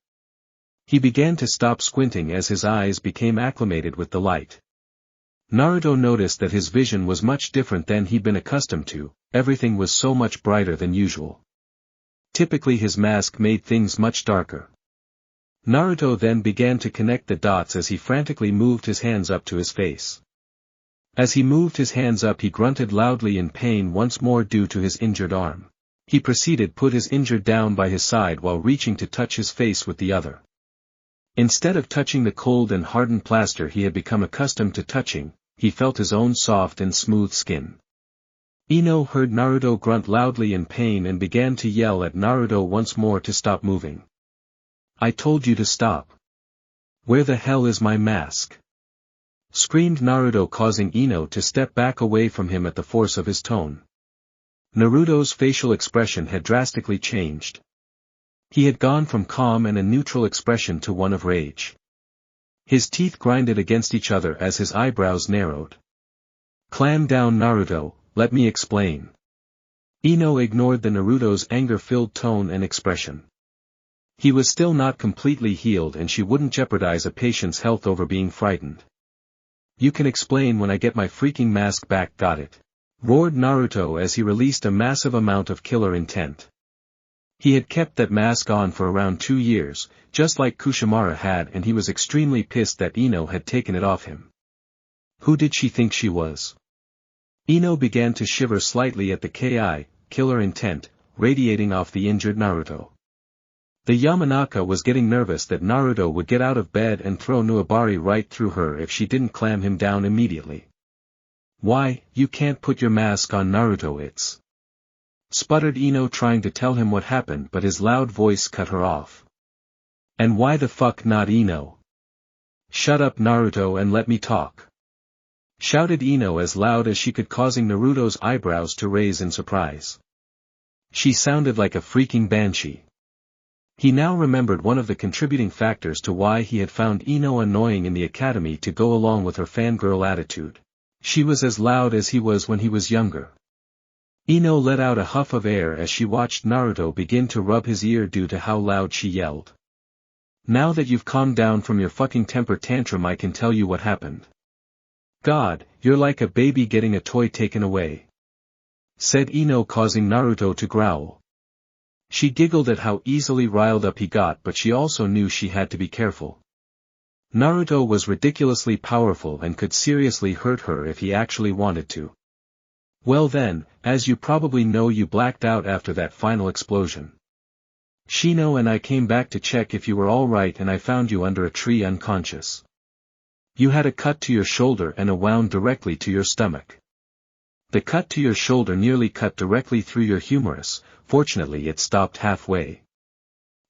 He began to stop squinting as his eyes became acclimated with the light. Naruto noticed that his vision was much different than he'd been accustomed to, everything was so much brighter than usual. Typically his mask made things much darker. Naruto then began to connect the dots as he frantically moved his hands up to his face. As he moved his hands up, he grunted loudly in pain once more due to his injured arm. He proceeded to put his injured down by his side while reaching to touch his face with the other. Instead of touching the cold and hardened plaster he had become accustomed to touching, he felt his own soft and smooth skin. INO heard Naruto grunt loudly in pain and began to yell at Naruto once more to stop moving. "I told you to stop. Where the hell is my mask?" screamed Naruto, causing INO to step back away from him at the force of his tone. Naruto's facial expression had drastically changed. He had gone from calm and a neutral expression to one of rage. His teeth grinded against each other as his eyebrows narrowed. "Clam down, Naruto, let me explain." INO ignored the Naruto's anger-filled tone and expression. He was still not completely healed and she wouldn't jeopardize a patient's health over being frightened. "You can explain when I get my freaking mask back, got it?" roared Naruto as he released a massive amount of killer intent. He had kept that mask on for around 2 years, just like Kushimaru had, and he was extremely pissed that INO had taken it off him. Who did she think she was? INO began to shiver slightly at the killer intent, radiating off the injured Naruto. The Yamanaka was getting nervous that Naruto would get out of bed and throw Nuabari right through her if she didn't clam him down immediately. "Why, you can't put your mask on, Naruto, it's..." sputtered INO, trying to tell him what happened, but his loud voice cut her off. "And why the fuck not, INO? Shut up, Naruto, and let me talk," shouted INO as loud as she could, causing Naruto's eyebrows to raise in surprise. She sounded like a freaking banshee. He now remembered one of the contributing factors to why he had found INO annoying in the academy to go along with her fangirl attitude. She was as loud as he was when he was younger. INO let out a huff of air as she watched Naruto begin to rub his ear due to how loud she yelled. "Now that you've calmed down from your fucking temper tantrum, I can tell you what happened. God, you're like a baby getting a toy taken away," said INO, causing Naruto to growl. She giggled at how easily riled up he got, but she also knew she had to be careful. Naruto was ridiculously powerful and could seriously hurt her if he actually wanted to. "Well then, as you probably know, you blacked out after that final explosion. Shino and I came back to check if you were alright, and I found you under a tree unconscious. You had a cut to your shoulder and a wound directly to your stomach. The cut to your shoulder nearly cut directly through your humerus, fortunately it stopped halfway.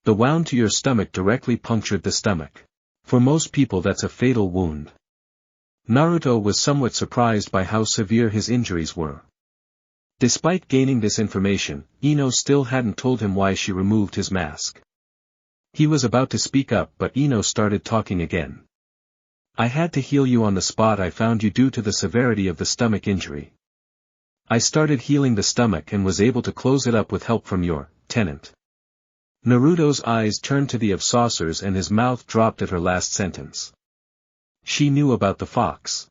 The wound to your stomach directly punctured the stomach. For most people that's a fatal wound. Naruto was somewhat surprised by how severe his injuries were. Despite gaining this information, INO still hadn't told him why she removed his mask. He was about to speak up but INO started talking again. I had to heal you on the spot I found you due to the severity of the stomach injury. I started healing the stomach and was able to close it up with help from your tenant. Naruto's eyes turned to the of saucers and his mouth dropped at her last sentence. She knew about the fox.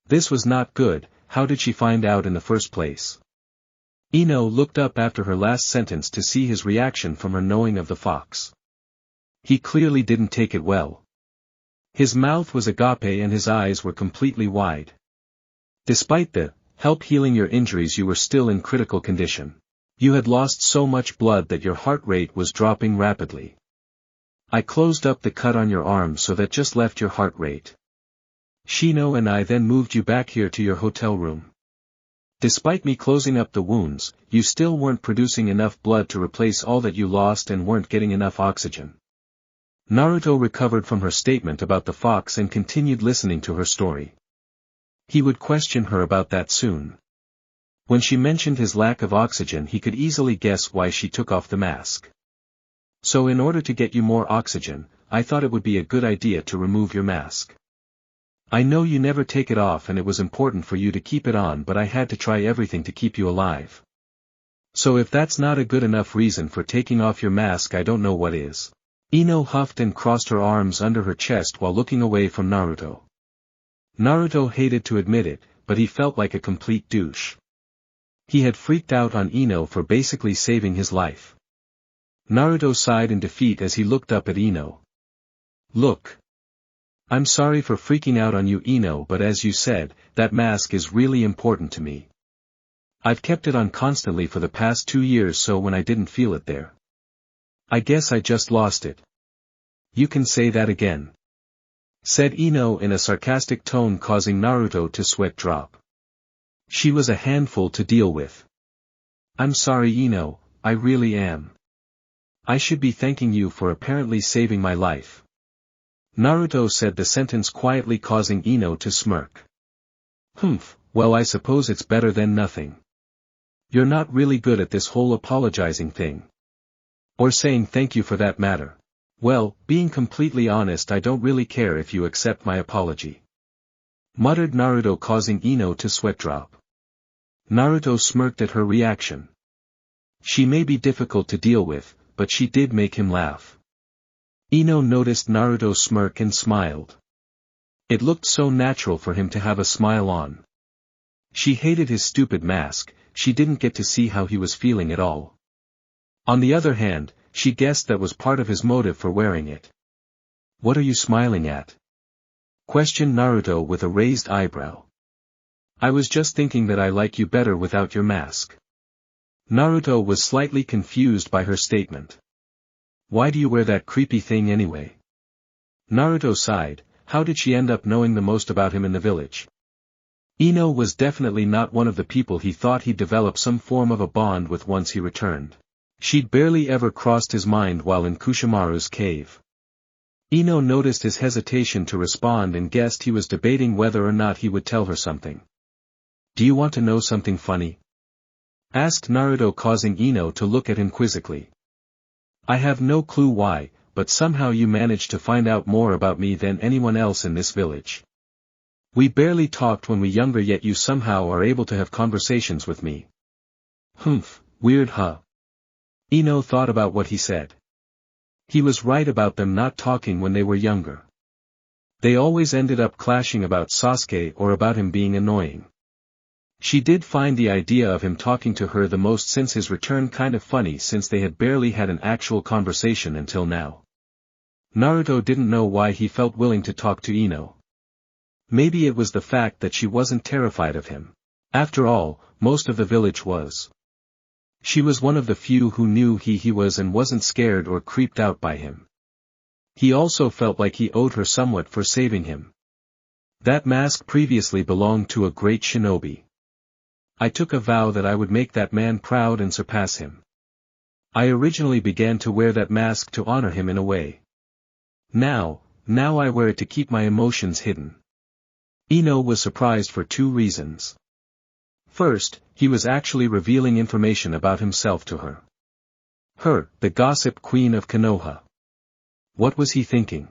This was not good. How did she find out in the first place? INO looked up after her last sentence to see his reaction from her knowing of the fox. He clearly didn't take it well. His mouth was agape and his eyes were completely wide. Despite the help healing your injuries, you were still in critical condition. You had lost so much blood that your heart rate was dropping rapidly. I closed up the cut on your arm so that just left your heart rate. Shino and I then moved you back here to your hotel room. Despite me closing up the wounds, you still weren't producing enough blood to replace all that you lost and weren't getting enough oxygen. Naruto recovered from her statement about the fox and continued listening to her story. He would question her about that soon. When she mentioned his lack of oxygen, he could easily guess why she took off the mask. So in order to get you more oxygen, I thought it would be a good idea to remove your mask. I know you never take it off and it was important for you to keep it on, but I had to try everything to keep you alive. So if that's not a good enough reason for taking off your mask, I don't know what is. INO huffed and crossed her arms under her chest while looking away from Naruto. Naruto hated to admit it, but he felt like a complete douche. He had freaked out on INO for basically saving his life. Naruto sighed in defeat as he looked up at INO. Look. I'm sorry for freaking out on you, INO, but as you said, that mask is really important to me. I've kept it on constantly for the past 2 years, so when I didn't feel it there, I guess I just lost it. You can say that again, said INO in a sarcastic tone, causing Naruto to sweat drop. She was a handful to deal with. I'm sorry, INO, I really am. I should be thanking you for apparently saving my life. Naruto said the sentence quietly, causing INO to smirk. Well, I suppose it's better than nothing. You're not really good at this whole apologizing thing. Or saying thank you for that matter. Well, being completely honest, I don't really care if you accept my apology, muttered Naruto, causing INO to sweat drop. Naruto smirked at her reaction. She may be difficult to deal with, but she did make him laugh. INO noticed Naruto's smirk and smiled. It looked so natural for him to have a smile on. She hated his stupid mask. She didn't get to see how he was feeling at all. On the other hand, she guessed that was part of his motive for wearing it. What are you smiling at? Questioned Naruto with a raised eyebrow. I was just thinking that I like you better without your mask. Naruto was slightly confused by her statement. Why do you wear that creepy thing anyway? Naruto sighed. How did she end up knowing the most about him in the village? INO was definitely not one of the people he thought he'd develop some form of a bond with once he returned. She'd barely ever crossed his mind while in Kushimaru's cave. INO noticed his hesitation to respond and guessed he was debating whether or not he would tell her something. Do you want to know something funny? Asked Naruto, causing INO to look at him quizzically. I have no clue why, but somehow you managed to find out more about me than anyone else in this village. We barely talked when we were younger, yet you somehow are able to have conversations with me. Weird, huh? INO thought about what he said. He was right about them not talking when they were younger. They always ended up clashing about Sasuke or about him being annoying. She did find the idea of him talking to her the most since his return kind of funny, since they had barely had an actual conversation until now. Naruto didn't know why he felt willing to talk to INO. Maybe it was the fact that she wasn't terrified of him. After all, most of the village was. She was one of the few who knew he was and wasn't scared or creeped out by him. He also felt like he owed her somewhat for saving him. That mask previously belonged to a great shinobi. I took a vow that I would make that man proud and surpass him. I originally began to wear that mask to honor him in a way. Now I wear it to keep my emotions hidden. Ino was surprised for two reasons. First, he was actually revealing information about himself to her. Her, the gossip queen of Konoha. What was he thinking?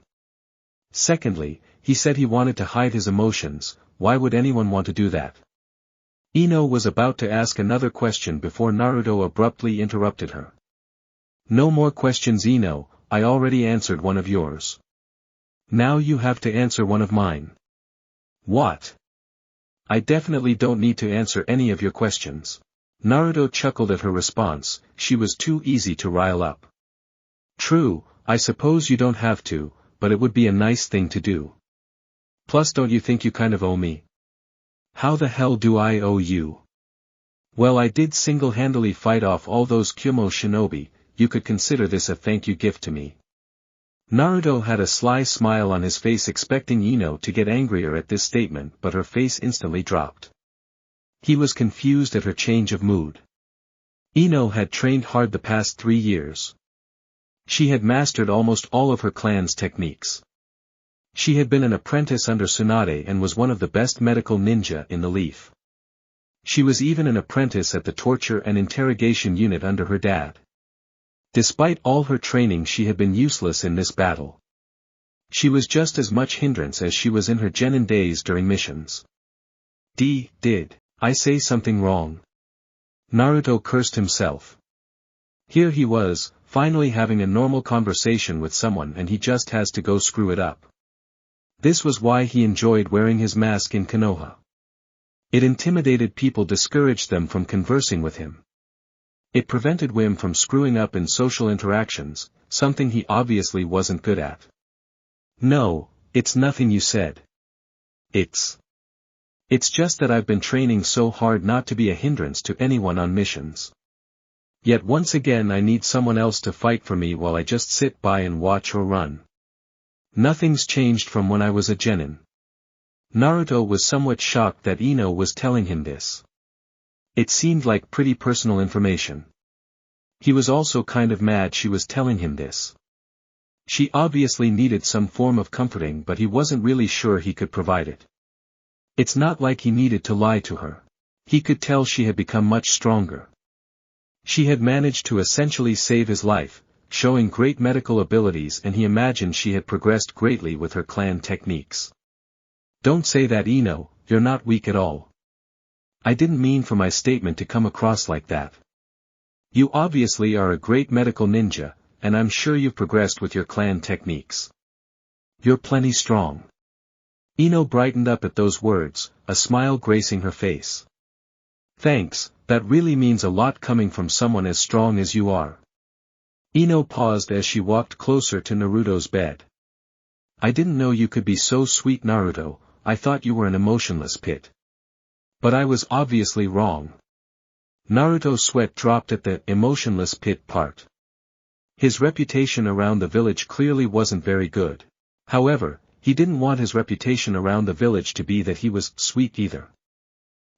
Secondly, he said he wanted to hide his emotions. Why would anyone want to do that? Ino was about to ask another question before Naruto abruptly interrupted her. No more questions, Ino, I already answered one of yours. Now you have to answer one of mine. What? I definitely don't need to answer any of your questions. Naruto chuckled at her response. She was too easy to rile up. True, I suppose you don't have to, but it would be a nice thing to do. Plus, don't you think you kind of owe me? How the hell do I owe you? Well, I did single-handedly fight off all those Kumo shinobi. You could consider this a thank you gift to me. Naruto had a sly smile on his face, expecting Ino to get angrier at this statement, but her face instantly dropped. He was confused at her change of mood. Ino had trained hard the past 3 years. She had mastered almost all of her clan's techniques. She had been an apprentice under Tsunade and was one of the best medical ninja in the Leaf. She was even an apprentice at the torture and interrogation unit under her dad. Despite all her training, she had been useless in this battle. She was just as much hindrance as she was in her genin days during missions. Did I say something wrong? Naruto cursed himself. Here he was, finally having a normal conversation with someone, and he just has to go screw it up. This was why he enjoyed wearing his mask in Konoha. It intimidated people, discouraged them from conversing with him. It prevented Wim from screwing up in social interactions, something he obviously wasn't good at. No, it's nothing you said. It's just that I've been training so hard not to be a hindrance to anyone on missions. Yet once again I need someone else to fight for me while I just sit by and watch or run. Nothing's changed from when I was a genin. Naruto was somewhat shocked that Ino was telling him this. It seemed like pretty personal information. He was also kind of mad she was telling him this. She obviously needed some form of comforting, but he wasn't really sure he could provide it. It's not like he needed to lie to her. He could tell she had become much stronger. She had managed to essentially save his life, showing great medical abilities, and he imagined she had progressed greatly with her clan techniques. Don't say that, Ino, you're not weak at all. I didn't mean for my statement to come across like that. You obviously are a great medical ninja, and I'm sure you've progressed with your clan techniques. You're plenty strong. Ino brightened up at those words, a smile gracing her face. Thanks, that really means a lot coming from someone as strong as you are. Ino paused as she walked closer to Naruto's bed. I didn't know you could be so sweet, Naruto. I thought you were an emotionless pit. But I was obviously wrong. Naruto's sweat dropped at the emotionless pit part. His reputation around the village clearly wasn't very good. However, he didn't want his reputation around the village to be that he was sweet either.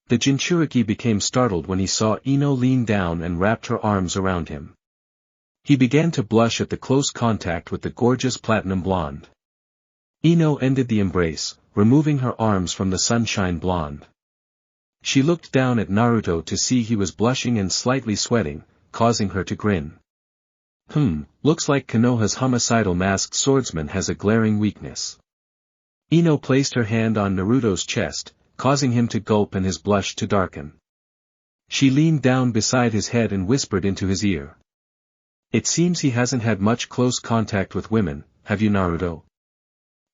The Jinchuriki became startled when he saw Ino lean down and wrapped her arms around him. He began to blush at the close contact with the gorgeous platinum blonde. Ino ended the embrace, removing her arms from the sunshine blonde. She looked down at Naruto to see he was blushing and slightly sweating, causing her to grin. Looks like Konoha's homicidal masked swordsman has a glaring weakness. Ino placed her hand on Naruto's chest, causing him to gulp and his blush to darken. She leaned down beside his head and whispered into his ear. It seems he hasn't had much close contact with women, have you, Naruto?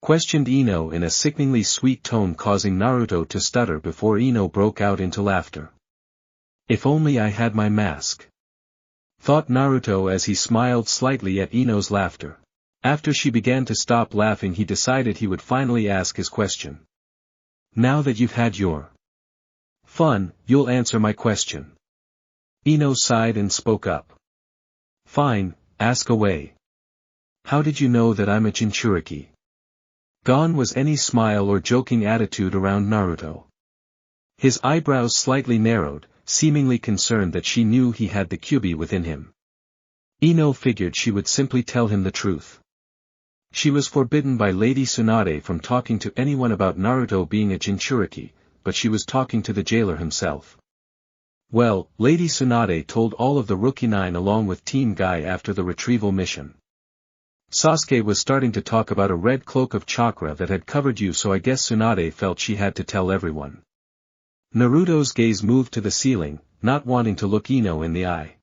Questioned Ino in a sickeningly sweet tone, causing Naruto to stutter before Ino broke out into laughter. If only I had my mask. Thought Naruto as he smiled slightly at Ino's laughter. After she began to stop laughing, he decided he would finally ask his question. Now that you've had your fun, you'll answer my question. Ino sighed and spoke up. Fine, ask away. How did you know that I'm a Jinchuriki? Gone was any smile or joking attitude around Naruto. His eyebrows slightly narrowed, seemingly concerned that she knew he had the Kyuubi within him. Ino figured she would simply tell him the truth. She was forbidden by Lady Tsunade from talking to anyone about Naruto being a Jinchuriki, but she was talking to the jailer himself. Well, Lady Tsunade told all of the Rookie 9 along with Team Guy after the retrieval mission. Sasuke was starting to talk about a red cloak of chakra that had covered you, so I guess Tsunade felt she had to tell everyone. Naruto's gaze moved to the ceiling, not wanting to look INO in the eye.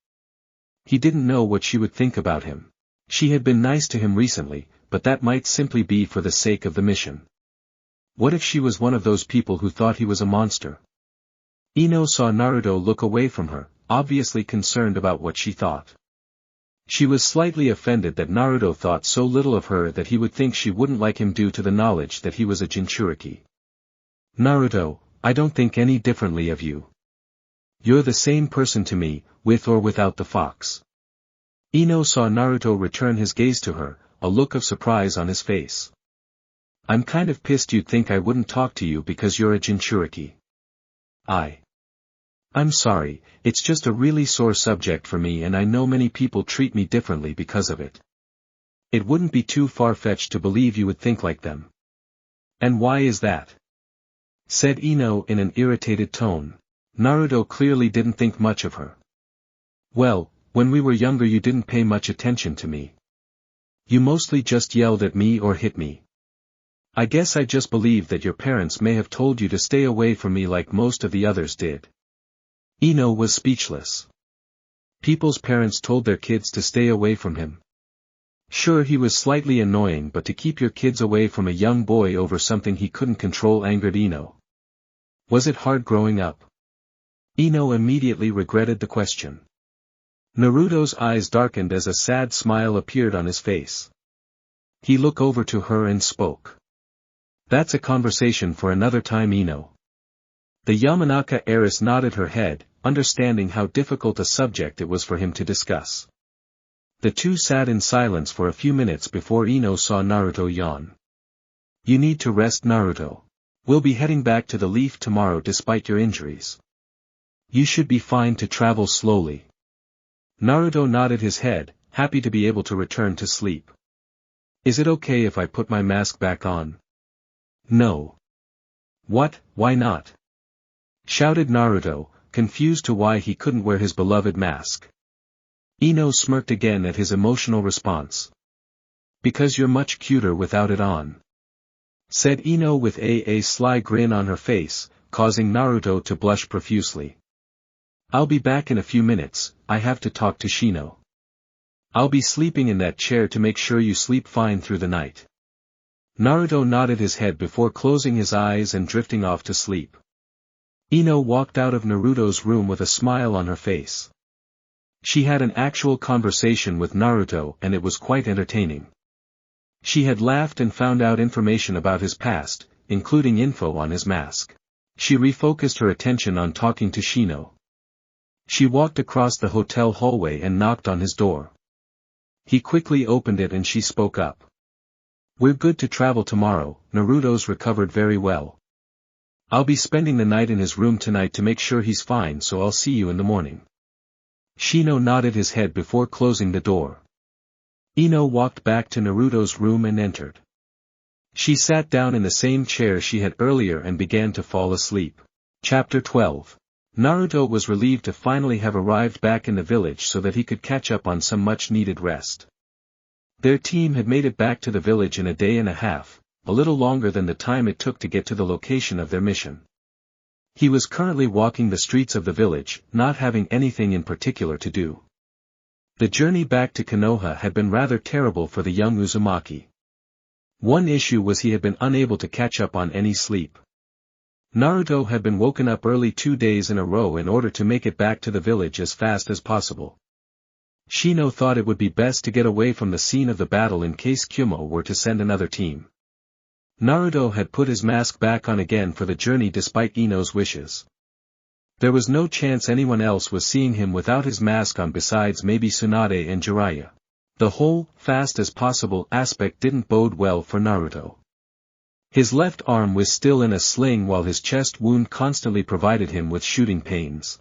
He didn't know what she would think about him. She had been nice to him recently, but that might simply be for the sake of the mission. What if she was one of those people who thought he was a monster? INO saw Naruto look away from her, obviously concerned about what she thought. She was slightly offended that Naruto thought so little of her that he would think she wouldn't like him due to the knowledge that he was a Jinchuriki. Naruto, I don't think any differently of you. You're the same person to me, with or without the fox. INO saw Naruto return his gaze to her, a look of surprise on his face. I'm kind of pissed you'd think I wouldn't talk to you because you're a Jinchuriki. I'm sorry, it's just a really sore subject for me and I know many people treat me differently because of it. It wouldn't be too far-fetched to believe you would think like them. And why is that? Said INO in an irritated tone. Naruto clearly didn't think much of her. Well, when we were younger you didn't pay much attention to me. You mostly just yelled at me or hit me. I guess I just believe that your parents may have told you to stay away from me like most of the others did. INO was speechless. People's parents told their kids to stay away from him. Sure, he was slightly annoying, but to keep your kids away from a young boy over something he couldn't control angered INO. Was it hard growing up? INO immediately regretted the question. Naruto's eyes darkened as a sad smile appeared on his face. He looked over to her and spoke. That's a conversation for another time, INO. The Yamanaka heiress nodded her head, understanding how difficult a subject it was for him to discuss. The two sat in silence for a few minutes before INO saw Naruto yawn. You need to rest, Naruto. We'll be heading back to the Leaf tomorrow despite your injuries. You should be fine to travel slowly. Naruto nodded his head, happy to be able to return to sleep. Is it okay if I put my mask back on? No. What, why not? Shouted Naruto, confused to why he couldn't wear his beloved mask. INO smirked again at his emotional response. Because you're much cuter without it on. Said INO with a sly grin on her face, causing Naruto to blush profusely. I'll be back in a few minutes, I have to talk to Shino. I'll be sleeping in that chair to make sure you sleep fine through the night. Naruto nodded his head before closing his eyes and drifting off to sleep. INO walked out of Naruto's room with a smile on her face. She had an actual conversation with Naruto and it was quite entertaining. She had laughed and found out information about his past, including info on his mask. She refocused her attention on talking to Shino. She walked across the hotel hallway and knocked on his door. He quickly opened it and she spoke up. We're good to travel tomorrow, Naruto's recovered very well. I'll be spending the night in his room tonight to make sure he's fine, so I'll see you in the morning. Shino nodded his head before closing the door. INO walked back to Naruto's room and entered. She sat down in the same chair she had earlier and began to fall asleep. Chapter 12. Naruto was relieved to finally have arrived back in the village so that he could catch up on some much-needed rest. Their team had made it back to the village in a day and a half, a little longer than the time it took to get to the location of their mission. He was currently walking the streets of the village, not having anything in particular to do. The journey back to Konoha had been rather terrible for the young Uzumaki. One issue was he had been unable to catch up on any sleep. Naruto had been woken up early 2 days in a row in order to make it back to the village as fast as possible. Shino thought it would be best to get away from the scene of the battle in case Kumo were to send another team. Naruto had put his mask back on again for the journey despite Ino's wishes. There was no chance anyone else was seeing him without his mask on besides maybe Tsunade and Jiraiya. The whole fast as possible aspect didn't bode well for Naruto. His left arm was still in a sling while his chest wound constantly provided him with shooting pains.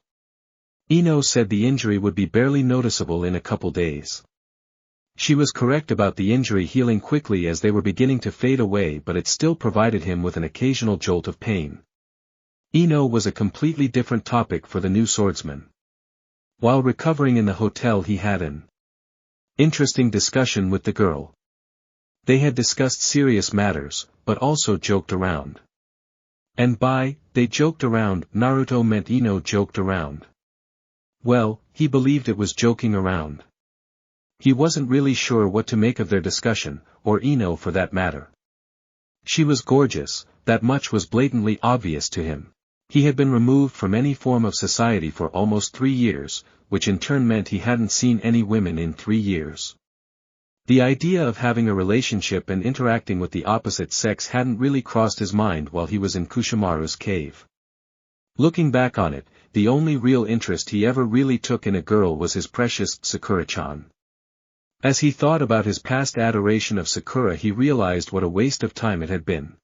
INO said the injury would be barely noticeable in a couple days. She was correct about the injury healing quickly as they were beginning to fade away, but it still provided him with an occasional jolt of pain. INO was a completely different topic for the new swordsman. While recovering in the hotel, he had an interesting discussion with the girl. They had discussed serious matters, but also joked around. And by they joked around, Naruto meant INO joked around. Well, he believed it was joking around. He wasn't really sure what to make of their discussion, or INO for that matter. She was gorgeous, that much was blatantly obvious to him. He had been removed from any form of society for almost 3 years, which in turn meant he hadn't seen any women in 3 years. The idea of having a relationship and interacting with the opposite sex hadn't really crossed his mind while he was in Kushimaru's cave. Looking back on it, the only real interest he ever really took in a girl was his precious Sakura-chan. As he thought about his past adoration of Sakura, he realized what a waste of time it had been.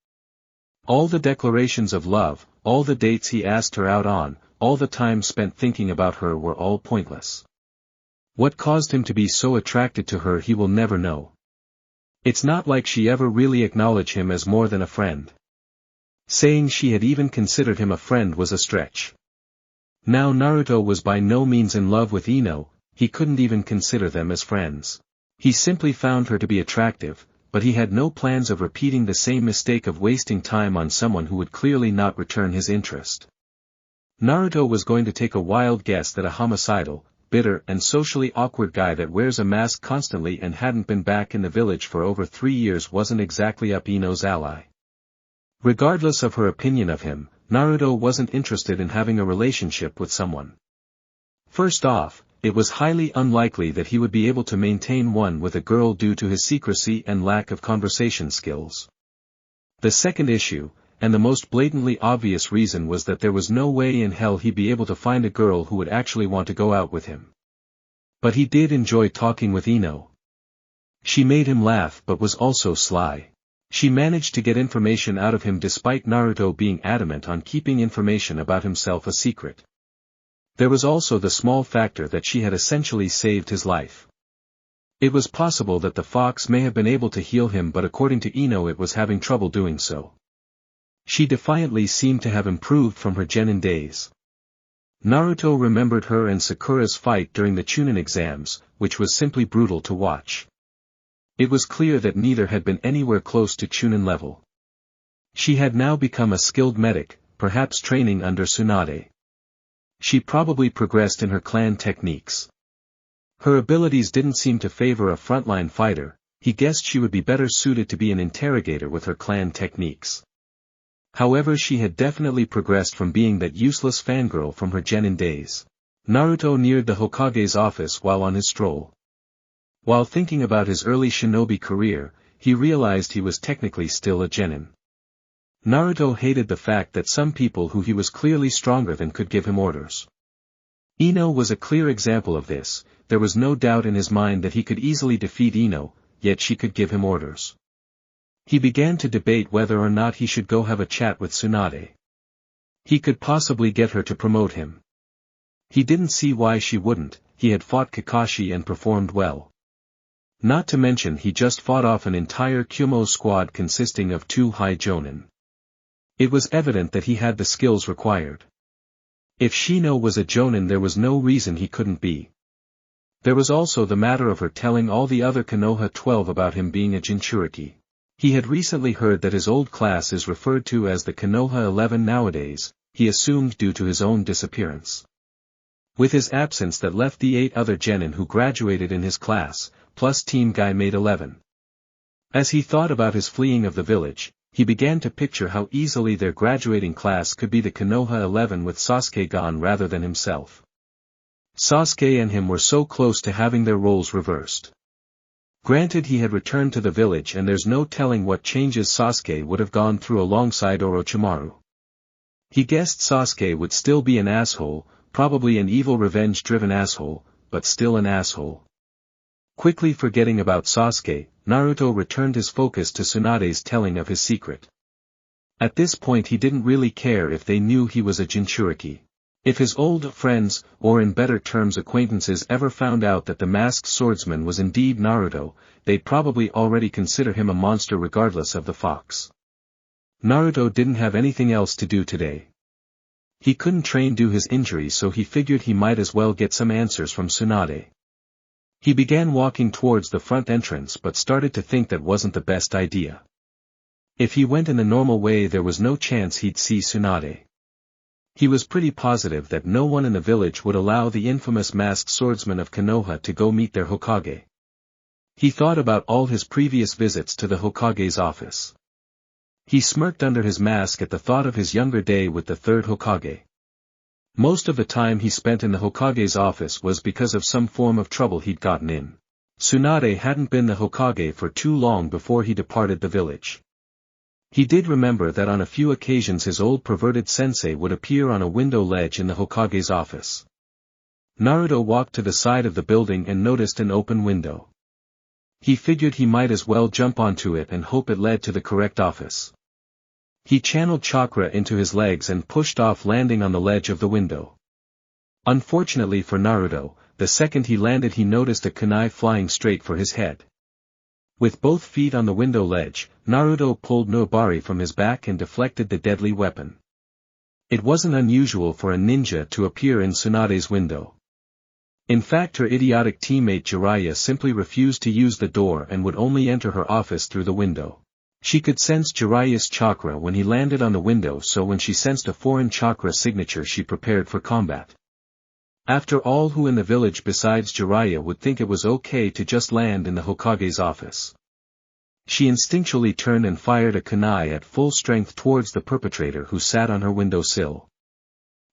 All the declarations of love, all the dates he asked her out on, all the time spent thinking about her were all pointless. What caused him to be so attracted to her he will never know. It's not like she ever really acknowledged him as more than a friend. Saying she had even considered him a friend was a stretch. Now Naruto was by no means in love with INO, he couldn't even consider them as friends. He simply found her to be attractive, but he had no plans of repeating the same mistake of wasting time on someone who would clearly not return his interest. Naruto was going to take a wild guess that a homicidal, bitter and socially awkward guy that wears a mask constantly and hadn't been back in the village for over 3 years wasn't exactly up INO's ally. Regardless of her opinion of him, Naruto wasn't interested in having a relationship with someone. First off, it was highly unlikely that he would be able to maintain one with a girl due to his secrecy and lack of conversation skills. The second issue, and the most blatantly obvious reason, was that there was no way in hell he'd be able to find a girl who would actually want to go out with him. But he did enjoy talking with INO. She made him laugh but was also sly. She managed to get information out of him despite Naruto being adamant on keeping information about himself a secret. There was also the small factor that she had essentially saved his life. It was possible that the fox may have been able to heal him, but according to INO it was having trouble doing so. She defiantly seemed to have improved from her genin days. Naruto remembered her and Sakura's fight during the Chunin exams, which was simply brutal to watch. It was clear that neither had been anywhere close to Chunin level. She had now become a skilled medic, perhaps training under Tsunade. She probably progressed in her clan techniques. Her abilities didn't seem to favor a frontline fighter, he guessed she would be better suited to be an interrogator with her clan techniques. However, she had definitely progressed from being that useless fangirl from her genin days. Naruto neared the Hokage's office while on his stroll. While thinking about his early shinobi career, he realized he was technically still a genin. Naruto hated the fact that some people who he was clearly stronger than could give him orders. INO was a clear example of this. There was no doubt in his mind that he could easily defeat INO, yet she could give him orders. He began to debate whether or not he should go have a chat with Tsunade. He could possibly get her to promote him. He didn't see why she wouldn't, he had fought Kakashi and performed well. Not to mention he just fought off an entire Kumo squad consisting of 2 high jonin. It was evident that he had the skills required. If Shino was a jonin, there was no reason he couldn't be. There was also the matter of her telling all the other Konoha 12 about him being a Jinchuriki. He had recently heard that his old class is referred to as the Konoha 11 nowadays, he assumed due to his own disappearance. With his absence that left the 8 other genin who graduated in his class, plus Team Guy made 11. As he thought about his fleeing of the village, he began to picture how easily their graduating class could be the Konoha 11 with Sasuke gone rather than himself. Sasuke and him were so close to having their roles reversed. Granted, he had returned to the village and there's no telling what changes Sasuke would have gone through alongside Orochimaru. He guessed Sasuke would still be an asshole, probably an evil revenge-driven asshole, but still an asshole. Quickly forgetting about Sasuke, Naruto returned his focus to Tsunade's telling of his secret. At this point he didn't really care if they knew he was a Jinchuriki. If his old friends, or in better terms acquaintances ever found out that the masked swordsman was indeed Naruto, they'd probably already consider him a monster regardless of the fox. Naruto didn't have anything else to do today. He couldn't train due to his injury, so he figured he might as well get some answers from Tsunade. He began walking towards the front entrance but started to think that wasn't the best idea. If he went in the normal way there was no chance he'd see Tsunade. He was pretty positive that no one in the village would allow the infamous masked swordsman of Konoha to go meet their Hokage. He thought about all his previous visits to the Hokage's office. He smirked under his mask at the thought of his younger day with the third Hokage. Most of the time he spent in the Hokage's office was because of some form of trouble he'd gotten in. Tsunade hadn't been the Hokage for too long before he departed the village. He did remember that on a few occasions his old perverted sensei would appear on a window ledge in the Hokage's office. Naruto walked to the side of the building and noticed an open window. He figured he might as well jump onto it and hope it led to the correct office. He channeled chakra into his legs and pushed off, landing on the ledge of the window. Unfortunately for Naruto, the second he landed he noticed a kunai flying straight for his head. With both feet on the window ledge, Naruto pulled Nobari from his back and deflected the deadly weapon. It wasn't unusual for a ninja to appear in Tsunade's window. In fact, her idiotic teammate Jiraiya simply refused to use the door and would only enter her office through the window. She could sense Jiraiya's chakra when he landed on the window, so when she sensed a foreign chakra signature she prepared for combat. After all, who in the village besides Jiraiya would think it was okay to just land in the Hokage's office? She instinctually turned and fired a kunai at full strength towards the perpetrator who sat on her windowsill.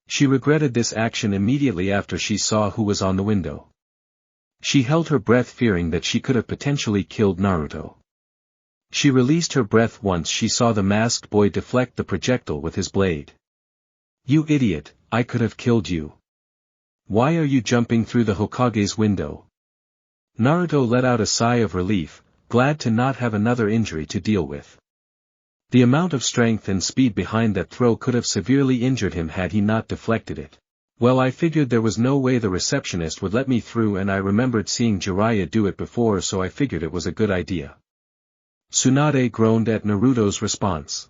She regretted this action immediately after she saw who was on the window. She held her breath, fearing that she could have potentially killed Naruto. She released her breath once she saw the masked boy deflect the projectile with his blade. "You idiot, I could have killed you. Why are you jumping through the Hokage's window?" Naruto let out a sigh of relief, glad to not have another injury to deal with. The amount of strength and speed behind that throw could have severely injured him had he not deflected it. "Well, I figured there was no way the receptionist would let me through, and I remembered seeing Jiraiya do it before, so I figured it was a good idea." Tsunade groaned at Naruto's response.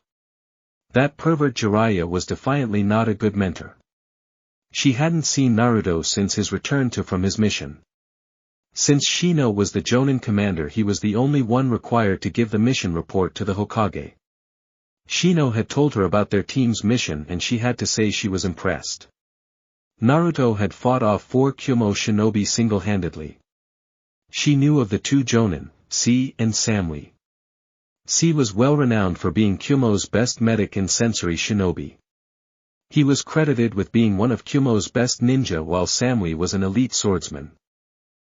That pervert Jiraiya was defiantly not a good mentor. She hadn't seen Naruto since his return from his mission. Since Shino was the Jonin commander, he was the only one required to give the mission report to the Hokage. Shino had told her about their team's mission and she had to say she was impressed. Naruto had fought off 4 Kumo shinobi single-handedly. She knew of the 2 Jonin, C and Samui. C was well renowned for being Kumo's best medic and sensory shinobi. He was credited with being one of Kumo's best ninja, while Samui was an elite swordsman.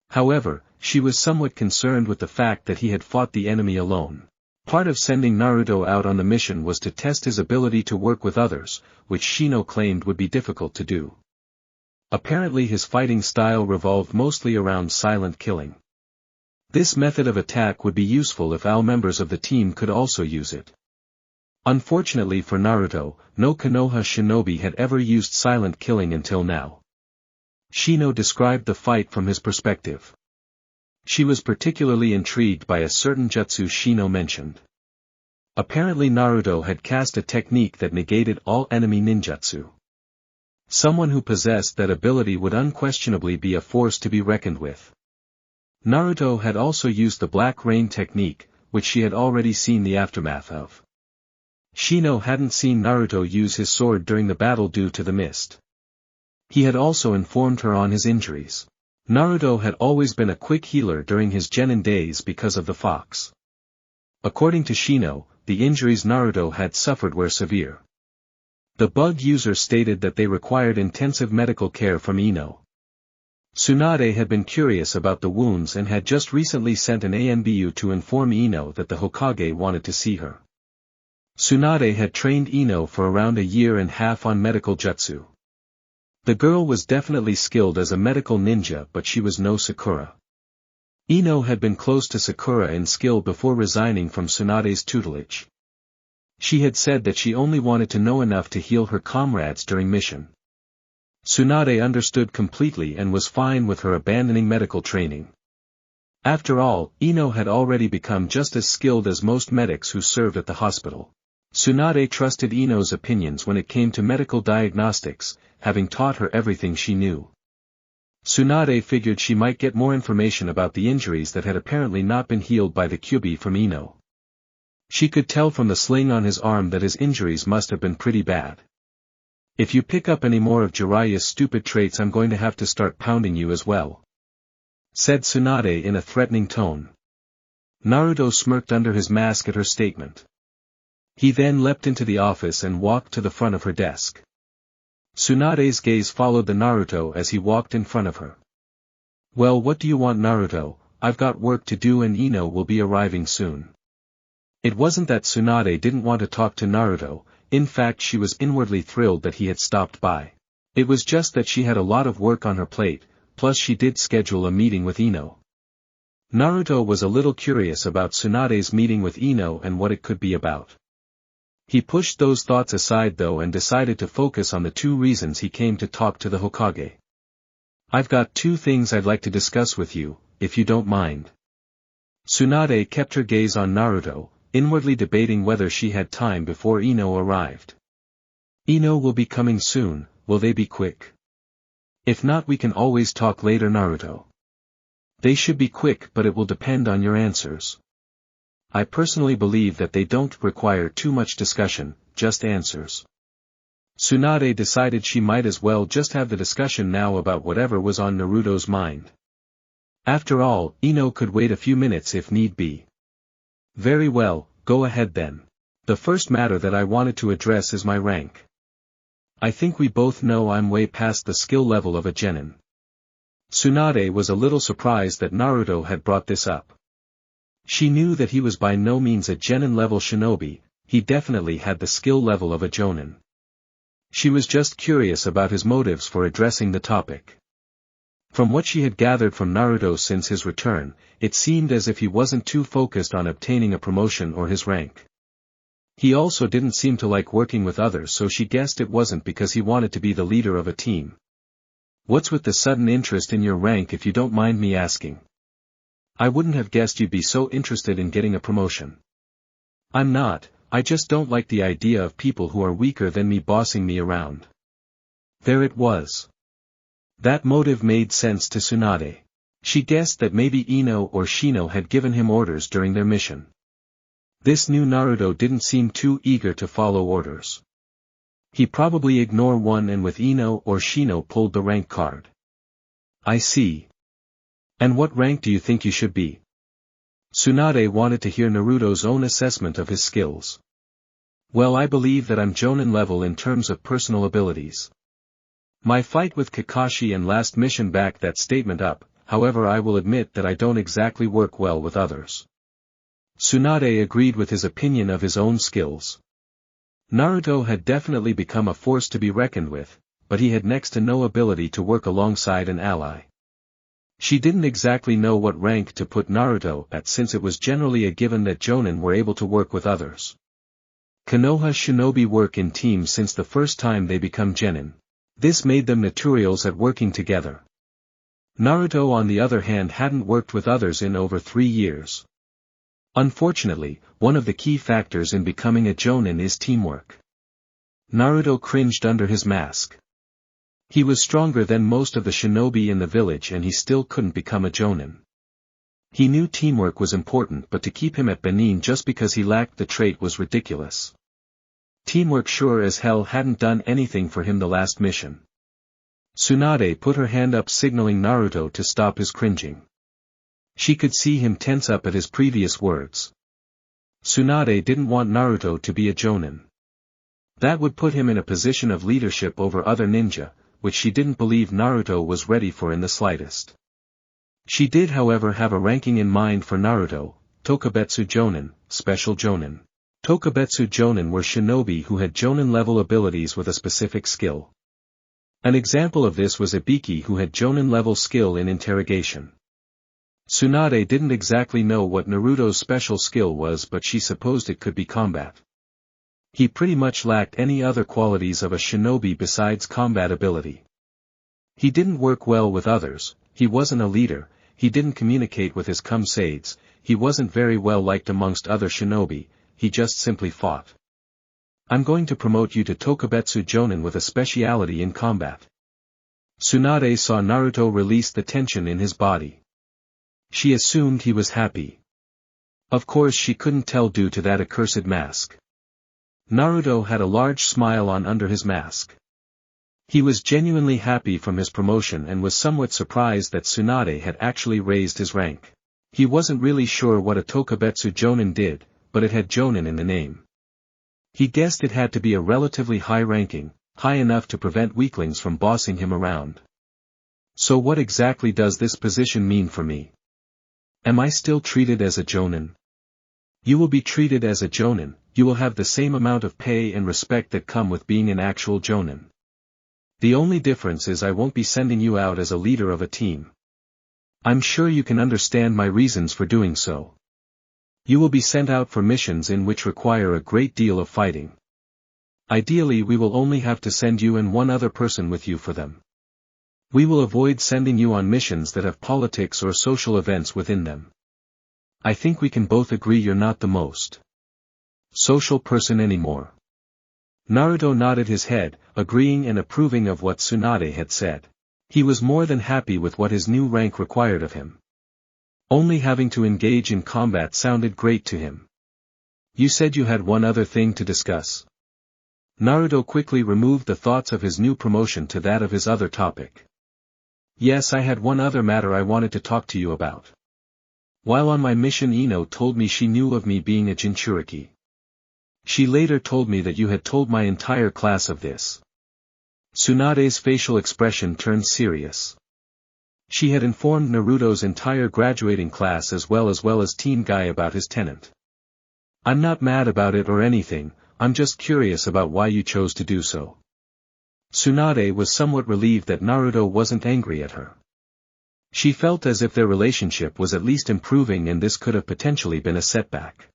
However, she was somewhat concerned with the fact that he had fought the enemy alone. Part of sending Naruto out on the mission was to test his ability to work with others, which Shino claimed would be difficult to do. Apparently his fighting style revolved mostly around silent killing. This method of attack would be useful if all members of the team could also use it. Unfortunately for Naruto, no Konoha shinobi had ever used silent killing until now. Shino described the fight from his perspective. She was particularly intrigued by a certain jutsu Shino mentioned. Apparently Naruto had cast a technique that negated all enemy ninjutsu. Someone who possessed that ability would unquestionably be a force to be reckoned with. Naruto had also used the Black Rain technique, which she had already seen the aftermath of. Shino hadn't seen Naruto use his sword during the battle due to the mist. He had also informed her on his injuries. Naruto had always been a quick healer during his genin days because of the fox. According to Shino, the injuries Naruto had suffered were severe. The bug user stated that they required intensive medical care from INO. Tsunade had been curious about the wounds and had just recently sent an ANBU to inform INO that the Hokage wanted to see her. Tsunade had trained INO for around a year and a half on medical jutsu. The girl was definitely skilled as a medical ninja, but she was no Sakura. INO had been close to Sakura in skill before resigning from Tsunade's tutelage. She had said that she only wanted to know enough to heal her comrades during mission. Tsunade understood completely and was fine with her abandoning medical training. After all, INO had already become just as skilled as most medics who served at the hospital. Tsunade trusted INO's opinions when it came to medical diagnostics, having taught her everything she knew. Tsunade figured she might get more information about the injuries that had apparently not been healed by the Kyuubi from INO. She could tell from the sling on his arm that his injuries must have been pretty bad. "If you pick up any more of Jiraiya's stupid traits, I'm going to have to start pounding you as well," said Tsunade in a threatening tone. Naruto smirked under his mask at her statement. He then leapt into the office and walked to the front of her desk. Tsunade's gaze followed the Naruto as he walked in front of her. "Well, what do you want, Naruto? I've got work to do and INO will be arriving soon." It wasn't that Tsunade didn't want to talk to Naruto, in fact she was inwardly thrilled that he had stopped by. It was just that she had a lot of work on her plate, plus she did schedule a meeting with INO. Naruto was a little curious about Tsunade's meeting with INO and what it could be about. He pushed those thoughts aside though and decided to focus on the two reasons he came to talk to the Hokage. "I've got two things I'd like to discuss with you, if you don't mind." Tsunade kept her gaze on Naruto, inwardly debating whether she had time before INO arrived. "INO will be coming soon, will they be quick? If not, we can always talk later, Naruto." "They should be quick, but it will depend on your answers. I personally believe that they don't require too much discussion, just answers." Tsunade decided she might as well just have the discussion now about whatever was on Naruto's mind. After all, INO could wait a few minutes if need be. "Very well, go ahead then. The first matter that I wanted to address is my rank. I think we both know I'm way past the skill level of a genin." Tsunade was a little surprised that Naruto had brought this up. She knew that he was by no means a genin-level shinobi, he definitely had the skill level of a jonin. She was just curious about his motives for addressing the topic. From what she had gathered from Naruto since his return, it seemed as if he wasn't too focused on obtaining a promotion or his rank. He also didn't seem to like working with others, so she guessed it wasn't because he wanted to be the leader of a team. "What's with the sudden interest in your rank, if you don't mind me asking? I wouldn't have guessed you'd be so interested in getting a promotion." "I'm not, I just don't like the idea of people who are weaker than me bossing me around." There it was. That motive made sense to Tsunade. She guessed that maybe INO or Shino had given him orders during their mission. This new Naruto didn't seem too eager to follow orders. He probably ignored one and with INO or Shino pulled the rank card. "I see. And what rank do you think you should be?" Tsunade wanted to hear Naruto's own assessment of his skills. "Well, I believe that I'm jonin level in terms of personal abilities. My fight with Kakashi and last mission backed that statement up, however I will admit that I don't exactly work well with others." Tsunade agreed with his opinion of his own skills. Naruto had definitely become a force to be reckoned with, but he had next to no ability to work alongside an ally. She didn't exactly know what rank to put Naruto at since it was generally a given that jonin were able to work with others. Konoha shinobi work in teams since the first time they become genin. This made them notorious at working together. Naruto on the other hand hadn't worked with others in over 3 years. Unfortunately, one of the key factors in becoming a jonin is teamwork. Naruto cringed under his mask. He was stronger than most of the shinobi in the village and he still couldn't become a jonin. He knew teamwork was important, but to keep him at Benin just because he lacked the trait was ridiculous. Teamwork sure as hell hadn't done anything for him the last mission. Tsunade put her hand up signaling Naruto to stop his cringing. She could see him tense up at his previous words. Tsunade didn't want Naruto to be a jonin. That would put him in a position of leadership over other ninja, which she didn't believe Naruto was ready for in the slightest. She did however have a ranking in mind for Naruto: Tokubetsu Jonin, Special Jonin. Tokubetsu Jonin were shinobi who had jonin-level abilities with a specific skill. An example of this was Ibiki, who had jonin-level skill in interrogation. Tsunade didn't exactly know what Naruto's special skill was, but she supposed it could be combat. He pretty much lacked any other qualities of a shinobi besides combat ability. He didn't work well with others, he wasn't a leader, he didn't communicate with his comrades, he wasn't very well liked amongst other shinobi, he just simply fought. I'm going to promote you to Tokubetsu Jonin with a speciality in combat. Tsunade saw Naruto release the tension in his body. She assumed he was happy. Of course she couldn't tell due to that accursed mask. Naruto had a large smile on under his mask. He was genuinely happy from his promotion and was somewhat surprised that Tsunade had actually raised his rank. He wasn't really sure what a Tokubetsu Jonin did, but it had Jonin in the name. He guessed it had to be a relatively high ranking, high enough to prevent weaklings from bossing him around. So what exactly does this position mean for me? Am I still treated as a Jonin? You will be treated as a Jonin, you will have the same amount of pay and respect that come with being an actual Jonin. The only difference is I won't be sending you out as a leader of a team. I'm sure you can understand my reasons for doing so. You will be sent out for missions in which require a great deal of fighting. Ideally we will only have to send you and one other person with you for them. We will avoid sending you on missions that have politics or social events within them. I think we can both agree you're not the most social person anymore. Naruto nodded his head, agreeing and approving of what Tsunade had said. He was more than happy with what his new rank required of him. Only having to engage in combat sounded great to him. You said you had one other thing to discuss. Naruto quickly removed the thoughts of his new promotion to that of his other topic. Yes, I had one other matter I wanted to talk to you about. While on my mission INO told me she knew of me being a Jinchuriki. She later told me that you had told my entire class of this. Tsunade's facial expression turned serious. She had informed Naruto's entire graduating class as well as Team Guy about his tenant. I'm not mad about it or anything, I'm just curious about why you chose to do so. Tsunade was somewhat relieved that Naruto wasn't angry at her. She felt as if their relationship was at least improving and this could have potentially been a setback.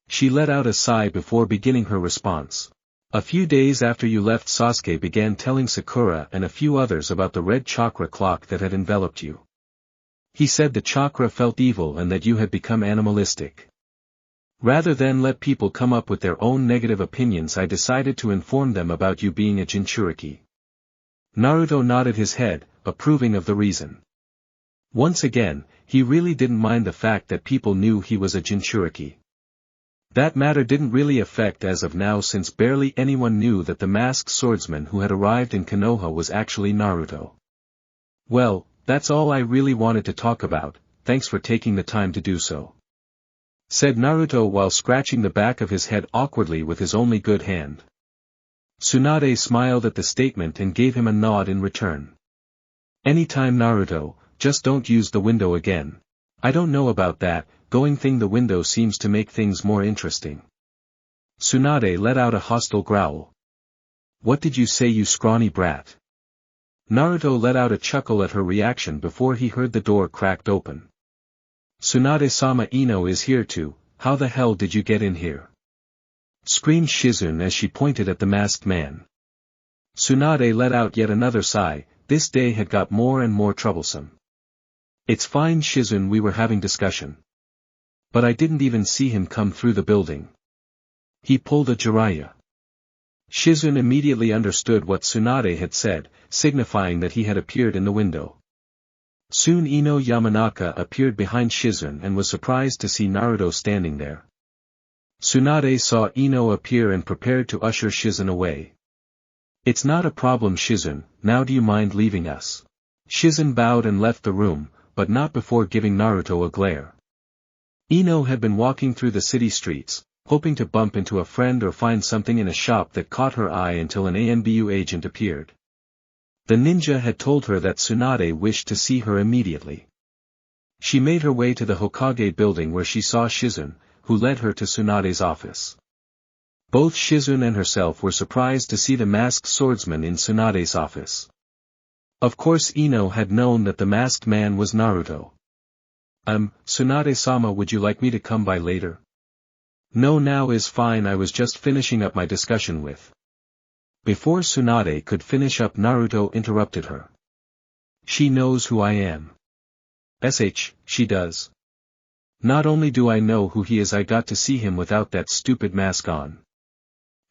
She let out a sigh before beginning her response. A few days after you left, Sasuke began telling Sakura and a few others about the red chakra clock that had enveloped you. He said the chakra felt evil and that you had become animalistic. Rather than let people come up with their own negative opinions, I decided to inform them about you being a Jinchuriki. Naruto nodded his head, approving of the reason. Once again, he really didn't mind the fact that people knew he was a Jinchuriki. That matter didn't really affect as of now since barely anyone knew that the masked swordsman who had arrived in Konoha was actually Naruto. Well, that's all I really wanted to talk about, thanks for taking the time to do so. Said Naruto while scratching the back of his head awkwardly with his only good hand. Tsunade smiled at the statement and gave him a nod in return. Anytime Naruto, just don't use the window again. I don't know about that, going thing the window seems to make things more interesting. Tsunade let out a hostile growl. What did you say, you scrawny brat? Naruto let out a chuckle at her reaction before he heard the door cracked open. Tsunade-sama, INO is here too, how the hell did you get in here? Screamed Shizune as she pointed at the masked man. Tsunade let out yet another sigh, this day had got more and more troublesome. It's fine, Shizune, we were having discussion. But I didn't even see him come through the building. He pulled a Jiraiya. Shizune immediately understood what Tsunade had said, signifying that he had appeared in the window. Soon Ino Yamanaka appeared behind Shizune and was surprised to see Naruto standing there. Tsunade saw Ino appear and prepared to usher Shizune away. It's not a problem, Shizune, now do you mind leaving us? Shizune bowed and left the room, but not before giving Naruto a glare. Ino had been walking through the city streets, hoping to bump into a friend or find something in a shop that caught her eye until an ANBU agent appeared. The ninja had told her that Tsunade wished to see her immediately. She made her way to the Hokage building where she saw Shizune, who led her to Tsunade's office. Both Shizune and herself were surprised to see the masked swordsman in Tsunade's office. Of course Ino had known that the masked man was Naruto. Tsunade-sama, would you like me to come by later? No, now is fine, I was just finishing up my discussion with. Before Tsunade could finish up, Naruto interrupted her. She knows who I am. She does. Not only do I know who he is, I got to see him without that stupid mask on.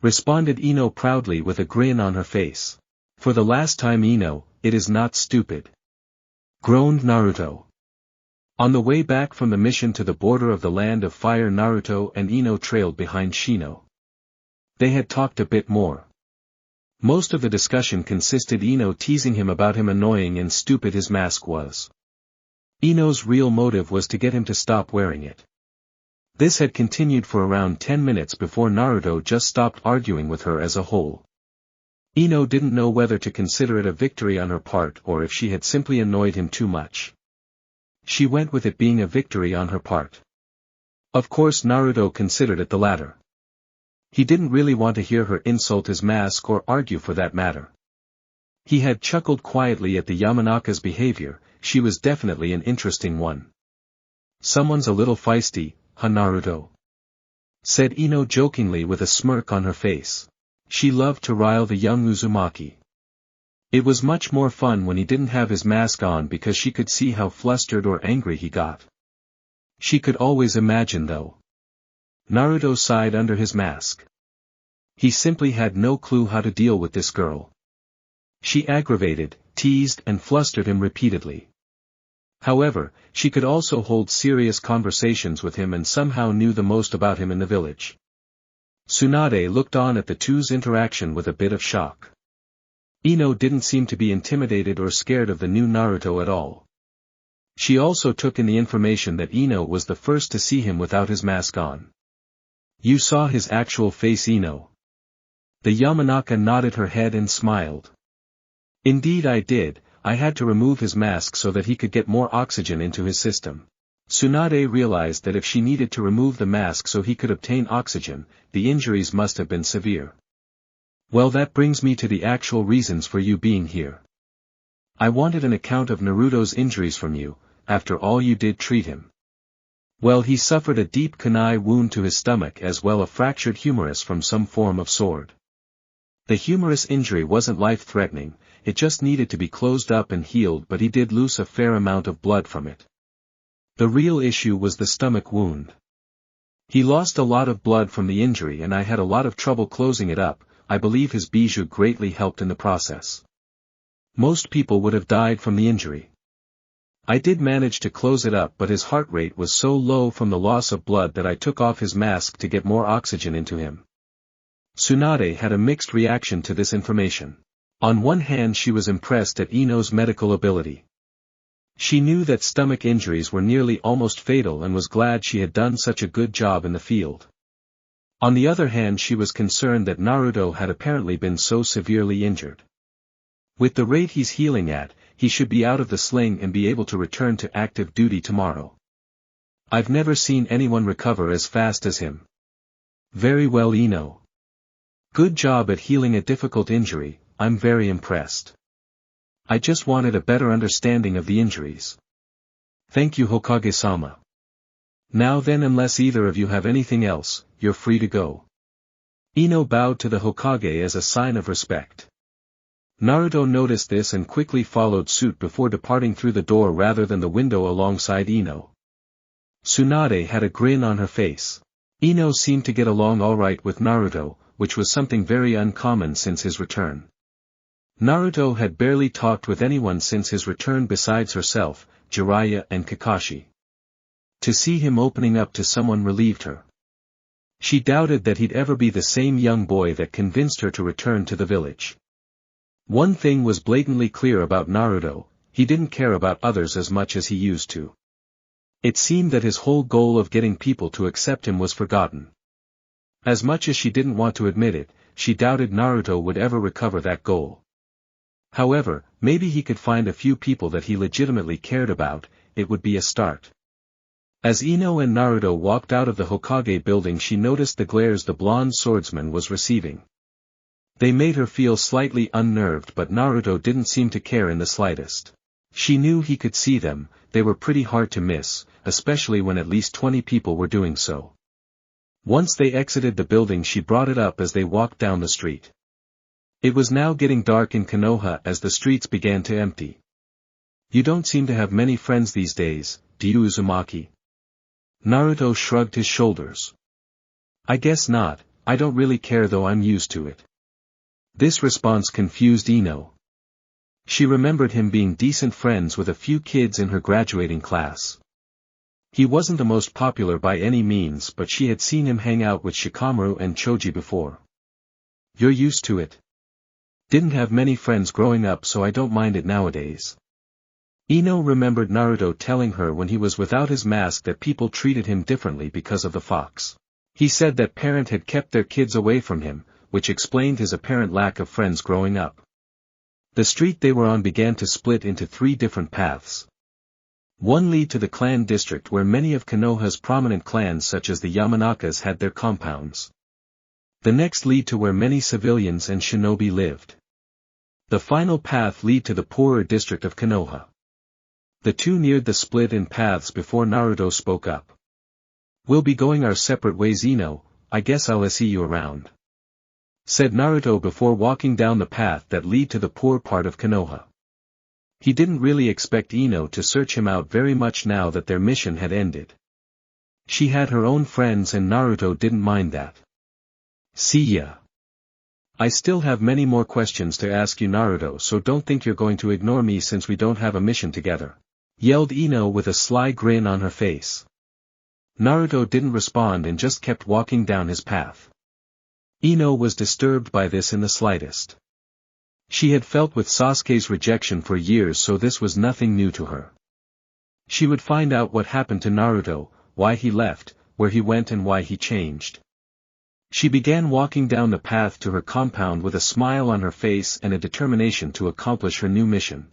Responded INO proudly with a grin on her face. For the last time, INO, it is not stupid. Groaned Naruto. On the way back from the mission to the border of the land of fire, Naruto and INO trailed behind Shino. They had talked a bit more. Most of the discussion consisted INO teasing him about him annoying and stupid his mask was. INO's real motive was to get him to stop wearing it. This had continued for around 10 minutes before Naruto just stopped arguing with her as a whole. INO didn't know whether to consider it a victory on her part or if she had simply annoyed him too much. She went with it being a victory on her part. Of course Naruto considered it the latter. He didn't really want to hear her insult his mask or argue for that matter. He had chuckled quietly at the Yamanaka's behavior. She was definitely an interesting one. Someone's a little feisty, huh, Naruto? Said INO jokingly with a smirk on her face. She loved to rile the young Uzumaki. It was much more fun when he didn't have his mask on because she could see how flustered or angry he got. She could always imagine though. Naruto sighed under his mask. He simply had no clue how to deal with this girl. She aggravated, teased and flustered him repeatedly. However, she could also hold serious conversations with him and somehow knew the most about him in the village. Tsunade looked on at the two's interaction with a bit of shock. INO didn't seem to be intimidated or scared of the new Naruto at all. She also took in the information that INO was the first to see him without his mask on. You saw his actual face, INO? The Yamanaka nodded her head and smiled. Indeed I did. I had to remove his mask so that he could get more oxygen into his system. Tsunade realized that if she needed to remove the mask so he could obtain oxygen, the injuries must have been severe. Well, that brings me to the actual reasons for you being here. I wanted an account of Naruto's injuries from you. After all, you did treat him. Well, he suffered a deep kunai wound to his stomach as well as a fractured humerus from some form of sword. The humerus injury wasn't life-threatening, it just needed to be closed up and healed, but he did lose a fair amount of blood from it. The real issue was the stomach wound. He lost a lot of blood from the injury and I had a lot of trouble closing it up. I believe his bijou greatly helped in the process. Most people would have died from the injury. I did manage to close it up, but his heart rate was so low from the loss of blood that I took off his mask to get more oxygen into him. Tsunade had a mixed reaction to this information. On one hand, she was impressed at INO's medical ability. She knew that stomach injuries were nearly almost fatal and was glad she had done such a good job in the field. On the other hand, she was concerned that Naruto had apparently been so severely injured. With the rate he's healing at, he should be out of the sling and be able to return to active duty tomorrow. I've never seen anyone recover as fast as him. Very well, INO. Good job at healing a difficult injury. I'm very impressed. I just wanted a better understanding of the injuries. Thank you, Hokage-sama. Now then, unless either of you have anything else, you're free to go. INO bowed to the Hokage as a sign of respect. Naruto noticed this and quickly followed suit before departing through the door rather than the window alongside INO. Tsunade had a grin on her face. INO seemed to get along alright with Naruto, which was something very uncommon since his return. Naruto had barely talked with anyone since his return besides herself, Jiraiya and Kakashi. To see him opening up to someone relieved her. She doubted that he'd ever be the same young boy that convinced her to return to the village. One thing was blatantly clear about Naruto, he didn't care about others as much as he used to. It seemed that his whole goal of getting people to accept him was forgotten. As much as she didn't want to admit it, she doubted Naruto would ever recover that goal. However, maybe he could find a few people that he legitimately cared about, it would be a start. As INO and Naruto walked out of the Hokage building, she noticed the glares the blonde swordsman was receiving. They made her feel slightly unnerved, but Naruto didn't seem to care in the slightest. She knew he could see them, they were pretty hard to miss, especially when at least 20 people were doing so. Once they exited the building, she brought it up as they walked down the street. It was now getting dark in Konoha as the streets began to empty. You don't seem to have many friends these days, do you, Uzumaki? Naruto shrugged his shoulders. I guess not, I don't really care though, I'm used to it. This response confused INO. She remembered him being decent friends with a few kids in her graduating class. He wasn't the most popular by any means, but she had seen him hang out with Shikamaru and Choji before. You're used to it. Didn't have many friends growing up, so I don't mind it nowadays. INO remembered Naruto telling her when he was without his mask that people treated him differently because of the fox. He said that parents had kept their kids away from him, which explained his apparent lack of friends growing up. The street they were on began to split into 3 different paths. One lead to the clan district where many of Konoha's prominent clans such as the Yamanakas had their compounds. The next lead to where many civilians and shinobi lived. The final path lead to the poorer district of Konoha. The two neared the split in paths before Naruto spoke up. We'll be going our separate ways, INO, I guess I'll see you around. Said Naruto before walking down the path that lead to the poor part of Konoha. He didn't really expect INO to search him out very much now that their mission had ended. She had her own friends and Naruto didn't mind that. See ya. I still have many more questions to ask you, Naruto, so don't think you're going to ignore me since we don't have a mission together. Yelled INO with a sly grin on her face. Naruto didn't respond and just kept walking down his path. INO was disturbed by this in the slightest. She had felt with Sasuke's rejection for years, so this was nothing new to her. She would find out what happened to Naruto, why he left, where he went and why he changed. She began walking down the path to her compound with a smile on her face and a determination to accomplish her new mission.